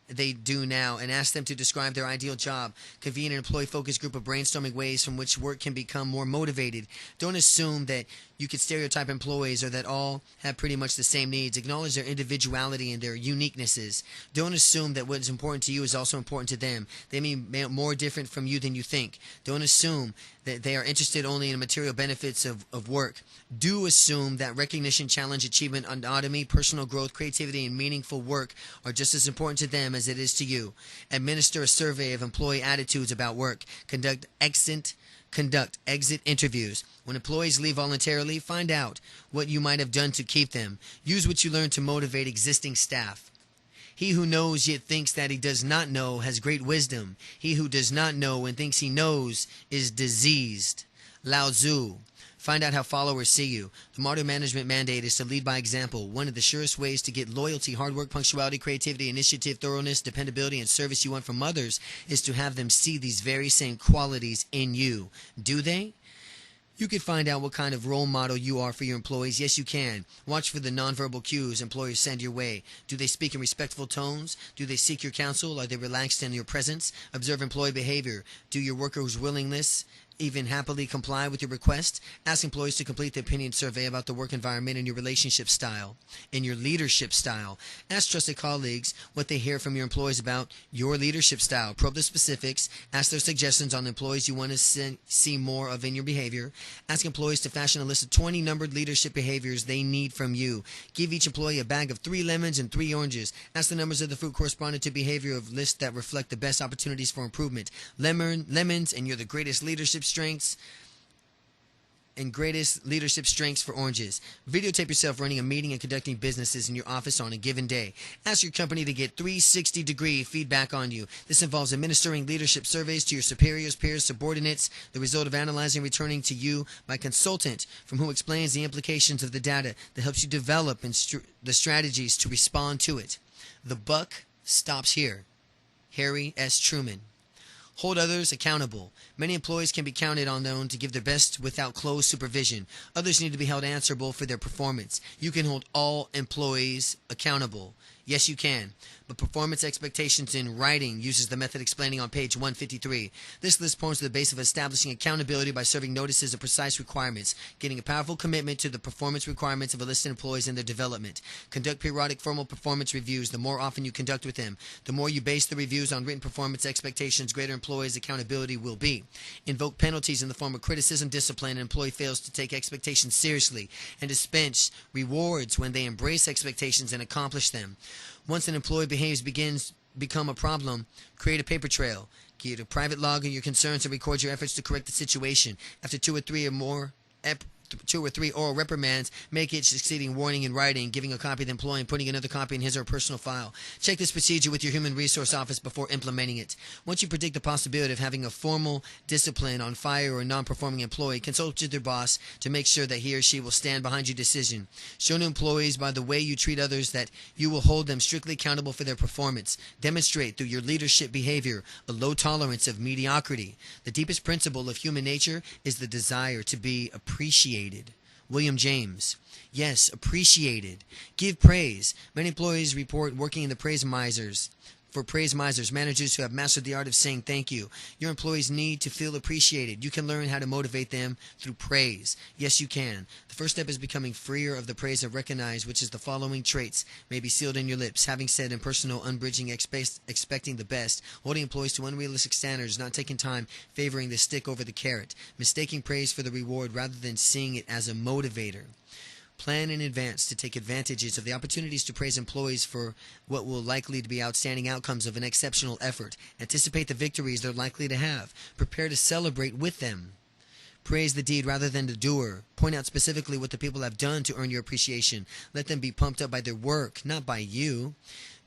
they do now, and ask them to describe their ideal job. Convene an employee-focused group of brainstorming ways from which work can become more motivated. Don't assume that you could stereotype employees or that all have pretty much the same needs. Acknowledge their individuality and their uniquenesses. Don't assume that what is important to you is also important to them. They may be more different from you than you think. Don't assume that they are interested only in material benefits of work. Do assume that recognition, challenge, achievement, autonomy, personal growth, creativity, and meaningful work are just as important to them as it is to you. Administer a survey of employee attitudes about work. Conduct exit interviews. When employees leave voluntarily, find out what you might have done to keep them. Use what you learned to motivate existing staff. He who knows yet thinks that he does not know has great wisdom. He who does not know and thinks he knows is diseased. Lao Tzu. Find out how followers see you. The modern management mandate is to lead by example. One of the surest ways to get loyalty, hard work, punctuality, creativity, initiative, thoroughness, dependability, and service you want from others is to have them see these very same qualities in you. Do they? You can find out what kind of role model you are for your employees. Yes, you can. Watch for the nonverbal cues employers send your way. Do they speak in respectful tones? Do they seek your counsel? Are they relaxed in your presence? Observe employee behavior. Do your workers' willingness even happily comply with your request? Ask employees to complete the opinion survey about the work environment and your relationship style and your leadership style. Ask trusted colleagues what they hear from your employees about your leadership style. Probe the specifics. Ask their suggestions on the employees you want to see more of in your behavior. Ask employees to fashion a list of 20 numbered leadership behaviors they need from you. Give each employee a bag of 3 lemons and 3 oranges. Ask the numbers of the fruit corresponding to behavior of lists that reflect the best opportunities for improvement. Lemons, and you're the greatest leadership strengths for oranges. Videotape yourself running a meeting and conducting businesses in your office on a given day. Ask your company to get 360-degree feedback on you. This involves administering leadership surveys to your superiors, peers, subordinates, the result of analyzing and returning to you by a consultant from who explains the implications of the data that helps you develop the strategies to respond to it. The buck stops here. Harry S. Truman. Hold others accountable. Many employees can be counted on to give their best without close supervision. Others need to be held answerable for their performance. You can hold all employees accountable. Yes, you can. But performance expectations in writing uses the method explaining on page 153. This list forms the base of establishing accountability by serving notices of precise requirements, getting a powerful commitment to the performance requirements of enlisted employees and their development. Conduct periodic formal performance reviews. The more often you conduct with them, the more you base the reviews on written performance expectations, greater employees' accountability will be. Invoke penalties in the form of criticism, discipline, and employee fails to take expectations seriously, and dispense rewards when they embrace expectations and accomplish them. Once an employee become a problem, create a paper trail. Create a private log of your concerns and record your efforts to correct the situation. After 2 or 3 or more two or three oral reprimands, make each succeeding warning in writing, giving a copy to the employee and putting another copy in his or her personal file. Check this procedure with your human resource office before implementing it. Once you predict the possibility of having a formal discipline on fire or non-performing employee, consult with your boss to make sure that he or she will stand behind your decision. Show new employees by the way you treat others that you will hold them strictly accountable for their performance. Demonstrate through your leadership behavior a low tolerance of mediocrity. The deepest principle of human nature is the desire to be appreciated. William James. Yes, appreciated. Give praise. Many employees report working in the praise misers. For praise misers, managers who have mastered the art of saying thank you. Your employees need to feel appreciated. You can learn how to motivate them through praise. Yes, you can. The first step is becoming freer of the praise of recognize, which is the following traits may be sealed in your lips. Having said impersonal, unbridging, expecting the best, holding employees to unrealistic standards, not taking time, favoring the stick over the carrot, mistaking praise for the reward rather than seeing it as a motivator. Plan in advance to take advantages of the opportunities to praise employees for what will likely to be outstanding outcomes of an exceptional effort. Anticipate the victories they're likely to have. Prepare to celebrate with them. Praise the deed rather than the doer. Point out specifically what the people have done to earn your appreciation. Let them be pumped up by their work, not by you.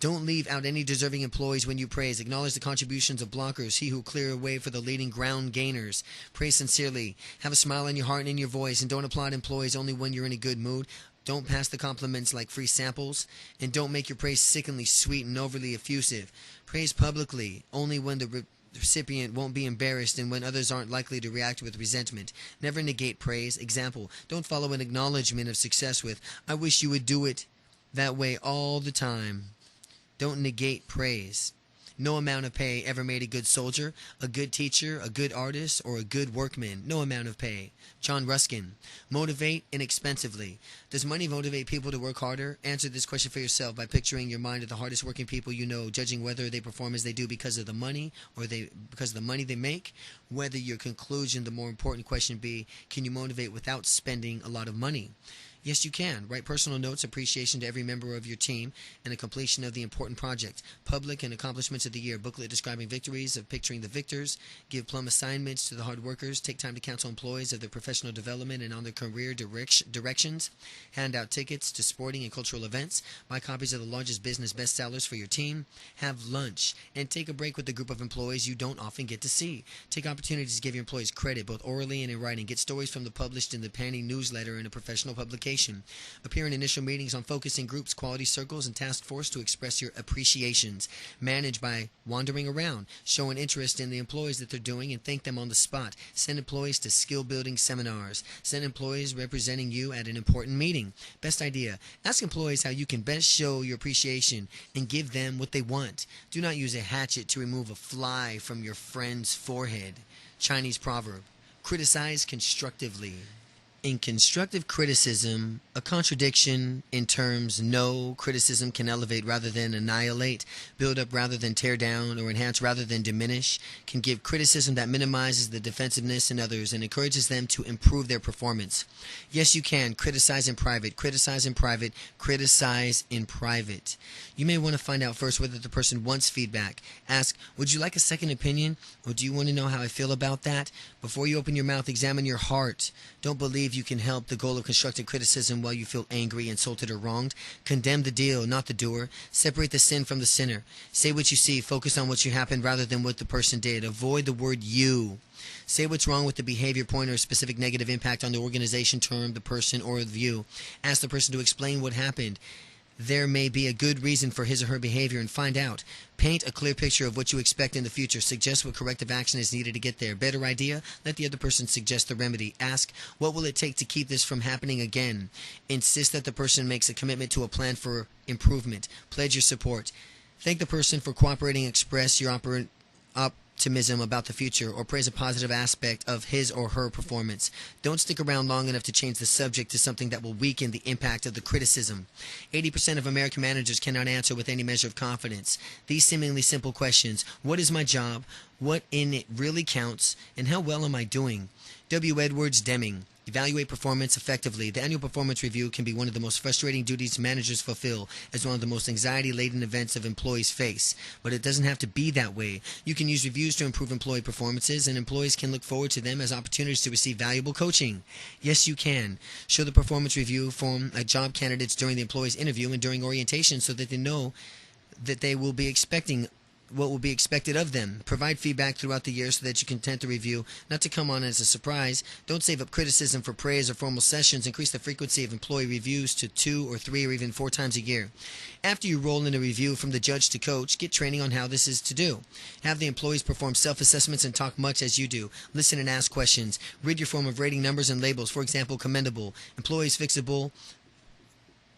Don't leave out any deserving employees when you praise. Acknowledge the contributions of blockers, he who clear a way for the leading ground gainers. Praise sincerely. Have a smile in your heart and in your voice, and don't applaud employees only when you're in a good mood. Don't pass the compliments like free samples, and don't make your praise sickeningly sweet and overly effusive. Praise publicly, only when the recipient won't be embarrassed and when others aren't likely to react with resentment. Never negate praise. Example, don't follow an acknowledgement of success with, I wish you would do it that way all the time. Don't negate praise. No amount of pay ever made a good soldier, a good teacher, a good artist, or a good workman. No amount of pay. John Ruskin. Motivate inexpensively. Does money motivate people to work harder? Answer this question for yourself by picturing your mind of the hardest working people you know, judging whether they perform as they do because of the money or because of the money they make. Whether your conclusion, the more important question be, can you motivate without spending a lot of money? Yes, you can. Write personal notes, appreciation to every member of your team, and the completion of the important project. Public and accomplishments of the year. Booklet describing victories of picturing the victors. Give plum assignments to the hard workers. Take time to counsel employees of their professional development and on their career directions. Hand out tickets to sporting and cultural events. Buy copies of the largest business bestsellers for your team. Have lunch. And take a break with a group of employees you don't often get to see. Take opportunities to give your employees credit, both orally and in writing. Get stories from the published in the Penny newsletter and a professional publication. Appear in initial meetings on focusing groups, quality circles, and task force to express your appreciations. Manage by wandering around. Show an interest in the employees that they're doing and thank them on the spot. Send employees to skill-building seminars. Send employees representing you at an important meeting. Best idea. Ask employees how you can best show your appreciation and give them what they want. Do not use a hatchet to remove a fly from your friend's forehead. Chinese proverb. Criticize constructively. In constructive criticism, a contradiction in terms no, criticism can elevate rather than annihilate, build up rather than tear down, or enhance rather than diminish, can give criticism that minimizes the defensiveness in others and encourages them to improve their performance. Yes, you can. Criticize in private, criticize in private, criticize in private. You may want to find out first whether the person wants feedback. Ask, would you like a second opinion, or do you want to know how I feel about that? Before you open your mouth, examine your heart. Don't believe you can help the goal of constructive criticism while you feel angry, insulted, or wronged. Condemn the deal, not the doer. Separate the sin from the sinner. Say what you see. Focus on what you happened rather than what the person did. Avoid the word you. Say what's wrong with the behavior, point, or specific negative impact on the organization, term, the person, or the view. Ask the person to explain what happened. There may be a good reason for his or her behavior, and find out. Paint a clear picture of what you expect in the future. Suggest what corrective action is needed to get there. Better idea? Let the other person suggest the remedy. Ask, what will it take to keep this from happening again? Insist that the person makes a commitment to a plan for improvement. Pledge your support. Thank the person for cooperating. Express your optimism about the future, or praise a positive aspect of his or her performance. Don't stick around long enough to change the subject to something that will weaken the impact of the criticism. 80% of American managers cannot answer with any measure of confidence these seemingly simple questions. What is my job? What in it really counts? And how well am I doing? W. Edwards Deming. Evaluate performance effectively. The annual performance review can be one of the most frustrating duties managers fulfill, as one of the most anxiety-laden events of employees face. But it doesn't have to be that way. You can use reviews to improve employee performances, and employees can look forward to them as opportunities to receive valuable coaching. Yes, you can. Show the performance review form at job candidates during the employee's interview and during orientation so that they know that they will be expecting what will be expected of them. Provide feedback throughout the year so that you can tend the review not to come on as a surprise. Don't save up criticism for praise or formal sessions. Increase the frequency of employee reviews to 2 or 3 or even 4 times a year. After you roll in a review from the judge to coach, get training on how this is to do. Have the employees perform self-assessments and talk much as you do. Listen and ask questions. Read your form of rating numbers and labels. For example, commendable, employees fixable.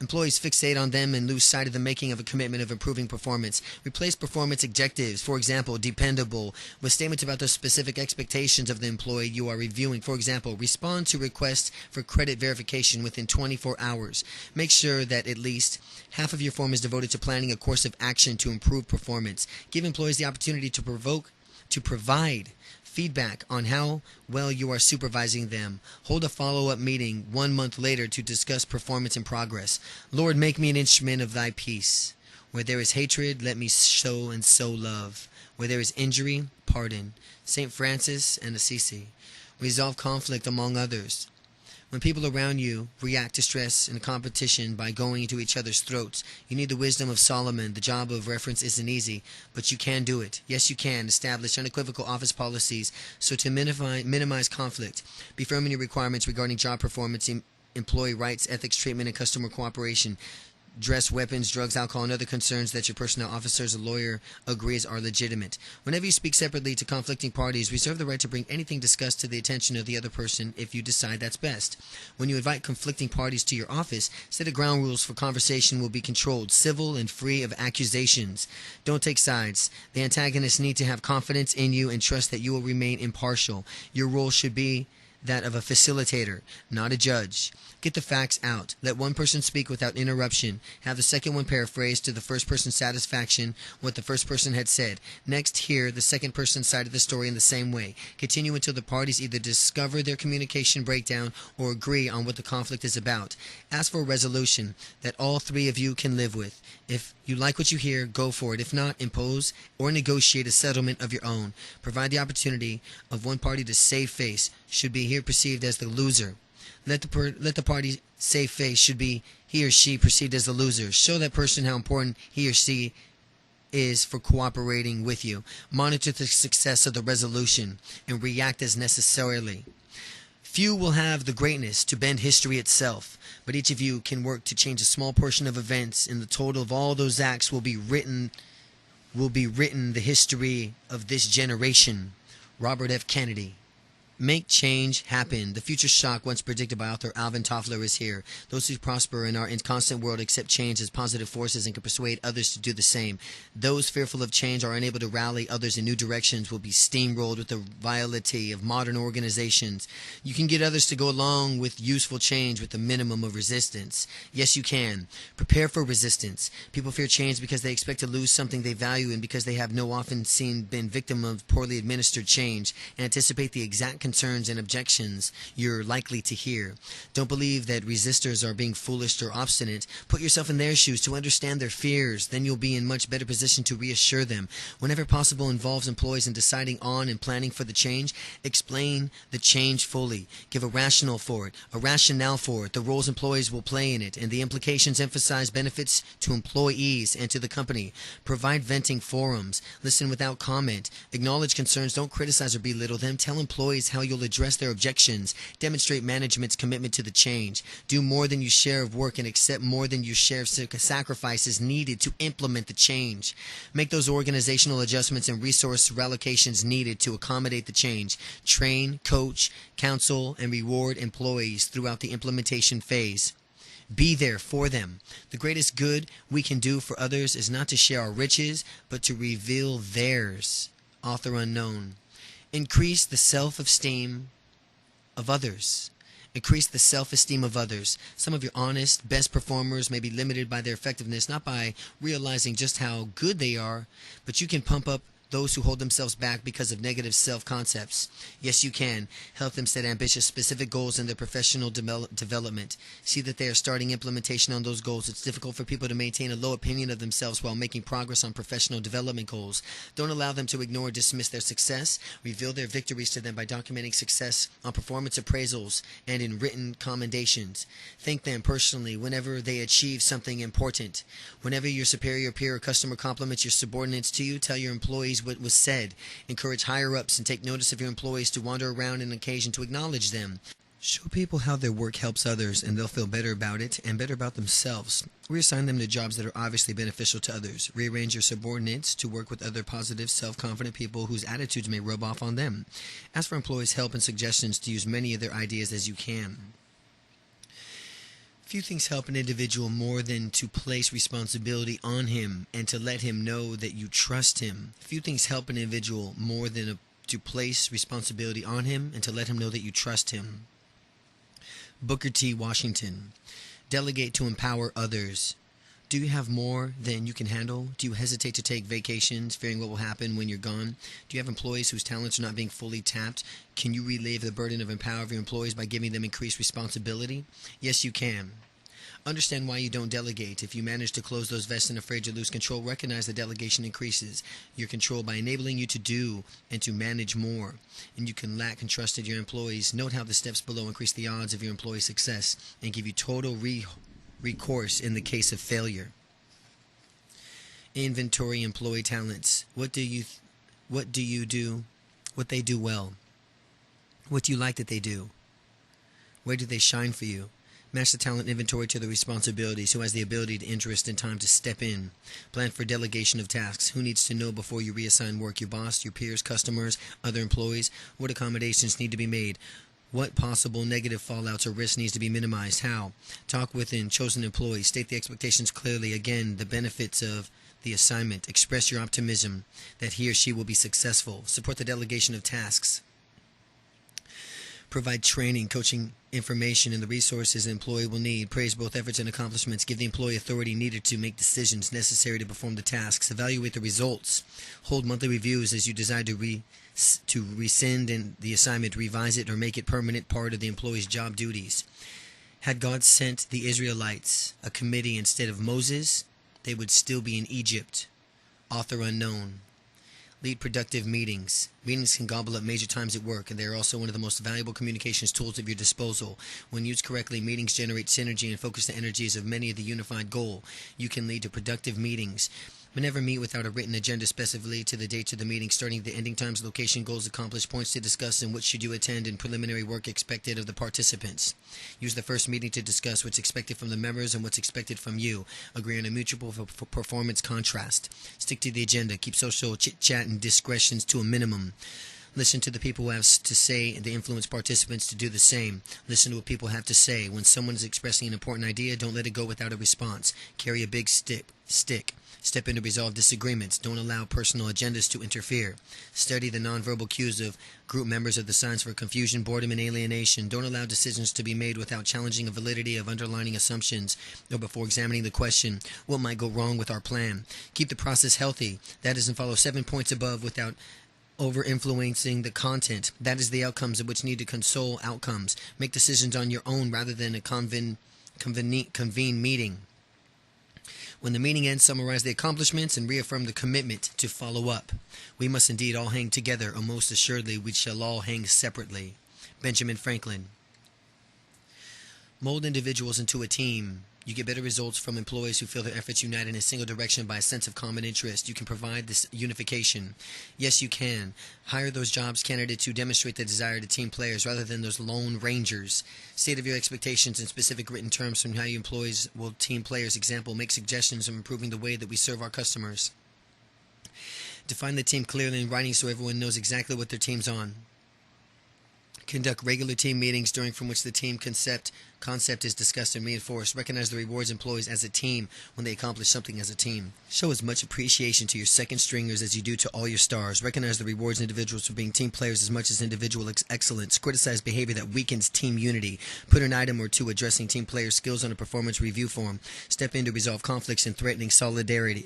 Employees fixate on them and lose sight of the making of a commitment of improving performance. Replace performance adjectives, for example, dependable, with statements about the specific expectations of the employee you are reviewing. For example, respond to requests for credit verification within 24 hours. Make sure that at least half of your form is devoted to planning a course of action to improve performance. Give employees the opportunity to provide feedback on how well you are supervising them. Hold a follow-up meeting 1 month later to discuss performance and progress. Lord, make me an instrument of thy peace. Where there is hatred, let me show and sow love. Where there is injury, pardon. St. Francis and Assisi. Resolve conflict among others. When people around you react to stress and competition by going into each other's throats, you need the wisdom of Solomon. The job of reference isn't easy, but you can do it. Yes, you can. Establish unequivocal office policies so to minimize conflict. Be firm in your requirements regarding job performance, employee rights, ethics, treatment, and customer cooperation. Dress, weapons, drugs, alcohol, and other concerns that your personnel officers or lawyer agrees are legitimate. Whenever you speak separately to conflicting parties, reserve the right to bring anything discussed to the attention of the other person if you decide that's best. When you invite conflicting parties to your office, set of ground rules for conversation will be controlled, civil, and free of accusations. Don't take sides. The antagonists need to have confidence in you and trust that you will remain impartial. Your role should be that of a facilitator, not a judge. Get the facts out. Let one person speak without interruption. Have the second one paraphrase to the first person's satisfaction what the first person had said. Next, hear the second person's side of the story in the same way. Continue until the parties either discover their communication breakdown or agree on what the conflict is about. Ask for a resolution that all 3 of you can live with. If you like what you hear, go for it. If not, impose or negotiate a settlement of your own. Provide the opportunity of one party to save face, should be here perceived as the loser. Let the party save face, should be he or she perceived as the loser. Show that person how important he or she is for cooperating with you. Monitor the success of the resolution and react as necessarily. Few will have the greatness to bend history itself, but each of you can work to change a small portion of events, and the total of all those acts will be written the history of this generation. Robert F. Kennedy. Make change happen. The future shock once predicted by author Alvin Toffler is here. Those who prosper in our constant world accept change as positive forces and can persuade others to do the same. Those fearful of change or unable to rally others in new directions will be steamrolled with the volatility of modern organizations. You can get others to go along with useful change with a minimum of resistance. Yes, you can. Prepare for resistance. People fear change because they expect to lose something they value and because they have been victim of poorly administered change, and anticipate the exact concerns and objections you're likely to hear. Don't believe that resistors are being foolish or obstinate. Put yourself in their shoes to understand their fears. Then you'll be in much better position to reassure them. Whenever possible involves employees in deciding on and planning for the change, explain the change fully. Give a rationale for it, the roles employees will play in it, and the implications. Emphasize benefits to employees and to the company. Provide venting forums. Listen without comment. Acknowledge concerns. Don't criticize or belittle them. Tell employees how you'll address their objections. Demonstrate management's commitment to the change. Do more than your share of work and accept more than your share of sacrifices needed to implement the change. Make those organizational adjustments and resource reallocations needed to accommodate the change. Train, coach, counsel, and reward employees throughout the implementation phase. Be there for them. The greatest good we can do for others is not to share our riches, but to reveal theirs. Author unknown. Increase the self-esteem of others. Increase the self-esteem of others. Some of your honest, best performers may be limited by their effectiveness, not by realizing just how good they are, but you can pump up those who hold themselves back because of negative self-concepts. Yes, you can. Help them set ambitious, specific goals in their professional development. See that they are starting implementation on those goals. It's difficult for people to maintain a low opinion of themselves while making progress on professional development goals. Don't allow them to ignore or dismiss their success. Reveal their victories to them by documenting success on performance appraisals and in written commendations. Thank them personally whenever they achieve something important. Whenever your superior, peer, or customer compliments your subordinates to you, tell your employees what was said. Encourage higher-ups and take notice of your employees to wander around on occasion to acknowledge them. Show people how their work helps others, and they'll feel better about it and better about themselves. Reassign them to jobs that are obviously beneficial to others. Rearrange your subordinates to work with other positive, self-confident people whose attitudes may rub off on them. Ask for employees' help and suggestions to use many of their ideas as you can. Few things help an individual more than to place responsibility on him and to let him know that you trust him. Few things help an individual more than to place responsibility on him and to let him know that you trust him. Booker T. Washington. Delegate to empower others. Do you have more than you can handle? Do you hesitate to take vacations, fearing what will happen when you're gone? Do you have employees whose talents are not being fully tapped? Can you relieve the burden of empowering your employees by giving them increased responsibility? Yes, you can. Understand why you don't delegate. If you manage to close those vests and afraid to lose control, recognize that delegation increases your control by enabling you to do and to manage more. And you can lack and trust in your employees. Note how the steps below increase the odds of your employee's success and give you total recourse in the case of failure. Inventory employee talents. What do you do? What they do well? What do you like that they do? Where do they shine for you? Match the talent inventory to the responsibilities. Who has the ability, to interest, and time to step in? Plan for delegation of tasks. Who needs to know before you reassign work? Your boss, your peers, customers, other employees? What accommodations need to be made? What possible negative fallouts or risks needs to be minimized? How? Talk within chosen employees. State the expectations clearly. Again, the benefits of the assignment. Express your optimism that he or she will be successful. Support the delegation of tasks. Provide training, coaching, information, and the resources an employee will need. Praise both efforts and accomplishments. Give the employee authority needed to make decisions necessary to perform the tasks. Evaluate the results. Hold monthly reviews as you decide to rescind in the assignment, revise it, or make it permanent part of the employee's job duties. Had God sent the Israelites a committee instead of Moses, they would still be in Egypt. Author unknown. Lead productive meetings. Meetings can gobble up major times at work, and they are also one of the most valuable communications tools at your disposal. When used correctly, meetings generate synergy and focus the energies of many of the unified goal. You can lead to productive meetings. But never meet without a written agenda specifically to the dates of the meeting, starting the ending times, location, goals, accomplished, points to discuss, and which should you attend, and preliminary work expected of the participants. Use the first meeting to discuss what's expected from the members and what's expected from you. Agree on a mutual performance contrast. Stick to the agenda. Keep social chit-chat and discretions to a minimum. Listen to the people who have to say and influence participants to do the same. Listen to what people have to say. When someone is expressing an important idea, don't let it go without a response. Carry a big stick. Step in to resolve disagreements. Don't allow personal agendas to interfere. Study the nonverbal cues of group members of the signs for confusion, boredom, and alienation. Don't allow decisions to be made without challenging the validity of underlying assumptions or before examining the question, what might go wrong with our plan? Keep the process healthy. That is, and follow 7 points above without over-influencing the content. That is the outcomes of which need to console outcomes. Make decisions on your own rather than a convened meeting. When the meeting ends, summarize the accomplishments and reaffirm the commitment to follow up. We must indeed all hang together, or most assuredly we shall all hang separately. Benjamin Franklin. Mold individuals into a team. You get better results from employees who feel their efforts unite in a single direction by a sense of common interest. You can provide this unification. Yes, you can. Hire those jobs candidates who demonstrate the desire to team players rather than those lone rangers. State of your expectations in specific written terms from how your employees will team players. Example, make suggestions on improving the way that we serve our customers. Define the team clearly in writing so everyone knows exactly what their team's on. Conduct regular team meetings during from which the team concept concept is discussed and reinforced. Recognize the rewards employees as a team when they accomplish something as a team. Show as much appreciation to your second stringers as you do to all your stars. Recognize the rewards individuals for being team players as much as individual excellence. Criticize behavior that weakens team unity. Put an item or two addressing team player skills on a performance review form. Step in to resolve conflicts and threatening solidarity.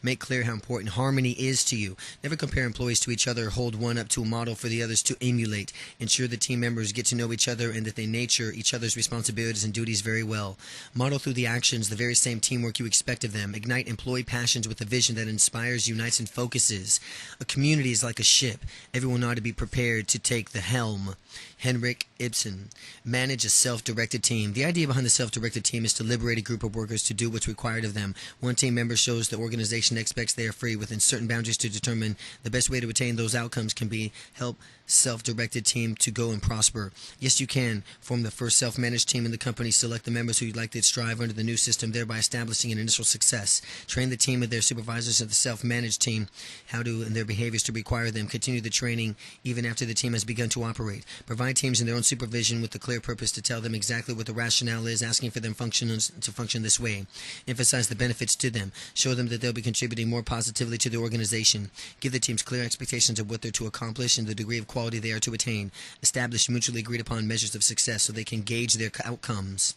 Make clear how important harmony is to you. Never compare employees to each other. Hold one up to a model for the others to emulate. Ensure the team members get to know each other and that they nature each other's responsibilities and duties very well. Model through the actions the very same teamwork you expect of them. Ignite employee passions with a vision that inspires, unites, and focuses. A community is like a ship. Everyone ought to be prepared to take the helm. Henrik Ibsen. Manage a self-directed team. The idea behind the self-directed team is to liberate a group of workers to do what's required of them. One team member shows the organization expects they are free within certain boundaries to determine the best way to attain those outcomes can be help self-directed team to go and prosper. Yes, you can form the first self-managed team in the company. Select the members who you'd like to strive under the new system, thereby establishing an initial success. Train the team of their supervisors of the self-managed team how to and their behaviors to require them. Continue the training even after the team has begun to operate. Provide teams in their own supervision with the clear purpose to tell them exactly what the rationale is, asking for them to function this way. Emphasize the benefits to them. Show them that they'll be contributing more positively to the organization. Give the teams clear expectations of what they're to accomplish and the degree of quality they are to attain. Establish mutually agreed upon measures of success so they can gauge their outcomes.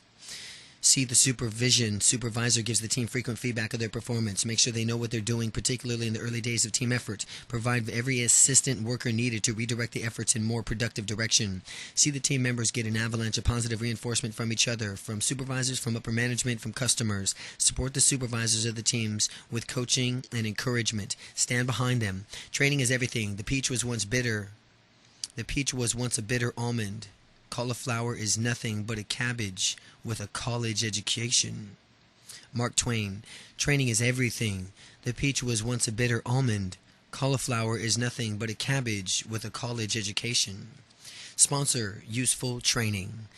See the supervisor gives the team frequent feedback of their performance. Make sure they know what they're doing, particularly in the early days of team effort. Provide every assistant worker needed to redirect the efforts in more productive direction. See the team members get an avalanche of positive reinforcement from each other, from supervisors, from upper management, from customers. Support the supervisors of the teams with coaching and encouragement. Stand behind them. Training is everything. The peach was once a bitter almond. Cauliflower is nothing but a cabbage with a college education. Mark Twain. Training is everything. The peach was once a bitter almond. Cauliflower is nothing but a cabbage with a college education. Sponsor useful training.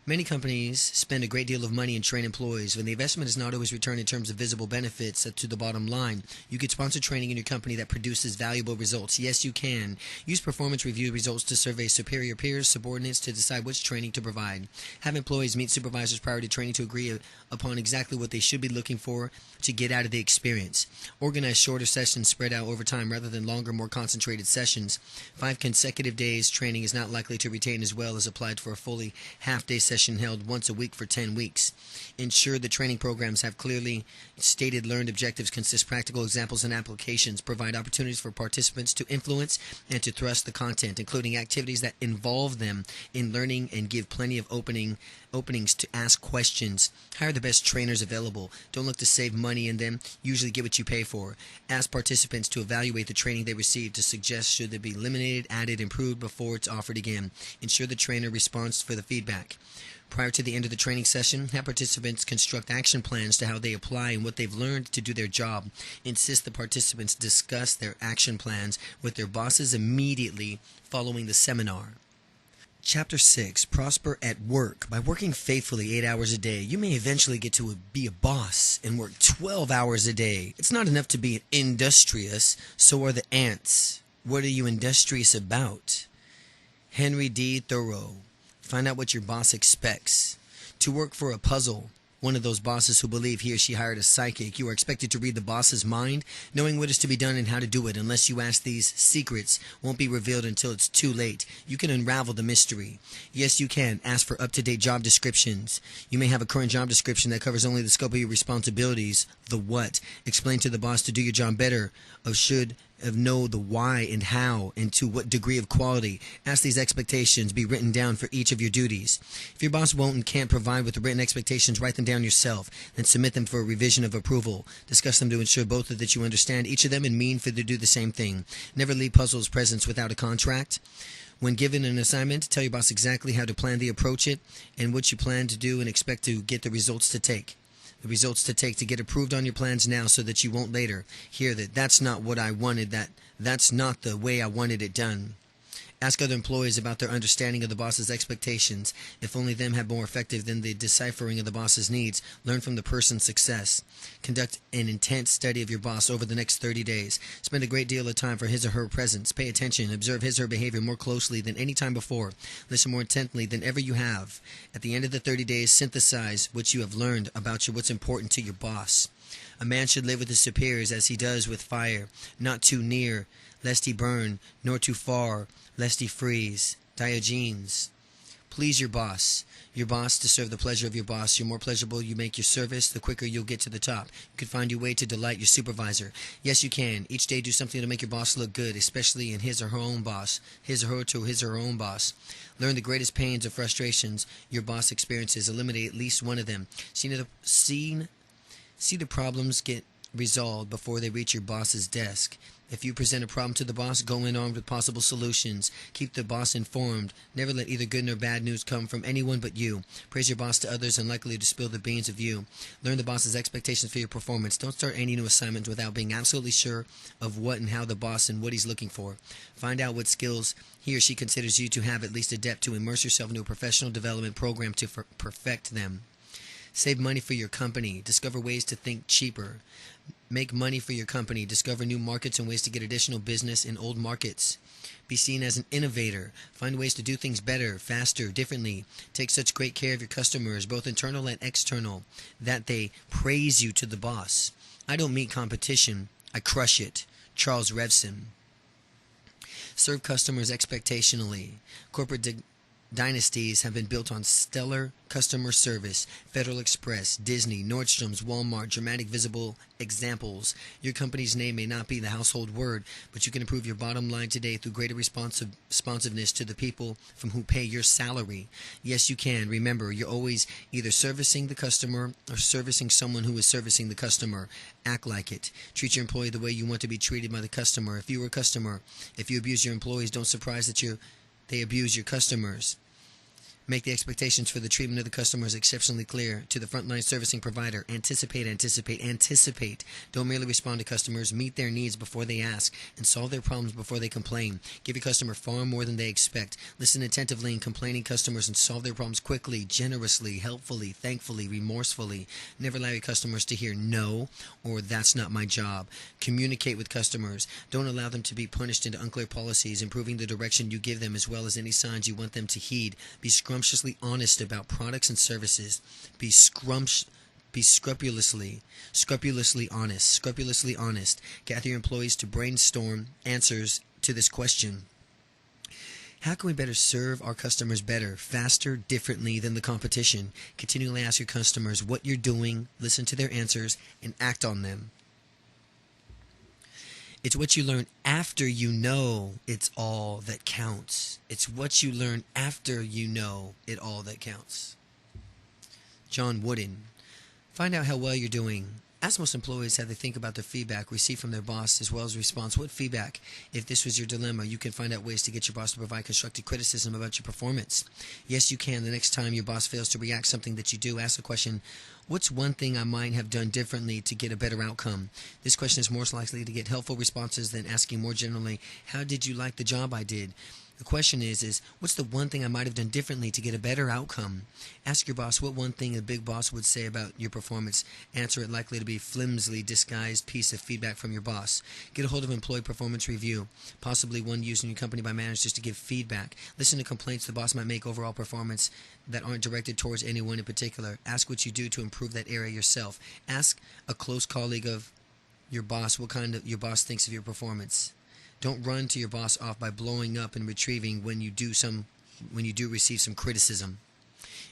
Many companies spend a great deal of money and train employees. When the investment is not always returned in terms of visible benefits to the bottom line, you could sponsor training in your company that produces valuable results. Yes, you can. Use performance review results to survey superior peers, subordinates to decide which training to provide. Have employees meet supervisors prior to training to agree upon exactly what they should be looking for to get out of the experience. Organize shorter sessions spread out over time rather than longer, more concentrated sessions. 5 consecutive days training is not likely to retain as well as applied for a fully half-day session held once a week for 10 weeks. Ensure the training programs have clearly stated learned objectives, consist practical examples and applications, provide opportunities for participants to influence and to thrust the content, including activities that involve them in learning and give plenty of openings to ask questions. Hire the best trainers available. Don't look to save money in them. Usually get what you pay for. Ask participants to evaluate the training they received to suggest should they be eliminated, added, improved before it's offered again. Ensure the trainer responds for the feedback. Prior to the end of the training session, have participants construct action plans to how they apply and what they've learned to do their job. Insist the participants discuss their action plans with their bosses immediately following the seminar. Chapter 6. Prosper at work. By working faithfully 8 hours a day, you may eventually get to be a boss and work 12 hours a day. It's not enough to be industrious, so are the ants. What are you industrious about? Henry D. Thoreau. Find out what your boss expects. To work for a puzzle. One of those bosses who believe he or she hired a psychic. You are expected to read the boss's mind, knowing what is to be done and how to do it. Unless you ask, these secrets won't be revealed until it's too late. You can unravel the mystery. Yes, you can. Ask for up-to-date job descriptions. You may have a current job description that covers only the scope of your responsibilities. The what. Explain to the boss to do your job better. Know the why and how and to what degree of quality. Ask these expectations be written down for each of your duties. If your boss won't and can't provide with the written expectations, write them down yourself, then submit them for a revision of approval. Discuss them to ensure both that you understand each of them and mean for them to do the same thing. Never leave puzzles presence without a contract. When given an assignment, tell your boss exactly how to plan to approach it and what you plan to do and expect to get the results to take. The results to take to get approved on your plans now so that you won't later hear that that's not what I wanted, that's not the way I wanted it done. Ask other employees about their understanding of the boss's expectations. If only them had more effective than the deciphering of the boss's needs. Learn from the person's success. Conduct an intense study of your boss over the next 30 days. Spend a great deal of time for his or her presence. Pay attention. Observe his or her behavior more closely than any time before. Listen more intently than ever you have. At the end of the 30 days, synthesize what you have learned about what's important to your boss. A man should live with his superiors as he does with fire, not too near, lest he burn, nor too far, lest he freeze. Diogenes. Please your boss. Your boss to serve the pleasure of your boss. The more pleasurable you make your service, the quicker you'll get to the top. You can find your way to delight your supervisor. Yes, you can. Each day do something to make your boss look good, especially in his or her own boss. His or her own boss. Learn the greatest pains or frustrations your boss experiences. Eliminate at least one of them. See the problems get resolved before they reach your boss's desk. If you present a problem to the boss, go in armed with possible solutions. Keep the boss informed. Never let either good nor bad news come from anyone but you. Praise your boss to others unlikely to spill the beans of you. Learn the boss's expectations for your performance. Don't start any new assignment without being absolutely sure of what and how the boss and what he's looking for. Find out what skills he or she considers you to have at least adept to. Immerse yourself into a professional development program to perfect them. Save money for your company. Discover ways to think cheaper. Make money for your company. Discover new markets and ways to get additional business in old markets. Be seen as an innovator. Find ways to do things better, faster, differently. Take such great care of your customers, both internal and external, that they praise you to the boss. I don't meet competition. I crush it. Charles Revson. Serve customers expectationally. Corporate dynasties have been built on stellar customer service. Federal Express, Disney, Nordstrom's, Walmart, dramatic visible examples. Your company's name may not be the household word, but you can improve your bottom line today through greater responsiveness to the people from who pay your salary. Yes, you can. Remember, you're always either servicing the customer or servicing someone who is servicing the customer. Act like it. Treat your employee the way you want to be treated by the customer. If you were a customer, if you abuse your employees, don't surprise that they abuse your customers. Make the expectations for the treatment of the customers exceptionally clear to the frontline servicing provider. Anticipate. Don't merely respond to customers. Meet their needs before they ask and solve their problems before they complain. Give your customer far more than they expect. Listen attentively in complaining customers and solve their problems quickly, generously, helpfully, thankfully, remorsefully. Never allow your customers to hear no or that's not my job. Communicate with customers. Don't allow them to be punished into unclear policies, improving the direction you give them as well as any signs you want them to heed. Be scrumptiously honest about products and services. Be scrupulously honest. Gather your employees to brainstorm answers to this question. How can we better serve our customers better, faster, differently than the competition? Continually ask your customers what you're doing, listen to their answers, and act on them. It's what you learn after you know it's all that counts. It's what you learn after you know it all that counts. John Wooden. Find out how well you're doing. Ask most employees how they think about the feedback received from their boss as well as response. What feedback? If this was your dilemma, you can find out ways to get your boss to provide constructive criticism about your performance. Yes, you can. The next time your boss fails to react to something that you do, ask the question, what's one thing I might have done differently to get a better outcome? This question is more likely to get helpful responses than asking more generally, how did you like the job I did? The question is what's the one thing I might have done differently to get a better outcome? Ask your boss what one thing a big boss would say about your performance. Answer it likely to be flimsily disguised piece of feedback from your boss. Get a hold of employee performance review, possibly one used in your company by managers to give feedback. Listen to complaints the boss might make overall performance that aren't directed towards anyone in particular. Ask what you do to improve that area yourself. Ask a close colleague of your boss what kind of your boss thinks of your performance. Don't run to your boss off by blowing up and retrieving when you do receive some criticism.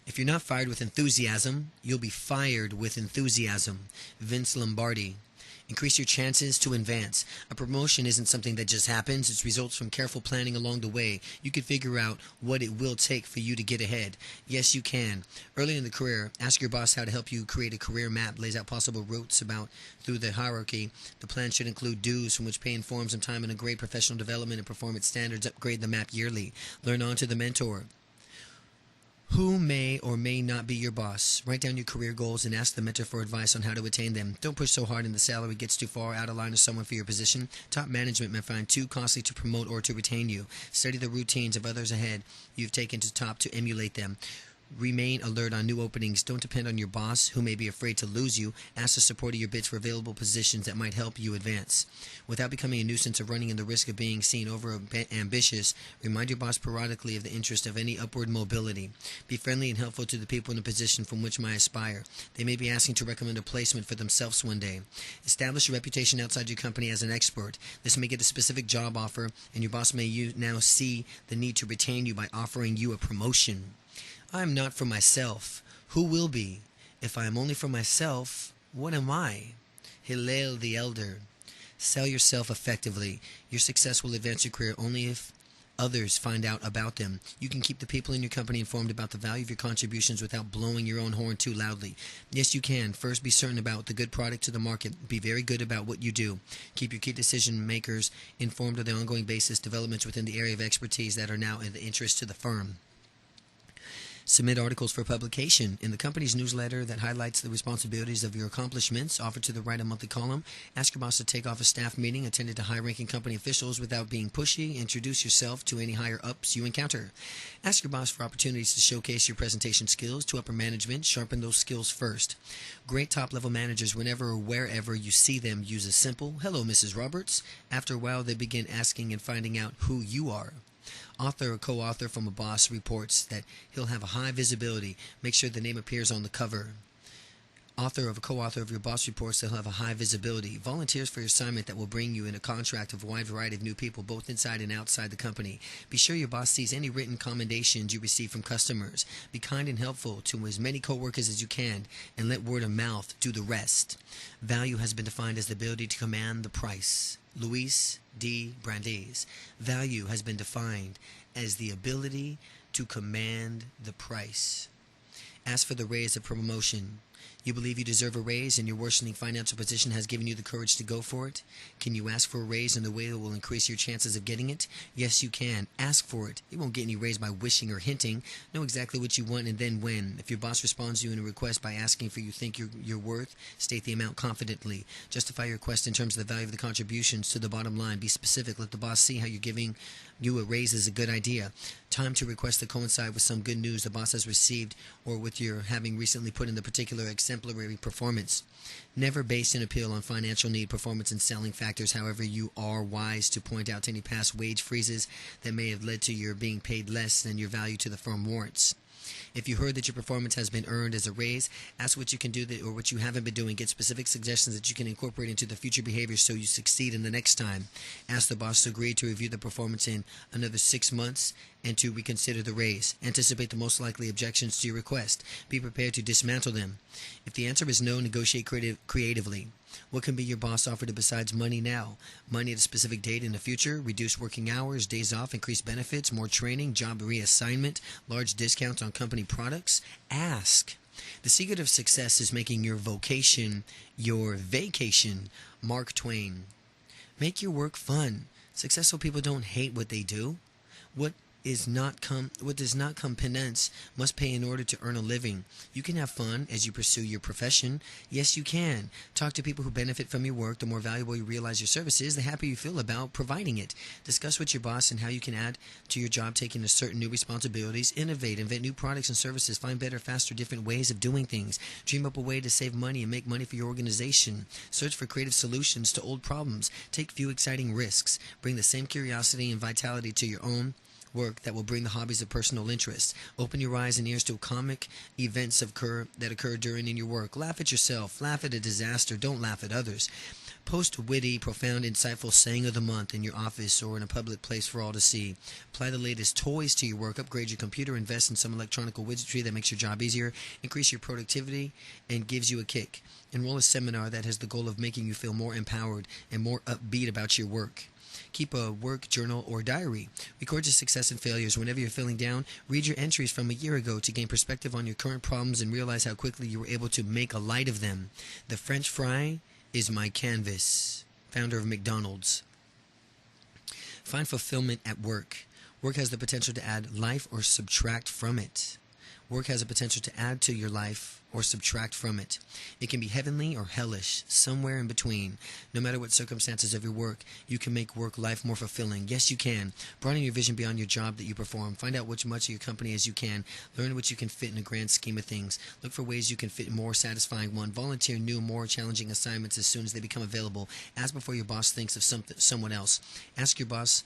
If you're not fired with enthusiasm, you'll be fired with enthusiasm. Vince Lombardi. Increase your chances to advance. A promotion isn't something that just happens. It results from careful planning along the way. You can figure out what it will take for you to get ahead. Yes, you can. Early in the career, ask your boss how to help you create a career map. Lays out possible routes through the hierarchy. The plan should include dues from which pay informs some time and a great professional development and performance standards. Upgrade the map yearly. Learn on to the mentor. Who may or may not be your boss? Write down your career goals and ask the mentor for advice on how to attain them. Don't push so hard and the salary gets too far out of line with someone for your position. Top management may find too costly to promote or to retain you. Study the routines of others ahead you've taken to top to emulate them. Remain alert on new openings. Don't depend on your boss, who may be afraid to lose you. Ask the support of your bids for available positions that might help you advance. Without becoming a nuisance or running in the risk of being seen over ambitious, remind your boss periodically of the interest of any upward mobility. Be friendly and helpful to the people in the position from which might aspire. They may be asking to recommend a placement for themselves one day. Establish a reputation outside your company as an expert. This may get a specific job offer, and your boss may now see the need to retain you by offering you a promotion. I am not for myself. Who will be? If I am only for myself, what am I? Hillel the Elder. Sell yourself effectively. Your success will advance your career only if others find out about them. You can keep the people in your company informed about the value of your contributions without blowing your own horn too loudly. Yes, you can. First, be certain about the good product to the market. Be very good about what you do. Keep your key decision makers informed of the ongoing basis developments within the area of expertise that are now in the interest to the firm. Submit articles for publication in the company's newsletter that highlights the responsibilities of your accomplishments. Offer to the write a monthly column. Ask your boss to take off a staff meeting attended to high-ranking company officials without being pushy. Introduce yourself to any higher-ups you encounter. Ask your boss for opportunities to showcase your presentation skills to upper management. Sharpen those skills first. Great top-level managers, whenever or wherever you see them, use a simple, "Hello, Mrs. Roberts." After a while, they begin asking and finding out who you are. Author or co-author from a boss reports that he'll have a high visibility. Make sure the name appears on the cover. Author of a co-author of your boss reports they'll have a high visibility. Volunteers for your assignment that will bring you in a contract of a wide variety of new people, both inside and outside the company. Be sure your boss sees any written commendations you receive from customers. Be kind and helpful to as many co-workers as you can, and let word of mouth do the rest. Value has been defined as the ability to command the price. Luis D. Brandeis. Value has been defined as the ability to command the price. Ask for the raise or promotion. You believe you deserve a raise and your worsening financial position has given you the courage to go for it? Can you ask for a raise in a way that will increase your chances of getting it? Yes, you can. Ask for it. You won't get any raise by wishing or hinting. Know exactly what you want and then when. If your boss responds to you in a request by asking for you think you're worth, state the amount confidently. Justify your request in terms of the value of the contributions to the bottom line. Be specific. Let the boss see how you're giving you a raise is a good idea. Time to request to coincide with some good news the boss has received or with your having recently put in the particular exemplary performance. Never base an appeal on financial need, performance, and selling factors. However, you are wise to point out any past wage freezes that may have led to your being paid less than your value to the firm warrants. If you heard that your performance has been earned as a raise, ask what you can do or what you haven't been doing. Get specific suggestions that you can incorporate into the future behavior so you succeed in the next time. Ask the boss to agree to review the performance in another 6 months and to reconsider the raise. Anticipate the most likely objections to your request. Be prepared to dismantle them. If the answer is no, negotiate creatively. What can be your boss offered besides money now? Money at a specific date in the future, reduced working hours, days off, increased benefits, more training, job reassignment, large discounts on company products? Ask. The secret of success is making your vocation your vacation. Mark Twain. Make your work fun. Successful people don't hate what they do. What does not come penance must pay in order to earn a living. You can have fun as you pursue your profession. Yes, you can. Talk to people who benefit from your work. The more valuable you realize your service is, the happier you feel about providing it. Discuss with your boss and how you can add to your job taking a certain new responsibilities. Innovate, invent new products and services. Find better, faster, different ways of doing things. Dream up a way to save money and make money for your organization. Search for creative solutions to old problems. Take few exciting risks. Bring the same curiosity and vitality to your own work that will bring the hobbies of personal interest. Open your eyes and ears to comic events that occur during in your work. Laugh at yourself. Laugh at a disaster. Don't laugh at others. Post witty, profound, insightful saying of the month in your office or in a public place for all to see. Apply the latest toys to your work. Upgrade your computer. Invest in some electronic widgetry that makes your job easier. Increase your productivity and gives you a kick. Enroll a seminar that has the goal of making you feel more empowered and more upbeat about your work. Keep a work journal or diary. Record your success and failures. Whenever you're feeling down, read your entries from a year ago to gain perspective on your current problems and realize how quickly you were able to make a light of them. The French fry is my canvas. Founder of McDonald's. Find fulfillment at work. Work has the potential to add life or subtract from it. Work has a potential to add to your life or subtract from it. It can be heavenly or hellish, somewhere in between. No matter what circumstances of your work, you can make work life more fulfilling. Yes, you can. Broaden your vision beyond your job that you perform. Find out which much of your company as you can. Learn what you can fit in a grand scheme of things. Look for ways you can fit a more satisfying one. Volunteer new, more challenging assignments as soon as they become available. Ask before your boss thinks of someone else. Ask your boss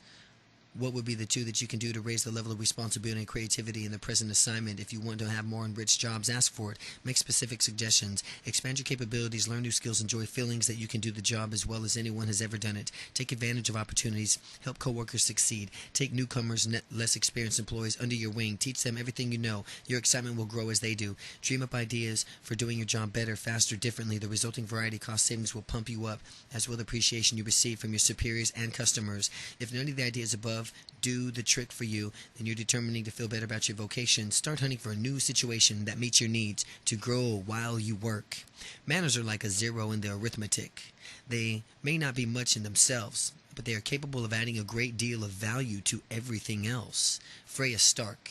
what would be the two that you can do to raise the level of responsibility and creativity in the present assignment. If you want to have more enriched jobs, ask for it. Make specific suggestions. Expand your capabilities, learn new skills, enjoy feelings that you can do the job as well as anyone has ever done it. Take advantage of opportunities. Help coworkers succeed. Take newcomers, less experienced employees under your wing. Teach them everything you know. Your excitement will grow as they do. Dream up ideas for doing your job better, faster, differently. The resulting variety cost savings will pump you up, as will the appreciation you receive from your superiors and customers. If none of the ideas above do the trick for you, then you're determining to feel better about your vocation. Start hunting for a new situation that meets your needs to grow while you work. Manners are like a zero in the arithmetic. They may not be much in themselves, but they are capable of adding a great deal of value to everything else. Freya Stark.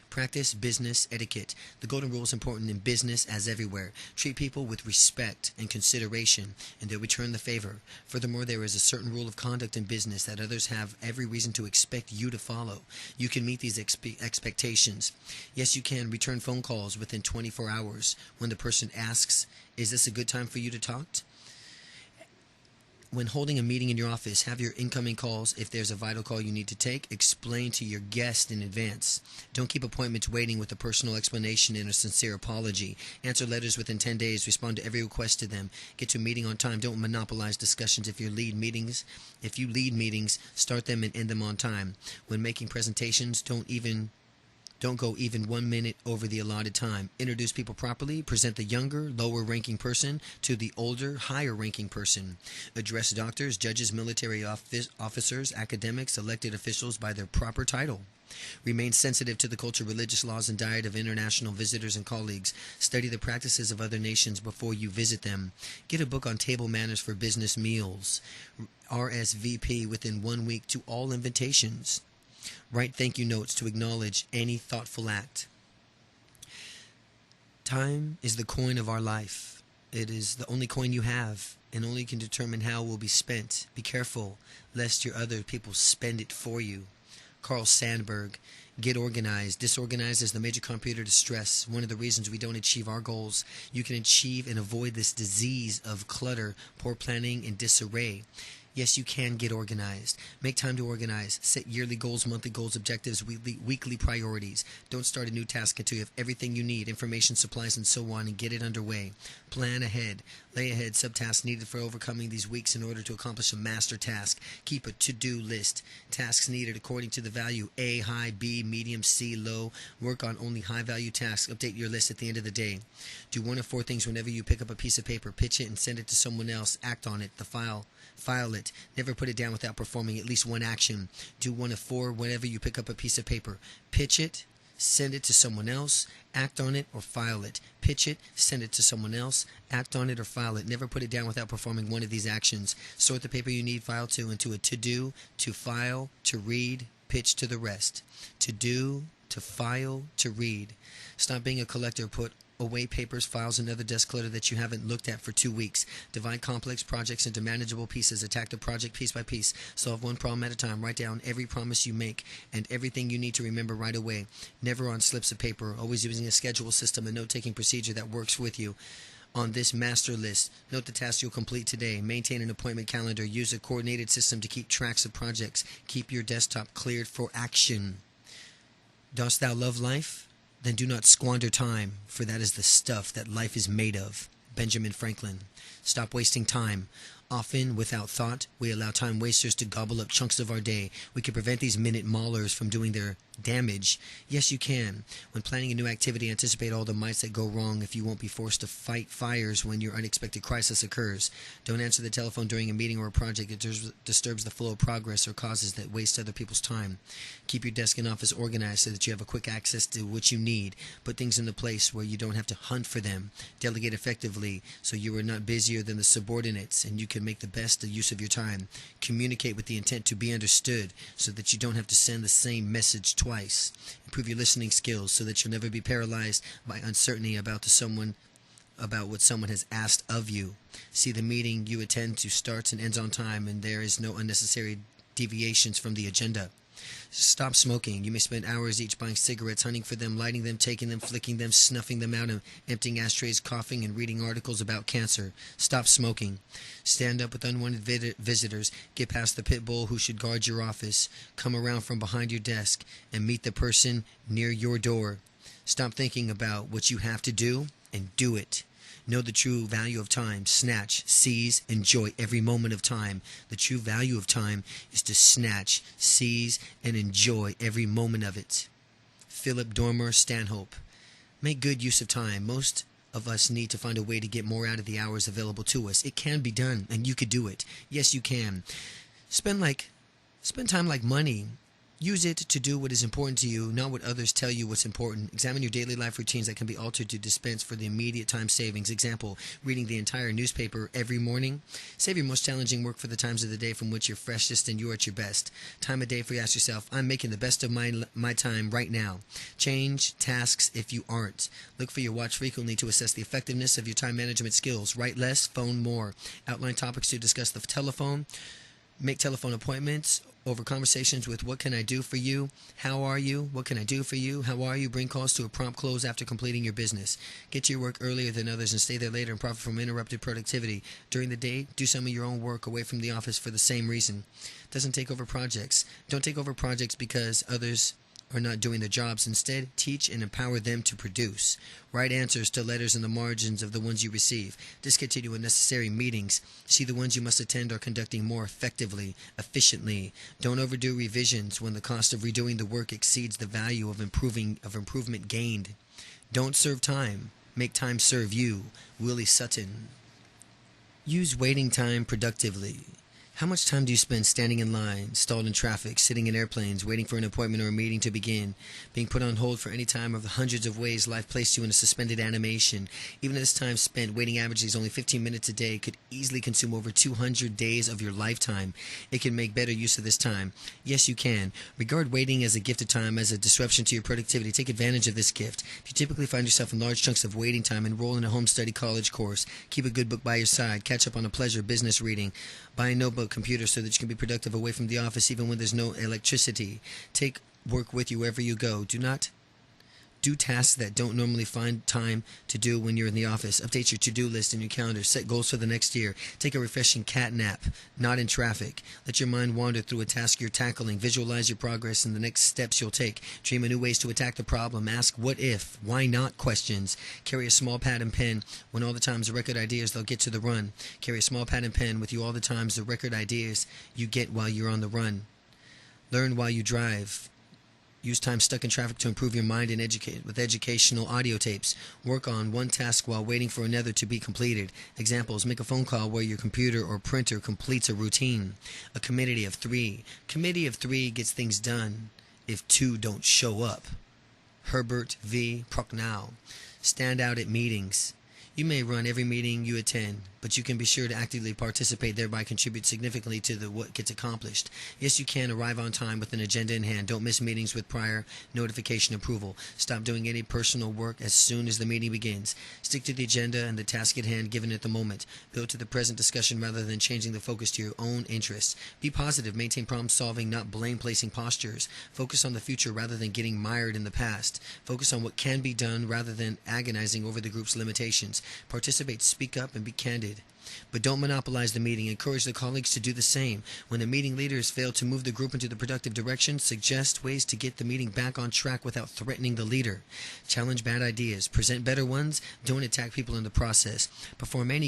Practice business etiquette. The golden rule is important in business as everywhere. Treat people with respect and consideration, and they'll return the favor. Furthermore, there is a certain rule of conduct in business that others have every reason to expect you to follow. You can meet these expectations. Yes, you can return phone calls within 24 hours when the person asks, "Is this a good time for you to talk?" When holding a meeting in your office, have your incoming calls, if there's a vital call you need to take, explain to your guest in advance. Don't keep appointments waiting with a personal explanation and a sincere apology. Answer letters within 10 days. Respond to every request to them. Get to a meeting on time. Don't monopolize discussions if you lead meetings. Start them and end them on time. When making presentations, don't go even 1 minute over the allotted time. Introduce people properly. Present the younger, lower-ranking person to the older, higher-ranking person. Address doctors, judges, military officers, academics, elected officials by their proper title. Remain sensitive to the culture, religious laws, and diet of international visitors and colleagues. Study the practices of other nations before you visit them. Get a book on table manners for business meals. RSVP within 1 week to all invitations. Write thank you notes to acknowledge any thoughtful act. Time is the coin of our life. It is the only coin you have, and only can determine how it will be spent. Be careful lest your other people spend it for you. Carl Sandburg. Get organized. Disorganized is the major contributor to stress. One of the reasons we don't achieve our goals. You can achieve and avoid this disease of clutter, poor planning, and disarray. Yes, you can get organized. Make time to organize. Set yearly goals, monthly goals, objectives, weekly priorities. Don't start a new task until you have everything you need, information, supplies, and so on, and get it underway. Plan ahead. Lay ahead subtasks needed for overcoming these weeks in order to accomplish a master task. Keep a to-do list. Tasks needed according to the value A, high, B, medium, C, low. Work on only high-value tasks. Update your list at the end of the day. Do one of 4 things whenever you pick up a piece of paper. Pitch it and send it to someone else. Act on it. File it. Never put it down without performing at least one action. Do one of 4 whenever you pick up a piece of paper. Pitch it, send it to someone else, act on it, or file it. Pitch it, send it to someone else, act on it, or file it. Never put it down without performing one of these actions. Sort the paper you need file to into a to-do, to file, to read, pitch to the rest. To do, to file, to read. Stop being a collector. Put away papers, files, and other desk clutter that you haven't looked at for 2 weeks. Divide complex projects into manageable pieces. Attack the project piece by piece. Solve one problem at a time. Write down every promise you make and everything you need to remember right away. Never on slips of paper. Always using a schedule system and note-taking procedure that works with you. On this master list, note the tasks you'll complete today. Maintain an appointment calendar. Use a coordinated system to keep tracks of projects. Keep your desktop cleared for action. Dost thou love life? Then do not squander time, for that is the stuff that life is made of. Benjamin Franklin. Stop wasting time. Often, without thought, we allow time wasters to gobble up chunks of our day. We can prevent these minute maulers from doing their damage. Yes, you can. When planning a new activity, anticipate all the mites that go wrong if you won't be forced to fight fires when your unexpected crisis occurs. Don't answer the telephone during a meeting or a project that disturbs the flow of progress or causes that waste other people's time. Keep your desk and office organized so that you have a quick access to what you need. Put things in the place where you don't have to hunt for them. Delegate effectively so you are not busier than the subordinates and you can make the best use of your time. Communicate with the intent to be understood so that you don't have to send the same message twice. Improve your listening skills so that you'll never be paralyzed by uncertainty about what someone has asked of you. See the meeting you attend to starts and ends on time, and there is no unnecessary deviations from the agenda. Stop smoking. You may spend hours each buying cigarettes, hunting for them, lighting them, taking them, flicking them, snuffing them out, and emptying ashtrays, coughing, and reading articles about cancer. Stop smoking. Stand up with unwanted visitors. Get past the pit bull who should guard your office. Come around from behind your desk and meet the person near your door. Stop thinking about what you have to do and do it. Know the true value of time. Snatch, seize, enjoy every moment of time. The true value of time is to snatch, seize, and enjoy every moment of it. Philip Dormer Stanhope. Make good use of time. Most of us need to find a way to get more out of the hours available to us. It can be done, and you could do it. Yes, you can. Spend time like money. Use it to do what is important to you, not what others tell you what's important. Examine your daily life routines that can be altered to dispense for the immediate time savings. Example, reading the entire newspaper every morning. Save your most challenging work for the times of the day from which you're freshest and you're at your best. Time of day for you ask yourself, I'm making the best of my time right now. Change tasks if you aren't. Look for your watch frequently to assess the effectiveness of your time management skills. Write less, phone more. Outline topics to discuss the telephone. Make telephone appointments over conversations with what can I do for you? How are you? What can I do for you? How are you? Bring calls to a prompt close after completing your business. Get to your work earlier than others and stay there later and profit from interrupted productivity. During the day, do some of your own work away from the office for the same reason. Doesn't take over projects. Don't take over projects because others are not doing their jobs. Instead, teach and empower them to produce. Write answers to letters in the margins of the ones you receive. Discontinue unnecessary meetings. See the ones you must attend are conducting more effectively, efficiently. Don't overdo revisions when the cost of redoing the work exceeds the value of improvement gained. Don't serve time. Make time serve you. Willie Sutton. Use waiting time productively. How much time do you spend standing in line, stalled in traffic, sitting in airplanes, waiting for an appointment or a meeting to begin, being put on hold for any time of the hundreds of ways life placed you in a suspended animation? Even this time spent waiting averagely only 15 minutes a day could easily consume over 200 days of your lifetime. It can make better use of this time. Yes, you can. Regard waiting as a gift of time, as a disruption to your productivity. Take advantage of this gift. If you typically find yourself in large chunks of waiting time, enroll in a home study college course. Keep a good book by your side. Catch up on a pleasure business reading. Buy a notebook, computer so that you can be productive away from the office even when there's no electricity. Take work with you wherever you go. Do not do tasks that don't normally find time to do when you're in the office. Update your to-do list and your calendar. Set goals for the next year. Take a refreshing cat nap, not in traffic. Let your mind wander through a task you're tackling. Visualize your progress and the next steps you'll take. Dream of new ways to attack the problem. Ask what if, why not questions. Carry a small pad and pen. When all the times the record ideas, they'll get to the run. Carry a small pad and pen with you all the times the record ideas you get while you're on the run. Learn while you drive. Use time stuck in traffic to improve your mind and educate with educational audio tapes. Work on one task while waiting for another to be completed. Examples, make a phone call where your computer or printer completes a routine. A committee of three. Committee of three gets things done if two don't show up. Herbert V. Prochnow. Stand out at meetings. You may run every meeting you attend, but you can be sure to actively participate, thereby contribute significantly to what gets accomplished. Yes, you can arrive on time with an agenda in hand. Don't miss meetings with prior notification approval. Stop doing any personal work as soon as the meeting begins. Stick to the agenda and the task at hand given at the moment. Build to the present discussion rather than changing the focus to your own interests. Be positive. Maintain problem-solving, not blame-placing postures. Focus on the future rather than getting mired in the past. Focus on what can be done rather than agonizing over the group's limitations. Participate, speak up, and be candid. But don't monopolize the meeting. Encourage the colleagues to do the same. When the meeting leaders fail to move the group into the productive direction, suggest ways to get the meeting back on track without threatening the leader. Challenge bad ideas. Present better ones. Don't attack people in the process. Perform any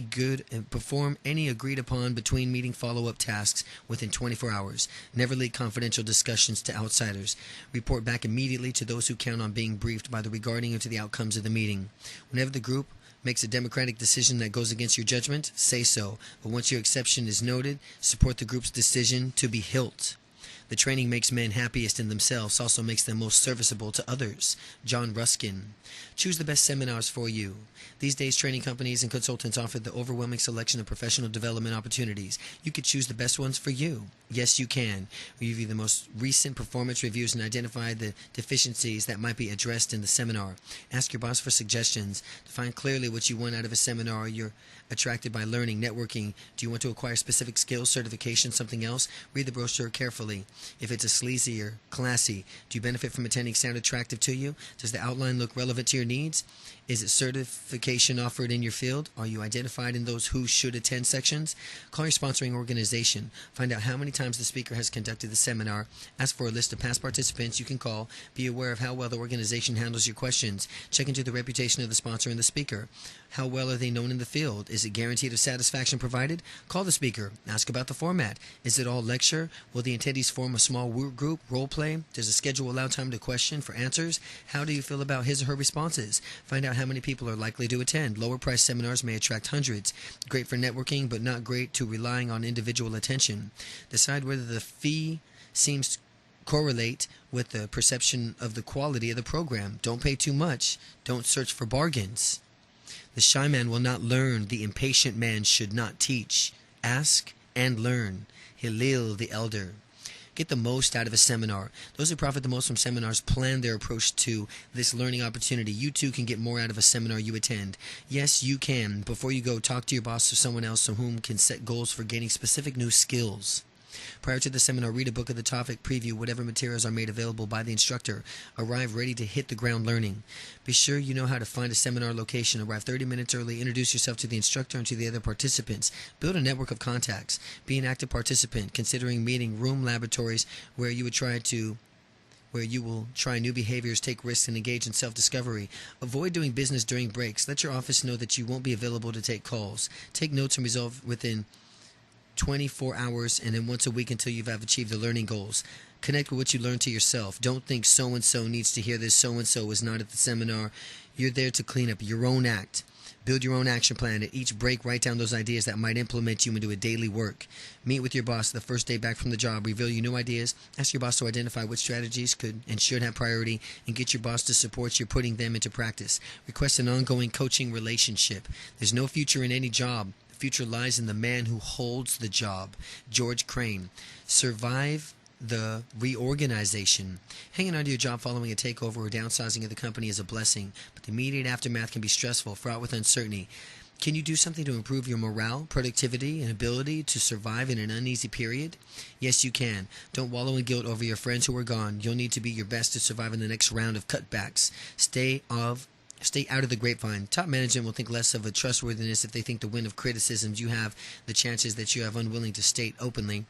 agreed upon between meeting follow-up tasks within 24 hours. Never leak confidential discussions to outsiders. Report back immediately to those who count on being briefed by the regarding into the outcomes of the meeting. Whenever the group makes a democratic decision that goes against your judgment, say so. But once your exception is noted, support the group's decision to be hilt. The training makes men happiest in themselves, also makes them most serviceable to others. John Ruskin. Choose the best seminars for you. These days, training companies and consultants offer the overwhelming selection of professional development opportunities. You could choose the best ones for you. Yes, you can. Review the most recent performance reviews and identify the deficiencies that might be addressed in the seminar. Ask your boss for suggestions. Define clearly what you want out of a seminar. You're attracted by learning, networking. Do you want to acquire specific skills, certification, something else? Read the brochure carefully. If it's a sleazy or classy, do you benefit from attending? Sound attractive to you? Does the outline look relevant to your needs? Is it certification offered in your field? Are you identified in those who should attend sections? Call your sponsoring organization. Find out how many times the speaker has conducted the seminar. Ask for a list of past participants you can call. Be aware of how well the organization handles your questions. Check into the reputation of the sponsor and the speaker. How well are they known in the field? Is it guaranteed of satisfaction provided? Call the speaker. Ask about the format. Is it all lecture? Will the attendees form a small group, role play? Does the schedule allow time to question for answers? How do you feel about his or her responses? Find out how many people are likely to attend. Lower price seminars may attract hundreds. Great for networking, but not great to relying on individual attention. Decide whether the fee seems correlate with the perception of the quality of the program. Don't pay too much. Don't search for bargains. The shy man will not learn. The impatient man should not teach. Ask and learn. Hillel the Elder. Get the most out of a seminar. Those who profit the most from seminars plan their approach to this learning opportunity. You too can get more out of a seminar you attend. Yes, you can. Before you go, talk to your boss or someone else from whom can set goals for gaining specific new skills. Prior to the seminar, read a book of the topic, preview whatever materials are made available by the instructor. Arrive ready to hit the ground learning. Be sure you know how to find a seminar location. Arrive 30 minutes early. Introduce yourself to the instructor and to the other participants. Build a network of contacts. Be an active participant, considering meeting room laboratories where you will try new behaviors, take risks, and engage in self-discovery. Avoid doing business during breaks. Let your office know that you won't be available to take calls. Take notes and resolve within 24 hours and then once a week until you have achieved the learning goals. Connect with what you learned to yourself. Don't think so-and-so needs to hear this. So-and-so is not at the seminar. You're there to clean up your own act. Build your own action plan. At each break, write down those ideas that might implement you into a daily work. Meet with your boss the first day back from the job. Reveal your new ideas. Ask your boss to identify which strategies could and should have priority, and get your boss to support you putting them into practice. Request an ongoing coaching relationship. There's no future in any job. The future lies in the man who holds the job. George Crane. Survive the reorganization. Hanging on to your job following a takeover or downsizing of the company is a blessing, but the immediate aftermath can be stressful, fraught with uncertainty. Can you do something to improve your morale, productivity, and ability to survive in an uneasy period? Yes, you can. Don't wallow in guilt over your friends who are gone. You'll need to be your best to survive in the next round of cutbacks. Stay out of the grapevine. Top management will think less of a trustworthiness if they think the wind of criticisms you have, the chances that you have unwilling to state openly.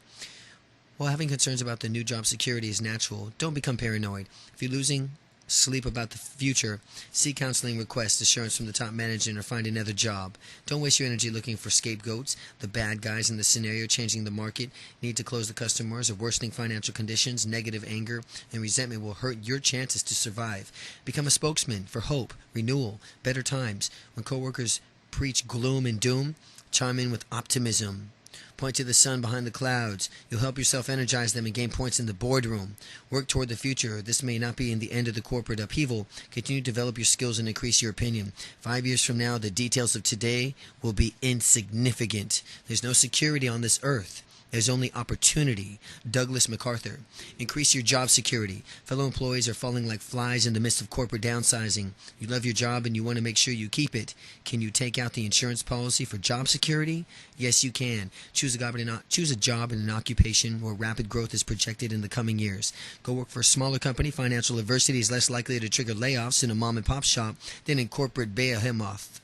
While having concerns about the new job security is natural, don't become paranoid. If you're losing sleep about the future, seek counseling, request assurance from the top management, or find another job. Don't waste your energy looking for scapegoats, the bad guys in the scenario, changing the market, need to close the customers, or worsening financial conditions. Negative anger and resentment will hurt your chances to survive. Become a spokesman for hope, renewal, better times. When coworkers preach gloom and doom, chime in with optimism. Point to the sun behind the clouds. You'll help yourself energize them and gain points in the boardroom. Work toward the future. This may not be in the end of the corporate upheaval. Continue to develop your skills and increase your opinion. 5 years from now, the details of today will be insignificant. There's no security on this earth. There's only opportunity. Douglas MacArthur. Increase your job security. Fellow employees are falling like flies in the midst of corporate downsizing. You love your job and you want to make sure you keep it. Can you take out the insurance policy for job security? Yes, you can. Choose a job in an occupation where rapid growth is projected in the coming years. Go work for a smaller company. Financial adversity is less likely to trigger layoffs in a mom-and-pop shop than in corporate behemoth.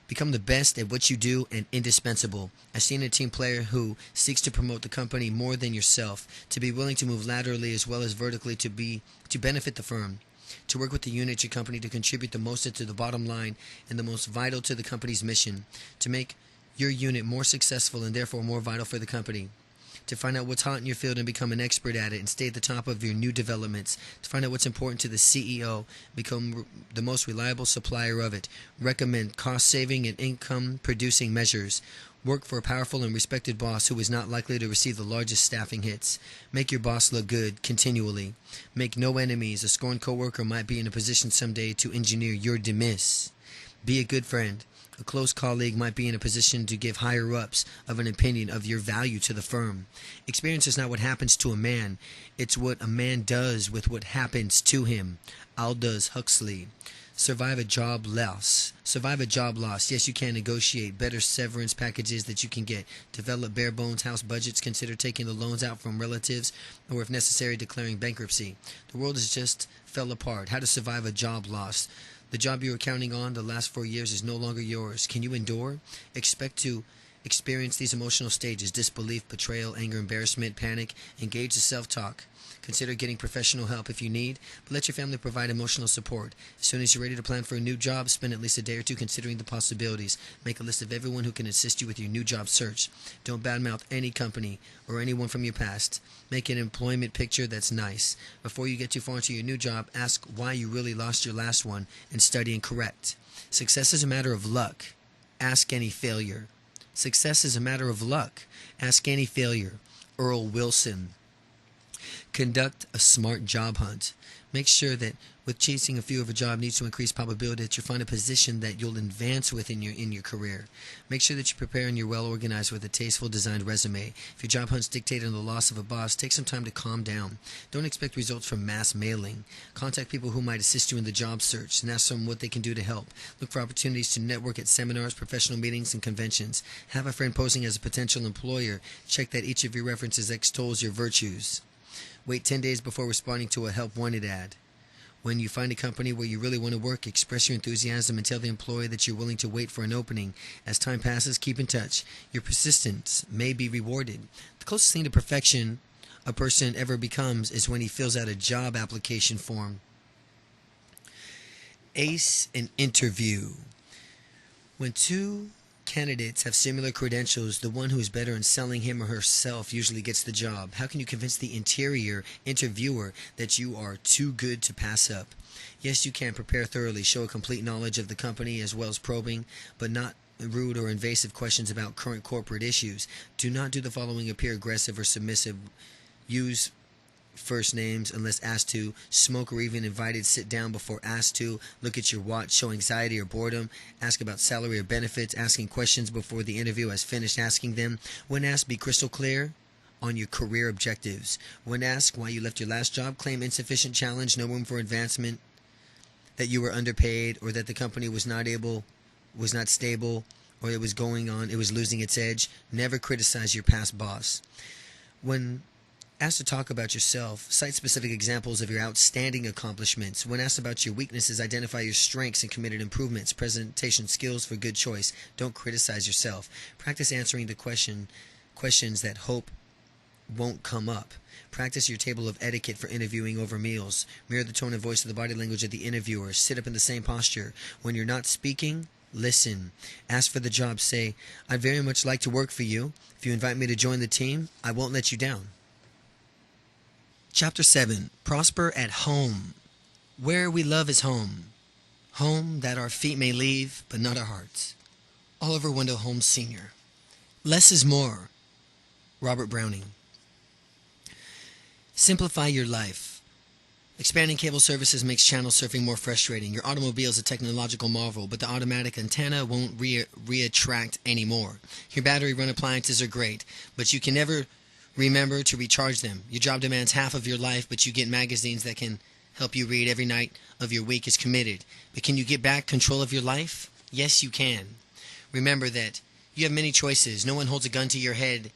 Become the best at what you do and indispensable. I've seen a team player who seeks to promote the company more than yourself, to be willing to move laterally as well as vertically to benefit the firm, to work with the unit your company to contribute the most to the bottom line and the most vital to the company's mission, to make your unit more successful and therefore more vital for the company. To find out what's hot in your field and become an expert at it and stay at the top of your new developments. To find out what's important to the CEO, become the most reliable supplier of it. Recommend cost-saving and income-producing measures. Work for a powerful and respected boss who is not likely to receive the largest staffing hits. Make your boss look good continually. Make no enemies. A scorned coworker might be in a position someday to engineer your demise. Be a good friend. A close colleague might be in a position to give higher-ups of an opinion of your value to the firm. Experience is not what happens to a man. It's what a man does with what happens to him. Aldous Huxley. Survive a job loss. Survive a job loss. Yes, you can negotiate better severance packages that you can get. Develop bare bones house budgets. Consider taking the loans out from relatives, or if necessary, declaring bankruptcy. The world has just fell apart. How to survive a job loss. The job you were counting on the last 4 years is no longer yours. Can you endure? Expect to experience these emotional stages: disbelief, betrayal, anger, embarrassment, panic. Engage the self-talk. Consider getting professional help if you need, but let your family provide emotional support. As soon as you're ready to plan for a new job, spend at least a day or two considering the possibilities. Make a list of everyone who can assist you with your new job search. Don't badmouth any company or anyone from your past. Make an employment picture that's nice. Before you get too far into your new job, ask why you really lost your last one and study and correct. Success is a matter of luck. Ask any failure. Success is a matter of luck. Ask any failure. Earl Wilson. Conduct a smart job hunt. Make sure that with chasing a few of a job needs to increase probability that you'll find a position that you'll advance with in your career. Make sure that you prepare and you're well organized with a tasteful designed resume. If your job hunt's dictated on the loss of a boss, take some time to calm down. Don't expect results from mass mailing. Contact people who might assist you in the job search and ask them what they can do to help. Look for opportunities to network at seminars, professional meetings, and conventions. Have a friend posing as a potential employer. Check that each of your references extols your virtues. Wait 10 days before responding to a help wanted ad. When you find a company where you really want to work, express your enthusiasm and tell the employer that you're willing to wait for an opening. As time passes, keep in touch. Your persistence may be rewarded. The closest thing to perfection a person ever becomes is when he fills out a job application form. Ace an interview. When two candidates have similar credentials, the one who is better in selling him or herself usually gets the job. How can you convince the interviewer that you are too good to pass up? Yes, you can prepare thoroughly, show a complete knowledge of the company as well as probing, but not rude or invasive questions about current corporate issues. Do not do the following: appear aggressive or submissive. Use first names unless asked to. Smoke or even invited. Sit down before asked to. Look at your watch. Show anxiety or boredom. Ask about salary or benefits. Asking questions before the interview has finished asking them. When asked, be crystal clear on your career objectives. When asked why you left your last job, claim insufficient challenge, no room for advancement, that you were underpaid, or that the company was not stable, or it was losing its edge. Never criticize your past boss. When asked to talk about yourself, cite specific examples of your outstanding accomplishments. When asked about your weaknesses, identify your strengths and committed improvements. Presentation skills for good choice. Don't criticize yourself. Practice answering the questions that hope won't come up. Practice your table of etiquette for interviewing over meals. Mirror the tone and voice of the body language of the interviewer. Sit up in the same posture. When you're not speaking, listen. Ask for the job. Say, I'd very much like to work for you. If you invite me to join the team, I won't let you down. Chapter 7. Prosper at home. Where we love is home. Home that our feet may leave, but not our hearts. Oliver Wendell Holmes Sr. Less is more. Robert Browning. Simplify your life. Expanding cable services makes channel surfing more frustrating. Your automobile is a technological marvel, but the automatic antenna won't reattract anymore. Your battery-run appliances are great, but you can never remember to recharge them. Your job demands half of your life, but you get magazines that can help you read every night of your week is committed. But can you get back control of your life? Yes, you can. Remember that you have many choices. No one holds a gun to your head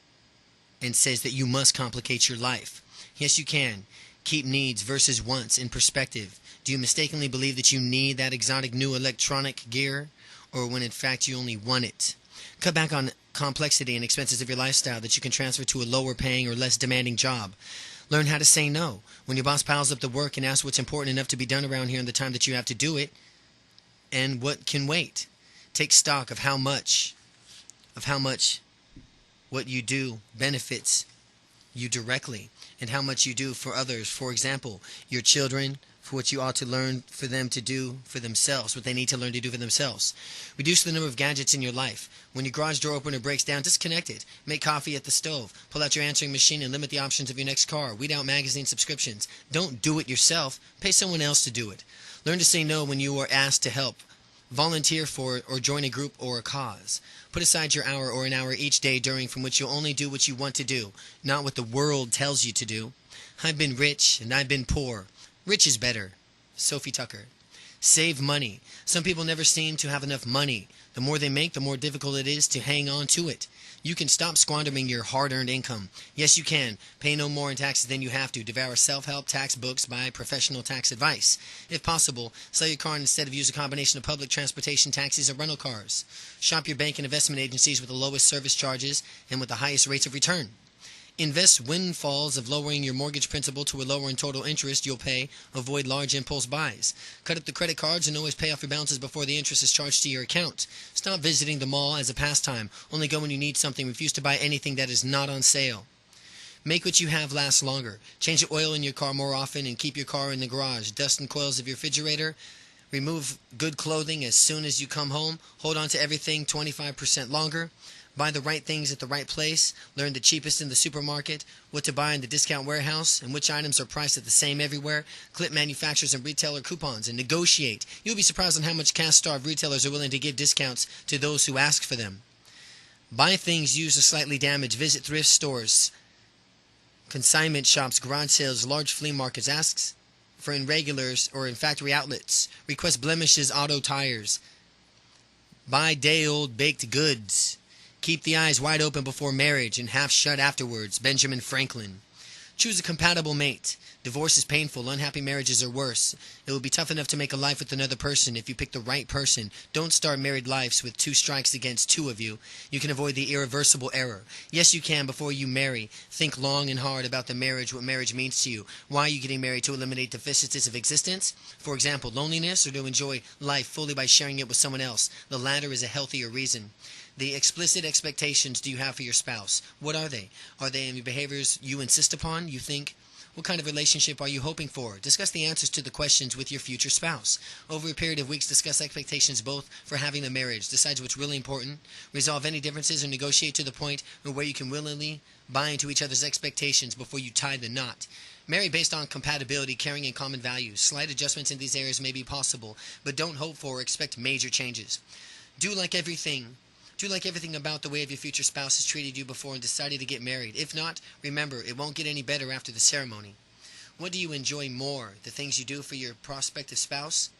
and says that you must complicate your life. Yes, you can. Keep needs versus wants in perspective. Do you mistakenly believe that you need that exotic new electronic gear, or when in fact you only want it? Cut back on complexity and expenses of your lifestyle that you can transfer to a lower paying or less demanding job. Learn how to say no. When your boss piles up the work and asks what's important enough to be done around here in the time that you have to do it, and what can wait. Take stock of how much what you do benefits you directly, and how much you do for others. For example, your children, for what you ought to learn for them to do for themselves, what they need to learn to do for themselves. Reduce the number of gadgets in your life. When your garage door opener breaks down, disconnect it. Make coffee at the stove. Pull out your answering machine and limit the options of your next car. Weed out magazine subscriptions. Don't do it yourself. Pay someone else to do it. Learn to say no when you are asked to help. Volunteer for or join a group or a cause. Put aside your hour or an hour each day during from which you'll only do what you want to do, not what the world tells you to do. I've been rich and I've been poor. Rich is better. Sophie Tucker. Save money. Some people never seem to have enough money. The more they make, the more difficult it is to hang on to it. You can stop squandering your hard-earned income. Yes, you can. Pay no more in taxes than you have to. Devour self-help tax books. Buy professional tax advice. If possible, sell your car and instead of use a combination of public transportation, taxis, or rental cars. Shop your bank and investment agencies with the lowest service charges and with the highest rates of return. Invest windfalls of lowering your mortgage principal to a lower in total interest you'll pay. Avoid large impulse buys. Cut up the credit cards and always pay off your balances before the interest is charged to your account. Stop visiting the mall as a pastime. Only go when you need something. Refuse to buy anything that is not on sale. Make what you have last longer. Change the oil in your car more often and keep your car in the garage. Dust and coils of your refrigerator. Remove good clothing as soon as you come home. Hold on to everything 25% longer. Buy the right things at the right place. Learn the cheapest in the supermarket, what to buy in the discount warehouse, and which items are priced at the same everywhere. Clip manufacturers and retailer coupons and negotiate. You'll be surprised on how much cash-starved retailers are willing to give discounts to those who ask for them. Buy things used or slightly damaged. Visit thrift stores, consignment shops, garage sales, large flea markets. Ask for irregulars or in factory outlets. Request blemishes, auto tires. Buy day-old baked goods. Keep the eyes wide open before marriage and half shut afterwards. Benjamin Franklin. Choose a compatible mate. Divorce is painful. Unhappy marriages are worse. It will be tough enough to make a life with another person if you pick the right person. Don't start married lives with 2 strikes against 2 of you. You can avoid the irreversible error. Yes, you can before you marry. Think long and hard about the marriage, what marriage means to you. Why are you getting married? To eliminate the vicissitudes of existence? For example, loneliness, or to enjoy life fully by sharing it with someone else? The latter is a healthier reason. The explicit expectations do you have for your spouse? What are they? Are they any behaviors you insist upon? You think? What kind of relationship are you hoping for? Discuss the answers to the questions with your future spouse. Over a period of weeks, discuss expectations both for having the marriage. Decide what's really important. Resolve any differences and negotiate to the point where you can willingly buy into each other's expectations before you tie the knot. Marry based on compatibility, caring, and common values. Slight adjustments in these areas may be possible, but don't hope for or expect major changes. Do like everything about the way of your future spouse has treated you before and decided to get married. If not, remember, it won't get any better after the ceremony. What do you enjoy more, the things you do for your prospective spouse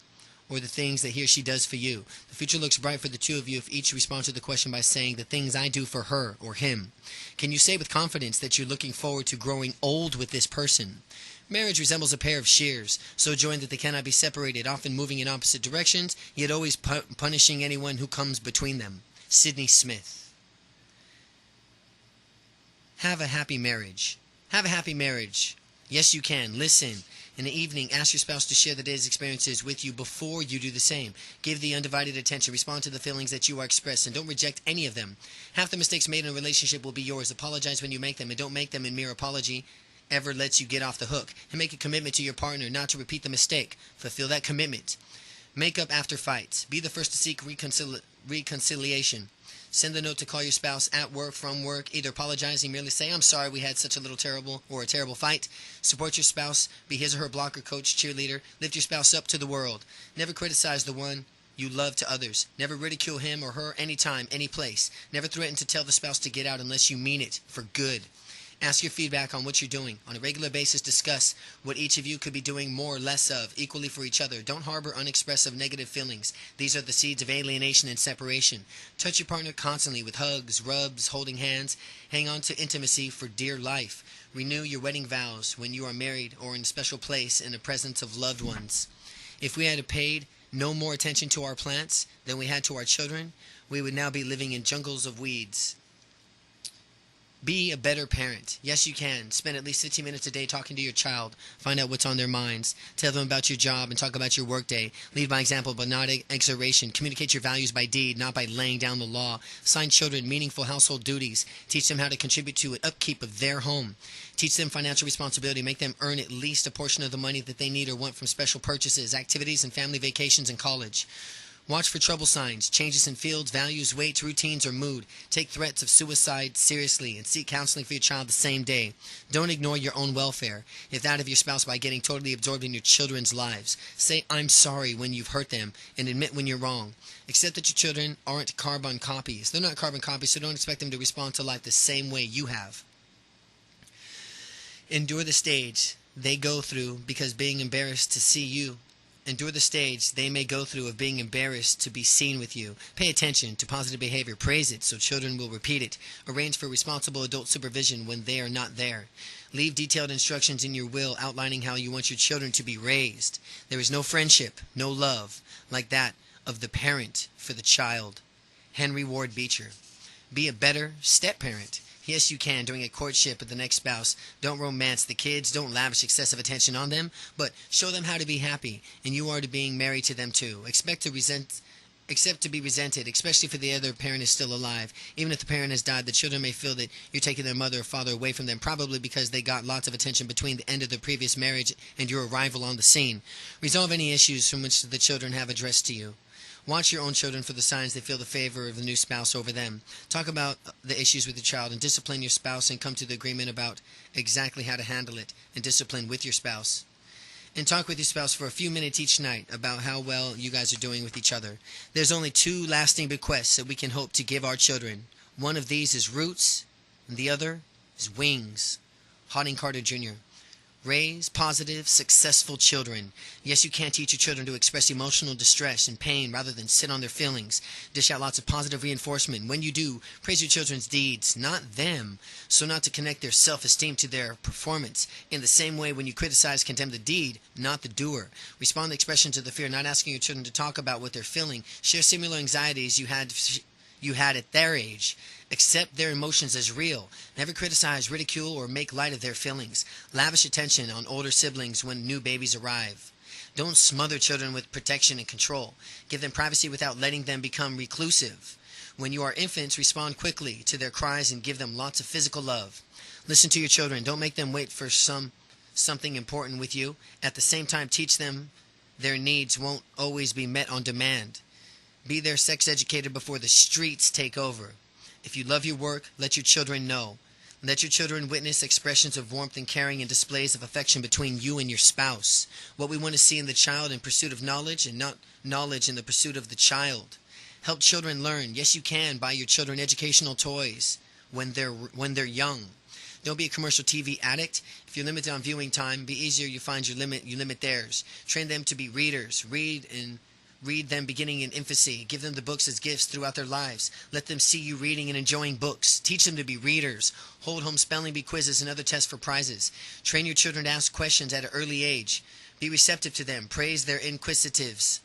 or the things that he or she does for you? The future looks bright for the two of you if each responds to the question by saying, the things I do for her or him. Can you say with confidence that you're looking forward to growing old with this person? Marriage resembles a pair of shears, so joined that they cannot be separated, often moving in opposite directions, yet always punishing anyone who comes between them. Sydney Smith. Have a happy marriage. Have a happy marriage. Yes, you can. Listen. In the evening, ask your spouse to share the day's experiences with you before you do the same. Give the undivided attention. Respond to the feelings that you are expressed, and don't reject any of them. Half the mistakes made in a relationship will be yours. Apologize when you make them, and don't make them in mere apology ever lets you get off the hook. And make a commitment to your partner not to repeat the mistake. Fulfill that commitment. Make up after fights. Be the first to seek reconciliation. Send a note to call your spouse at work, from work. Either apologizing, merely say, I'm sorry we had such a terrible fight. Support your spouse. Be his or her blocker, coach, cheerleader. Lift your spouse up to the world. Never criticize the one you love to others. Never ridicule him or her anytime, any place. Never threaten to tell the spouse to get out unless you mean it for good. Ask your feedback on what you're doing. On a regular basis, discuss what each of you could be doing more or less of, equally for each other. Don't harbor unexpressive negative feelings. These are the seeds of alienation and separation. Touch your partner constantly with hugs, rubs, holding hands. Hang on to intimacy for dear life. Renew your wedding vows when you are married or in a special place in the presence of loved ones. If we had paid no more attention to our plants than we had to our children, we would now be living in jungles of weeds. Be a better parent. Yes, you can. Spend at least 15 minutes a day talking to your child. Find out what's on their minds. Tell them about your job and talk about your workday. Lead by example, but not exhortation. Communicate your values by deed, not by laying down the law. Assign children meaningful household duties. Teach them how to contribute to an upkeep of their home. Teach them financial responsibility. Make them earn at least a portion of the money that they need or want from special purchases, activities, and family vacations and college. Watch for trouble signs, changes in fields, values, weights, routines, or mood. Take threats of suicide seriously and seek counseling for your child the same day. Don't ignore your own welfare, if that of your spouse, by getting totally absorbed in your children's lives. Say "I'm sorry" when you've hurt them and admit when you're wrong. Accept that your children aren't carbon copies. They're not carbon copies, so don't expect them to respond to life the same way you have. Endure the stage they go through because being embarrassed to see you. Endure the stage they may go through of being embarrassed to be seen with you. Pay attention to positive behavior. Praise it so children will repeat it. Arrange for responsible adult supervision when they are not there. Leave detailed instructions in your will outlining how you want your children to be raised. There is no friendship, no love, like that of the parent for the child. Henry Ward Beecher. Be a better step-parent. Yes, you can during a courtship with the next spouse. Don't romance the kids. Don't lavish excessive attention on them. But show them how to be happy, and you are to being married to them too. Accept to be resented, especially if the other parent is still alive. Even if the parent has died, the children may feel that you're taking their mother or father away from them, probably because they got lots of attention between the end of the previous marriage and your arrival on the scene. Resolve any issues from which the children have addressed to you. Watch your own children for the signs they feel the favor of the new spouse over them. Talk about the issues with your child and discipline your spouse and come to the agreement about exactly how to handle it and discipline with your spouse. And talk with your spouse for a few minutes each night about how well you guys are doing with each other. There's only 2 lasting bequests that we can hope to give our children. One of these is roots, and the other is wings. Harding Carter Jr. Raise positive, successful children. Yes, you can teach your children to express emotional distress and pain rather than sit on their feelings. Dish out lots of positive reinforcement. When you do, praise your children's deeds, not them, so not to connect their self-esteem to their performance. In the same way, when you criticize, condemn the deed, not the doer. Respond to expression to the fear, not asking your children to talk about what they're feeling. Share similar anxieties you had at their age. Accept their emotions as real. Never criticize, ridicule, or make light of their feelings. Lavish attention on older siblings when new babies arrive. Don't smother children with protection and control. Give them privacy without letting them become reclusive. When you are infants, respond quickly to their cries and give them lots of physical love. Listen to your children. Don't make them wait for something important with you. At the same time, teach them their needs won't always be met on demand. Be their sex educator before the streets take over. If you love your work, let your children know. Let your children witness expressions of warmth and caring and displays of affection between you and your spouse. What we want to see in the child in pursuit of knowledge and not knowledge in the pursuit of the child. Help children learn. Yes, you can. Buy your children educational toys when they're young. Don't be a commercial TV addict. If you're limited on viewing time, be easier you find your limit, you limit theirs. Train them to be readers. Read them beginning in infancy. Give them the books as gifts throughout their lives. Let them see you reading and enjoying books. Teach them to be readers. Hold home spelling bee quizzes and other tests for prizes. Train your children to ask questions at an early age. Be receptive to them. Praise their inquisitiveness.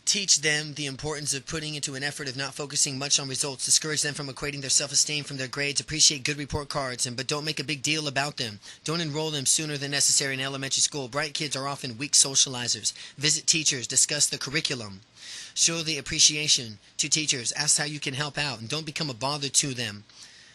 Teach them the importance of putting into an effort of not focusing much on results. Discourage them from equating their self-esteem from their grades. Appreciate good report cards, but don't make a big deal about them. Don't enroll them sooner than necessary in elementary school. Bright kids are often weak socializers. Visit teachers. Discuss the curriculum. Show the appreciation to teachers. Ask how you can help out, and don't become a bother to them.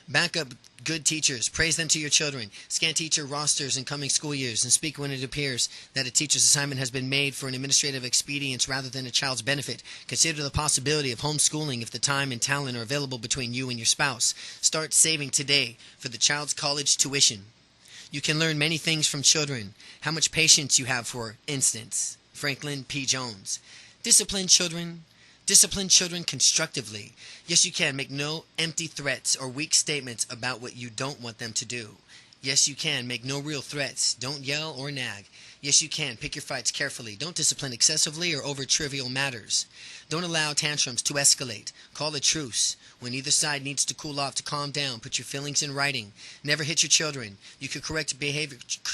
Back up good teachers. Praise them to your children. Scan teacher rosters in coming school years and speak when it appears that a teacher's assignment has been made for an administrative expedience rather than a child's benefit. Consider the possibility of homeschooling if the time and talent are available between you and your spouse. Start saving today for the child's college tuition. You can learn many things from children. How much patience you have, for instance. Franklin P. Jones. Discipline children constructively. Yes, you can. Make no empty threats or weak statements about what you don't want them to do. Yes, you can. Make no real threats. Don't yell or nag. Yes, you can. Pick your fights carefully. Don't discipline excessively or over trivial matters. Don't allow tantrums to escalate. Call a truce When either side needs to cool off, to calm down, put your feelings in writing. Never hit your children. You could correct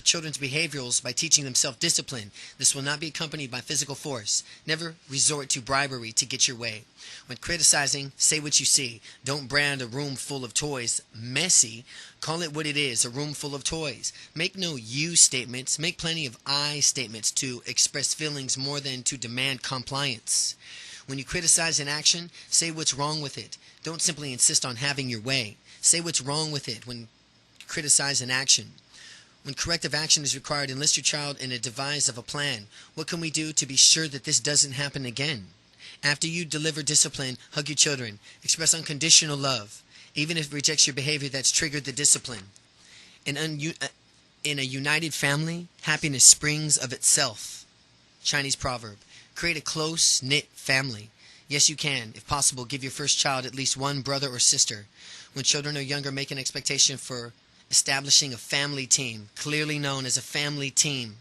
children's behaviors by teaching them self-discipline. This will not be accompanied by physical force. Never resort to bribery to get your way. When criticizing, say what you see. Don't brand a room full of toys messy. Call it what it is, a room full of toys. Make no you statements. Make plenty of I statements to express feelings more than to demand compliance. When you criticize an action, say what's wrong with it. Don't simply insist on having your way. Say what's wrong with it when you criticize an action. When corrective action is required, enlist your child in a devise of a plan. What can we do to be sure that this doesn't happen again? After you deliver discipline, hug your children. Express unconditional love, even if it rejects your behavior that's triggered the discipline. In a united family, happiness springs of itself. Chinese proverb. Create a close-knit family. Yes, you can. If possible, give your first child at least one brother or sister. When children are younger, make an expectation for establishing a family team, clearly known as a family team.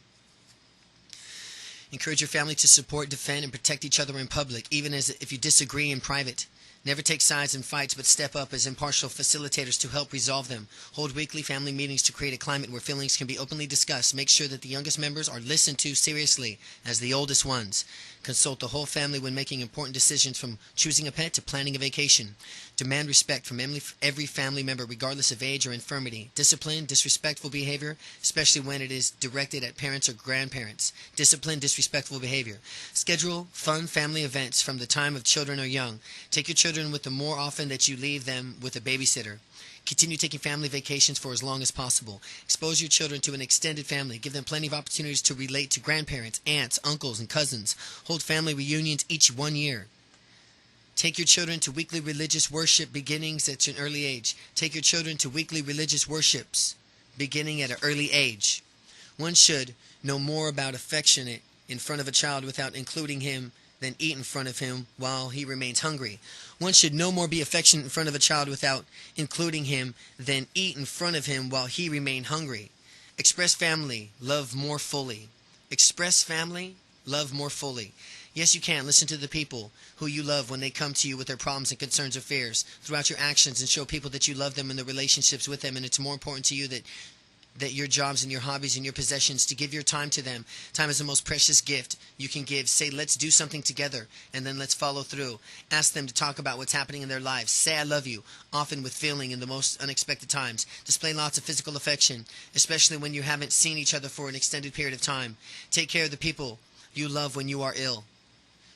Encourage your family to support, defend, and protect each other in public, even if you disagree in private. Never take sides in fights, but step up as impartial facilitators to help resolve them. Hold weekly family meetings to create a climate where feelings can be openly discussed. Make sure that the youngest members are listened to seriously as the oldest ones. Consult the whole family when making important decisions, from choosing a pet to planning a vacation. Demand respect from every family member, regardless of age or infirmity. Discipline disrespectful behavior, especially when it is directed at parents or grandparents. Discipline disrespectful behavior. Schedule fun family events from the time of children are young. Take your children with them more often that you leave them with a babysitter. Continue taking family vacations for as long as possible. Expose your children to an extended family. Give them plenty of opportunities to relate to grandparents, aunts, uncles, and cousins. Hold family reunions each 1 year. Take your children to weekly religious worship beginnings at an early age. Take your children to weekly religious worships beginning at an early age. One should know more about affection in front of a child without including him than eat in front of him while he remains hungry. One should no more be affectionate in front of a child without including him than eat in front of him while he remains hungry. Express family, love more fully. Express family, love more fully. Yes, you can. Listen to the people who you love when they come to you with their problems and concerns or fears. Throughout your actions, and show people that you love them and the relationships with them, and it's more important to you that your jobs and your hobbies and your possessions, to give your time to them. Time is the most precious gift you can give. Say, let's do something together, and then let's follow through. Ask them to talk about what's happening in their lives. Say, I love you, often with feeling in the most unexpected times. Display lots of physical affection, especially when you haven't seen each other for an extended period of time. Take care of the people you love when you are ill.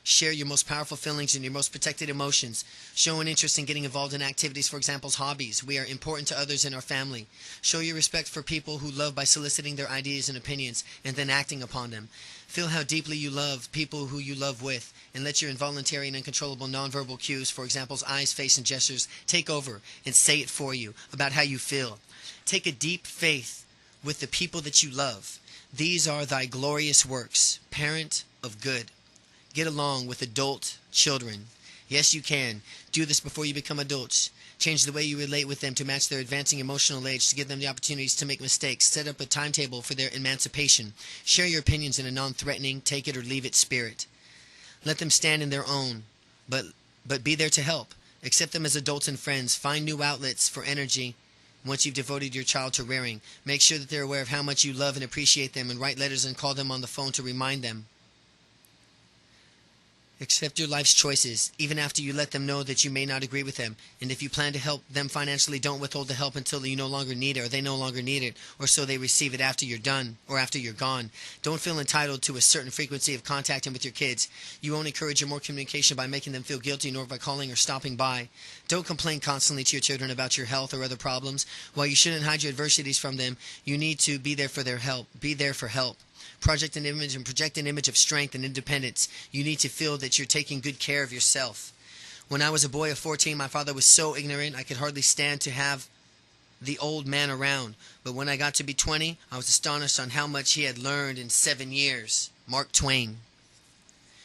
Share your most powerful feelings and your most protected emotions. Show an interest in getting involved in activities, for example, hobbies. We are important to others in our family. Show your respect for people who love by soliciting their ideas and opinions and then acting upon them. Feel how deeply you love people who you love with, and let your involuntary and uncontrollable nonverbal cues, for example, eyes, face, and gestures, take over and say it for you about how you feel. Take a deep faith with the people that you love. These are thy glorious works, parent of good. Get along with adult children. Yes, you can. Do this before you become adults. Change the way you relate with them to match their advancing emotional age, to give them the opportunities to make mistakes. Set up a timetable for their emancipation. Share your opinions in a non-threatening, take it or leave it spirit. Let them stand in their own, but be there to help. Accept them as adults and friends. Find new outlets for energy once you've devoted your child to rearing. Make sure that they're aware of how much you love and appreciate them, and write letters and call them on the phone to remind them. Accept your life's choices, even after you let them know that you may not agree with them. And if you plan to help them financially, don't withhold the help until you no longer need it, or they no longer need it, or so they receive it after you're done or after you're gone. Don't feel entitled to a certain frequency of contacting with your kids. You won't encourage more communication by making them feel guilty, nor by calling or stopping by. Don't complain constantly to your children about your health or other problems. While you shouldn't hide your adversities from them, you need to be there for their help. Be there for help. Project an image of strength and independence. You need to feel that you're taking good care of yourself. When I was a boy of 14, my father was so ignorant I could hardly stand to have the old man around. But when I got to be 20, I was astonished on how much he had learned in 7 years. Mark Twain.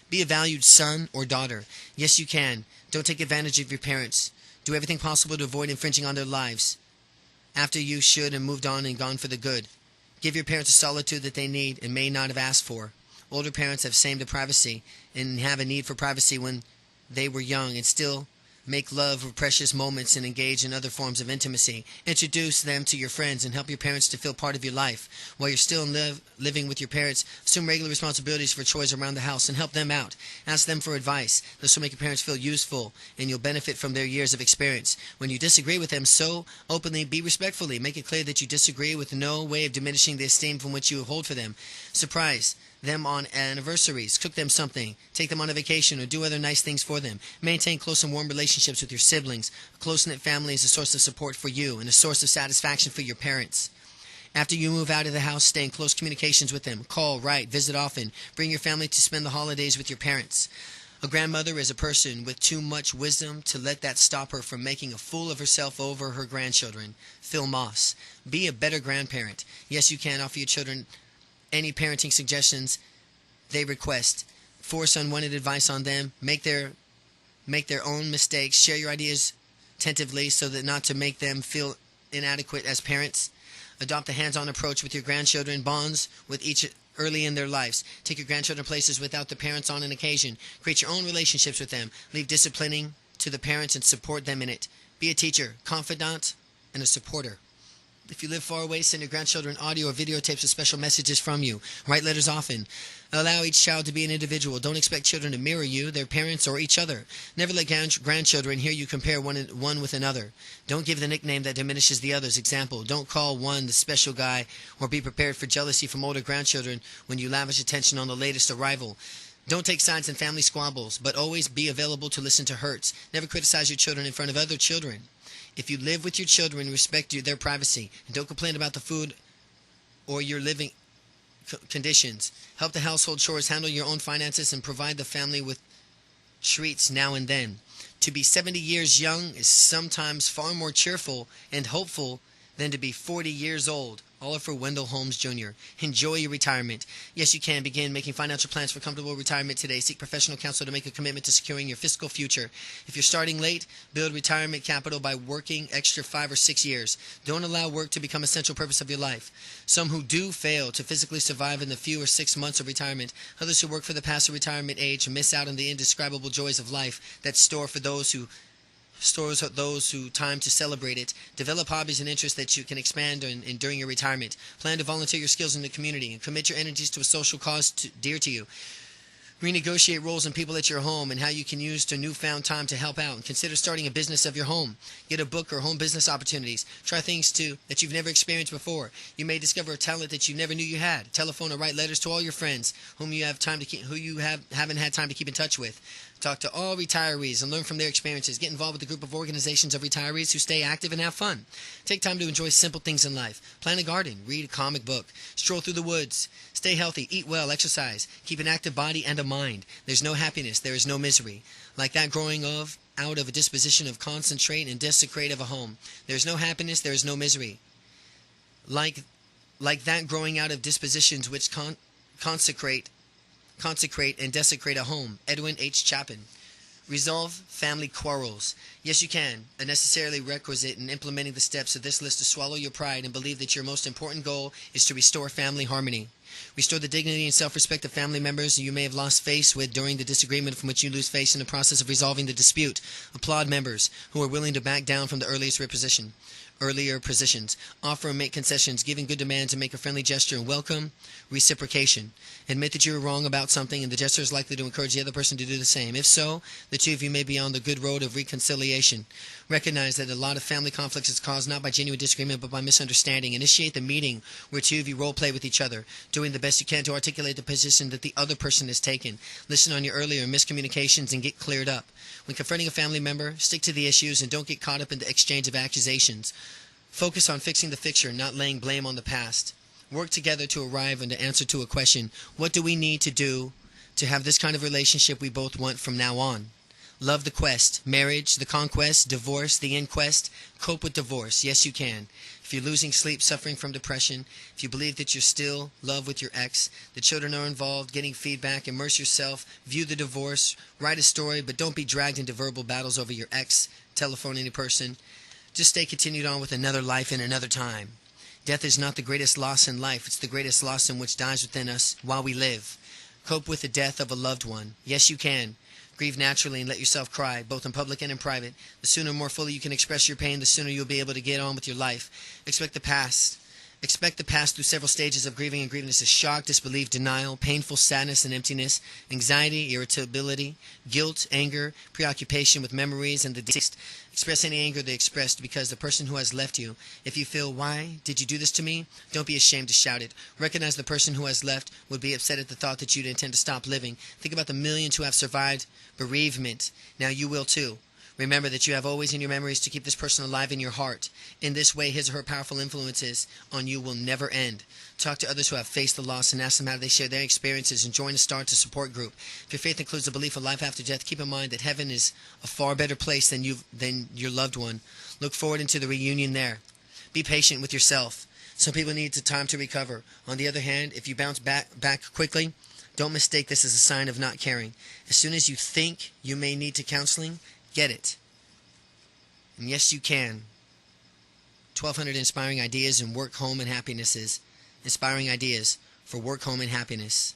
Be a valued son or daughter. Yes, you can. Don't take advantage of your parents. Do everything possible to avoid infringing on their lives after you should have moved on and gone for the good. Give your parents a solitude that they need and may not have asked for. Older parents have same to privacy and have a need for privacy when they were young, and still Make love with precious moments and engage in other forms of intimacy. Introduce them to your friends and help your parents to feel part of your life. While you're still living with your parents, assume regular responsibilities for chores around the house and help them out. Ask them for advice. This will make your parents feel useful and you'll benefit from their years of experience. When you disagree with them, so openly, be respectfully. Make it clear that you disagree with no way of diminishing the esteem from which you hold for them. Surprise them on anniversaries, cook them something, take them on a vacation, or do other nice things for them. Maintain close and warm relationships with your siblings. A close-knit family is a source of support for you and a source of satisfaction for your parents. After you move out of the house, stay in close communications with them. Call, write, visit often. Bring your family to spend the holidays with your parents. A grandmother is a person with too much wisdom to let that stop her from making a fool of herself over her grandchildren. Phil Moss. Be a better grandparent. Yes, you can offer your children any parenting suggestions they request. Force unwanted advice on them. Make their own mistakes. Share your ideas tentatively so that not to make them feel inadequate as parents. Adopt a hands-on approach with your grandchildren. Bonds with each early in their lives. Take your grandchildren places without the parents on an occasion. Create your own relationships with them. Leave disciplining to the parents and support them in it. Be a teacher, confidant, and a supporter. If you live far away, send your grandchildren audio or videotapes with special messages from you. Write letters often. Allow each child to be an individual. Don't expect children to mirror you, their parents, or each other. Never let grandchildren hear you compare one with another. Don't give the nickname that diminishes the others. Example, don't call one the special guy or be prepared for jealousy from older grandchildren when you lavish attention on the latest arrival. Don't take sides in family squabbles, but always be available to listen to hurts. Never criticize your children in front of other children. If you live with your children, respect their privacy, and don't complain about the food or your living conditions. Help the household chores, handle your own finances, and provide the family with treats now and then. To be 70 years young is sometimes far more cheerful and hopeful than to be 40 years old. Oliver Wendell Holmes Jr. Enjoy your retirement. Yes, you can begin making financial plans for comfortable retirement today. Seek professional counsel to make a commitment to securing your fiscal future. If you're starting late, build retirement capital by working extra 5 or 6 years. Don't allow work to become a central purpose of your life. Some who do fail to physically survive in the few or 6 months of retirement. Others who work for the passive retirement age miss out on the indescribable joys of life that store for those who time to celebrate it. Develop hobbies and interests that you can expand during your retirement. Plan to volunteer your skills in the community and commit your energies to a social cause dear to you. Renegotiate roles and people at your home and how you can use the newfound time to help out. And consider starting a business of your home. Get a book or home business opportunities. Try things that you've never experienced before. You may discover a talent that you never knew you had. Telephone or write letters to all your friends who you haven't had time to keep in touch with. Talk to all retirees and learn from their experiences. Get involved with a group of organizations of retirees who stay active and have fun. Take time to enjoy simple things in life. Plant a garden. Read a comic book. Stroll through the woods. Stay healthy. Eat well. Exercise. Keep an active body and a mind. There's no happiness. There is no misery. Like that growing out of a disposition of concentrate and desecrate of a home. There's no happiness. There is no misery. Like that growing out of dispositions which consecrate and desecrate a home. Edwin H. Chapin. Resolve family quarrels. Yes, you can. A necessarily requisite in implementing the steps of this list to swallow your pride and believe that your most important goal is to restore family harmony. Restore the dignity and self-respect of family members you may have lost face with during the disagreement from which you lose face in the process of resolving the dispute. Applaud members who are willing to back down from the earlier positions. Offer and make concessions, giving good demands and make a friendly gesture, and welcome reciprocation. Admit that you were wrong about something and the gesture is likely to encourage the other person to do the same. If so, the two of you may be on the good road of reconciliation. Recognize that a lot of family conflicts is caused not by genuine disagreement but by misunderstanding. Initiate the meeting where two of you role play with each other, doing the best you can to articulate the position that the other person has taken. Listen on your earlier miscommunications and get cleared up. When confronting a family member, stick to the issues and don't get caught up in the exchange of accusations. Focus on fixing the fixture, not laying blame on the past. Work together to arrive at the answer to a question. What do we need to do to have this kind of relationship we both want from now on? Love the quest. Marriage, the conquest, divorce, the inquest. Cope with divorce. Yes, you can. If you're losing sleep, suffering from depression, if you believe that you're still in love with your ex, the children are involved, getting feedback, immerse yourself, view the divorce, write a story, but don't be dragged into verbal battles over your ex, telephone any person. Just stay continued on with another life in another time. Death is not the greatest loss in life. It's the greatest loss in which dies within us while we live. Cope with the death of a loved one. Yes, you can. Grieve naturally and let yourself cry, both in public and in private. The sooner and more fully you can express your pain, the sooner you'll be able to get on with your life. Expect the past through several stages of grieving and grievances: shock, disbelief, denial, painful sadness and emptiness, anxiety, irritability, guilt, anger, preoccupation with memories and the deceased. Express any anger they expressed because the person who has left you. If you feel, "Why did you do this to me?" don't be ashamed to shout it. Recognize the person who has left would be upset at the thought that you'd intend to stop living. Think about the millions who have survived bereavement. Now you will too. Remember that you have always in your memories to keep this person alive in your heart. In this way, his or her powerful influences on you will never end. Talk to others who have faced the loss and ask them how they share their experiences, and join a Start to Support group. If your faith includes the belief of life after death, keep in mind that heaven is a far better place than your loved one. Look forward into the reunion there. Be patient with yourself. Some people need time to recover. On the other hand, if you bounce back quickly, don't mistake this as a sign of not caring. As soon as you think you may need counseling, get it. And yes, you can. 1,200 inspiring ideas in work, home, and happinesses. Inspiring ideas for work, home, and happiness.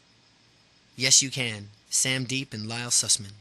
Yes, you can. Sam Deep and Lyle Sussman.